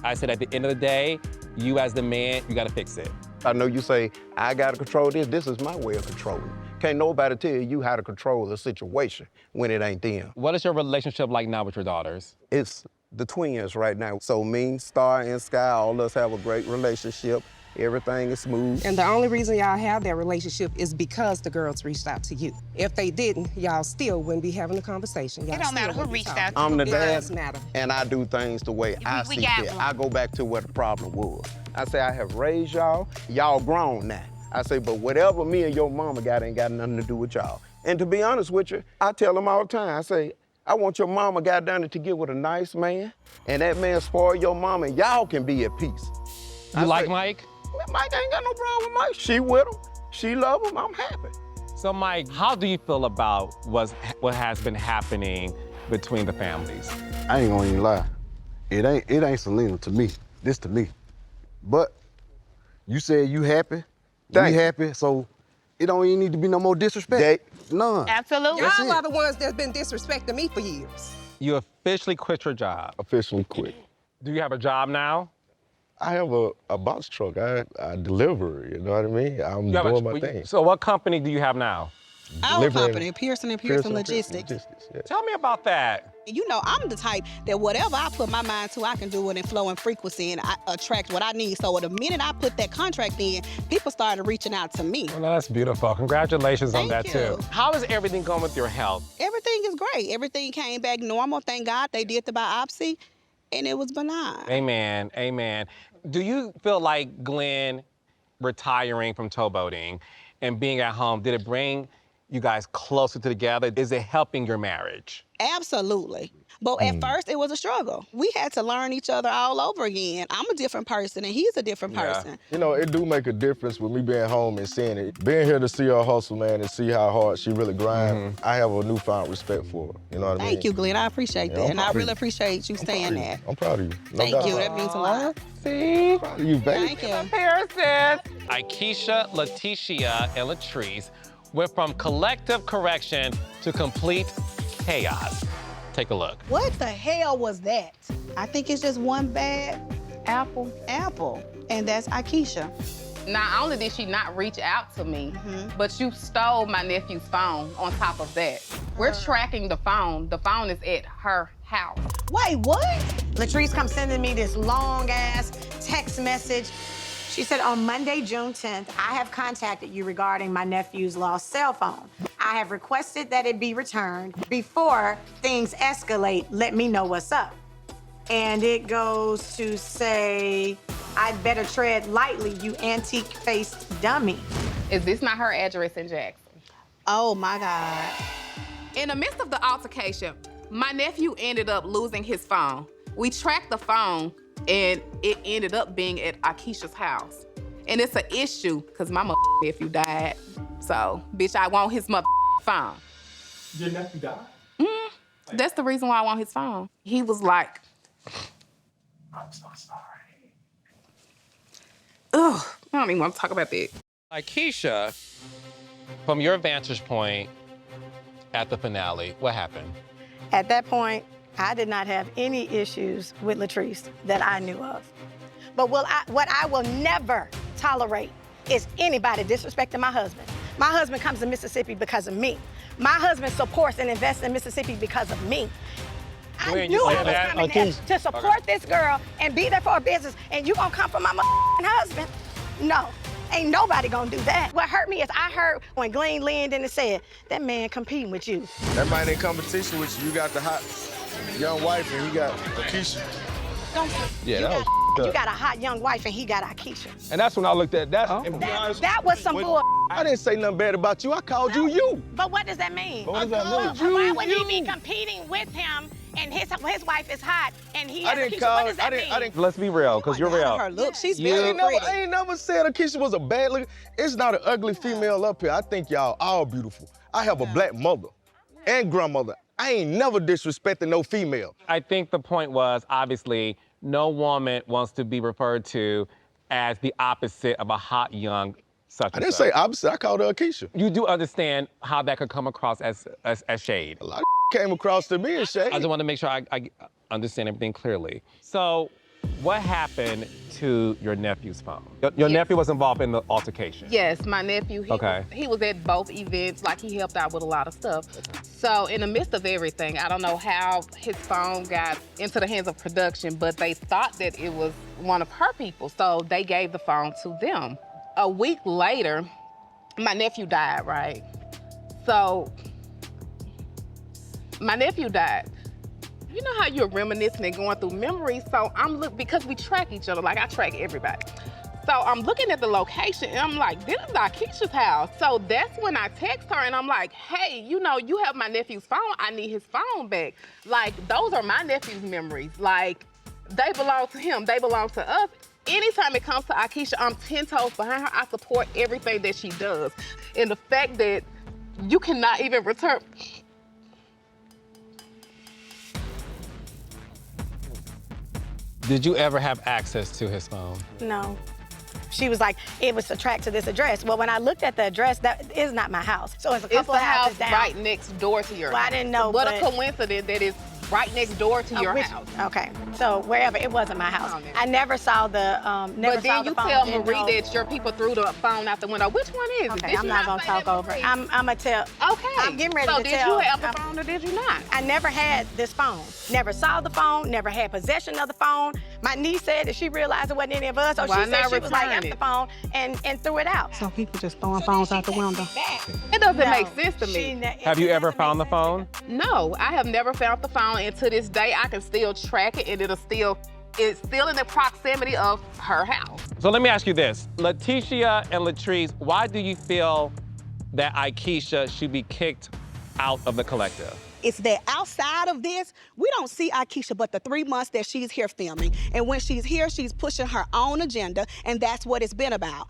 I said at the end of the day, you as the man, you gotta fix it. I know you say, I gotta control this. This is my way of controlling. Can't nobody tell you how to control the situation when it ain't them. What is your relationship like now with your daughters? It's the twins right now. So me, Star, and Sky, all of us have a great relationship. Everything is smooth. And the only reason y'all have that relationship is because the girls reached out to you. If they didn't, y'all still wouldn't be having a conversation. It don't matter who reached out to you. I'm the It dad, does matter. and I do things the way I see fit. I go back to where the problem was. I say, I have raised y'all. Y'all grown now. I say, but whatever me and your mama got ain't got nothing to do with y'all. And to be honest with you, I tell them all the time, I say, I want your mama goddamn to get with a nice man, and that man spoil your mama, and y'all can be at peace. You like Mike? Mike ain't got no problem with Mike. She with him. She love him. I'm happy. So Mike, how do you feel about what has been happening between the families? I ain't gonna even lie. It ain't Selena to me. This to me. But you said you happy. We happy, so it don't even need to be no more disrespect. None. Absolutely. Y'all are the ones that's been disrespecting me for years. You officially quit your job. Officially quit. Do you have a job now? I have a box truck. I deliver, you know what I mean? I'm doing my thing. So what company do you have now? Our company, Pearson & Pearson Logistics. Tell me about that. You know, I'm the type that whatever I put my mind to, I can do it in flow and frequency, and I attract what I need. So the minute I put that contract in, people started reaching out to me. Well, that's beautiful. Congratulations on that, you. too. How is everything going with your health? Everything is great. Everything came back normal. Thank God they did the biopsy, and it was benign. Amen, amen. Do you feel like Glenn retiring from towboating and being at home, did it bring you guys closer together? Is it helping your marriage? Absolutely. But at first, it was a struggle. We had to learn each other all over again. I'm a different person, and he's a different person. You know, it do make a difference with me being home and seeing it. Being here to see her hustle, man, and see how hard she really grinds, I have a newfound respect for her. You know what I mean? Thank you, Glenn. I appreciate that. And I really appreciate you saying that. I'm proud of you. No Thank doubt you. about That means a lot. See? Proud of you, baby. Thank you. Pearson. Ikesha, Letitia, and Latrice went from collective correction to complete chaos. Take a look. What the hell was that? I think it's just one bad apple. And that's Ikesha. Not only did she not reach out to me, but you stole my nephew's phone on top of that. We're tracking the phone. The phone is at her house. Wait, what? Latrice comes sending me this long-ass text message. She said, on Monday, June 10th, I have contacted you regarding my nephew's lost cell phone. I have requested that it be returned. Before things escalate, let me know what's up. And it goes to say, I'd better tread lightly, you antique-faced dummy. Is this not her address in Jackson? Oh, my God. In the midst of the altercation, my nephew ended up losing his phone. We tracked the phone, and it ended up being at Ikesha's house. And it's an issue, because my nephew died. So, bitch, I want his phone. Your nephew died? That's the reason why I want his phone. He was like, I'm so sorry. ugh, I don't even want to talk about that. Ikesha, from your vantage point at the finale, what happened? At that point, I did not have any issues with Latrice that I knew of. But what I will never tolerate is anybody disrespecting my husband. My husband comes to Mississippi because of me. My husband supports and invests in Mississippi because of me. I knew I was coming there to support this girl and be there for her business, and you gonna come for my husband? No, ain't nobody gonna do that. What hurt me is I heard when Glenn leaned in and said, that man competing with you. That man in competition with you. You got the hot young wife and he got Ikesha. You got a hot young wife and he got Ikesha. And that's when I looked at that. That was some bull. I didn't say nothing bad about you. I called you. But what does that mean? What does that mean? Why would he be competing with him and his wife is hot and he has Ikesha? What does that mean? Let's be real, because you're real. Her look, she's I very pretty. ain't never said Ikesha was a bad look. It's not an ugly female up here. I think y'all all beautiful. I have a black mother and grandmother. I ain't never disrespecting no female. I think the point was, obviously, no woman wants to be referred to as the opposite of a hot young such I didn't say opposite. I called her Ikesha. You do understand how that could come across as shade. A lot of came across to me as shade. I just want to make sure I understand everything clearly. So, what happened to your nephew's phone? Your nephew was involved in the altercation. Yes, my nephew, he was at both events, like he helped out with a lot of stuff. So in the midst of everything, I don't know how his phone got into the hands of production, but they thought that it was one of her people, so they gave the phone to them. A week later, my nephew died, right? So, my nephew died. You know how you're reminiscing and going through memories, so because we track each other, like I track everybody. So I'm looking at the location and I'm like, this is Ikesha's house. So that's when I text her and I'm like, hey, you know, you have my nephew's phone, I need his phone back. Like, those are my nephew's memories. Like, they belong to him, they belong to us. Anytime it comes to Ikesha, I'm 10 toes behind her. I support everything that she does. And the fact that you cannot even return. Did you ever have access to his phone? No. She was like, it was tracked to this address. Well, when I looked at the address, that is not my house. So it's a couple It's the house houses down. right next door to your Well, house. I didn't know, What but- a coincidence that it's right next door to your house. Okay, so wherever, it wasn't my house. I never saw the, But then you tell Marie that your people threw the phone out the window. Which one is it? Okay, Did I'm you not gonna say talk that, over. Marie? I'm gonna tell. Okay. I'm getting ready so to did tell. you have the phone or did you not? I never had this phone. Never saw the phone, never had possession of the phone. My niece said that she realized it wasn't any of us, so Why she said not she was like, return F the it? phone, and threw it out. So people just throwing phones out the window. It doesn't make sense to me. Have you ever found the phone? No, I have never found the phone, and to this day, I can still track it, and it's still in the proximity of her house. So let me ask you this. Letitia and Latrice, why do you feel that Aikisha should be kicked out of the collective? It's that outside of this, we don't see Aikisha but the 3 months that she's here filming. And when she's here, she's pushing her own agenda, and that's what it's been about.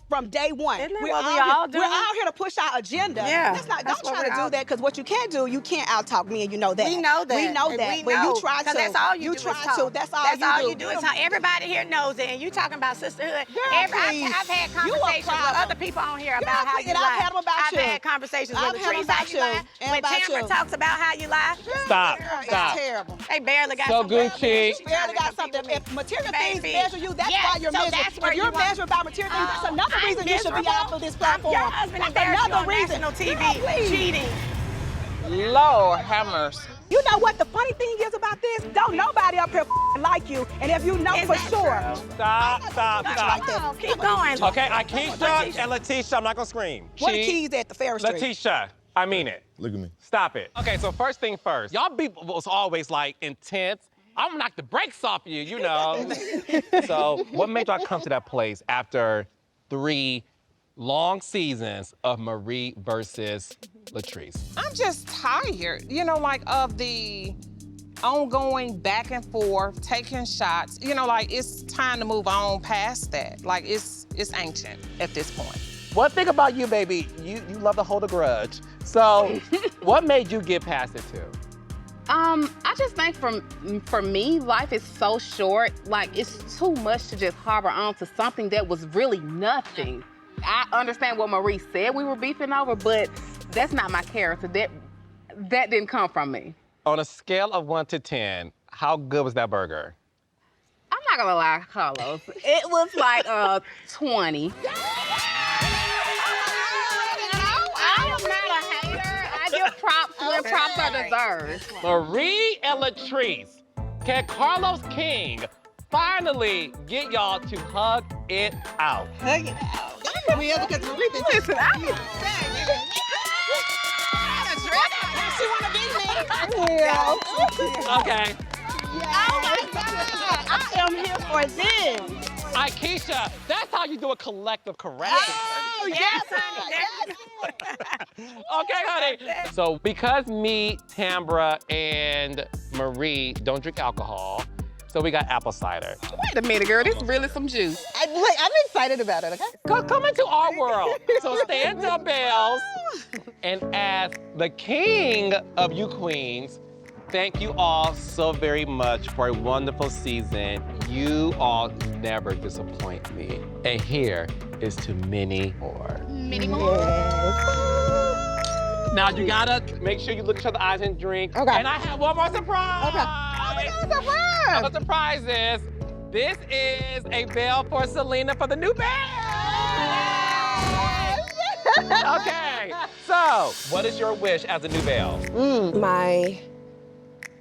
From day one. Isn't that what we all do? We're out here to push our agenda. Yeah, Don't that's try what to we do all that, because what you can't do, you can't out-talk me, and you know that. We know that. We know And that. we But know, you try to. 'cause that's all you do try is talk. to. That's all you do. is talk. Everybody here knows it, and you talking about sisterhood. Girl, please. I've had You a conversations with problem. other people on here Girl, about how please, you and lie. I've had them about I've you. had conversations I've with had them Latrice, how about you you, lie. and When about Tamara you. talks about how you lie. Stop, Girl, stop. It's terrible. They barely got Sogucci. You barely got something. If material things Baby. measure you, that's Yes, why you're so miserable. that's where If you're you want- measured by material things, that's another I'm reason you should be miserable. off of this platform. Your husband That's embarrassed you another on reason. national TV, Girl, please. cheating. Lord have mercy. You know what the funny thing is about this? Don't nobody up here like you. And if you know for sure. Stop. Oh, keep going. Okay, Aikisha and Letitia, I'm not gonna scream. What the keys at the Ferris Street? Letitia, I mean it. Look at me. Stop it. Okay, so first thing first, y'all people was always like intense. I'm gonna knock the brakes off you, you know. So what made y'all come to that place after 3 long seasons of Marie versus Latrice? I'm just tired, you know, like of the ongoing back and forth, taking shots. You know, like it's time to move on past that. Like it's ancient at this point. One thing about you, baby, you love to hold a grudge. So what made you get past it too? I just think for me, life is so short. Like, it's too much to just harbor on to something that was really nothing. I understand what Marie said we were beefing over, but that's not my character. That didn't come from me. On a scale of 1 to 10, how good was that burger? I'm not gonna lie, Carlos. It was like 20. I am not a hater. I give props when props are deserved. Marie and Latrice, can Carlos King finally get y'all to hug it out? Hug it out. We ever because Marie been Listen, She wanna be me. Yeah. Okay. Oh my God. I am here for this. Aikisha, that's how you do a collective correction. Oh, yes, honey. Okay, honey. So because me, Tambra, and Marie don't drink alcohol, so we got apple cider. Wait a minute, girl. This is really some juice. I'm excited about it, okay? Come into our world. So stand up, Bells. And as the king of you queens, thank you all so very much for a wonderful season. You all never disappoint me. And here is to many more. Many more. Now you gotta make sure you look each other in the eyes and drink. Okay. And I have one more surprise. Okay. Oh my God, surprise! The surprise is, this is a Belle for Selena for the new Belle. Okay, so what is your wish as a new Belle? My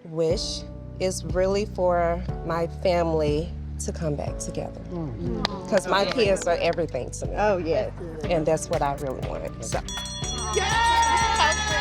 wish is really for my family to come back together. Because my kids are everything to me. Oh, yes. And that's what I really want. So. Yes!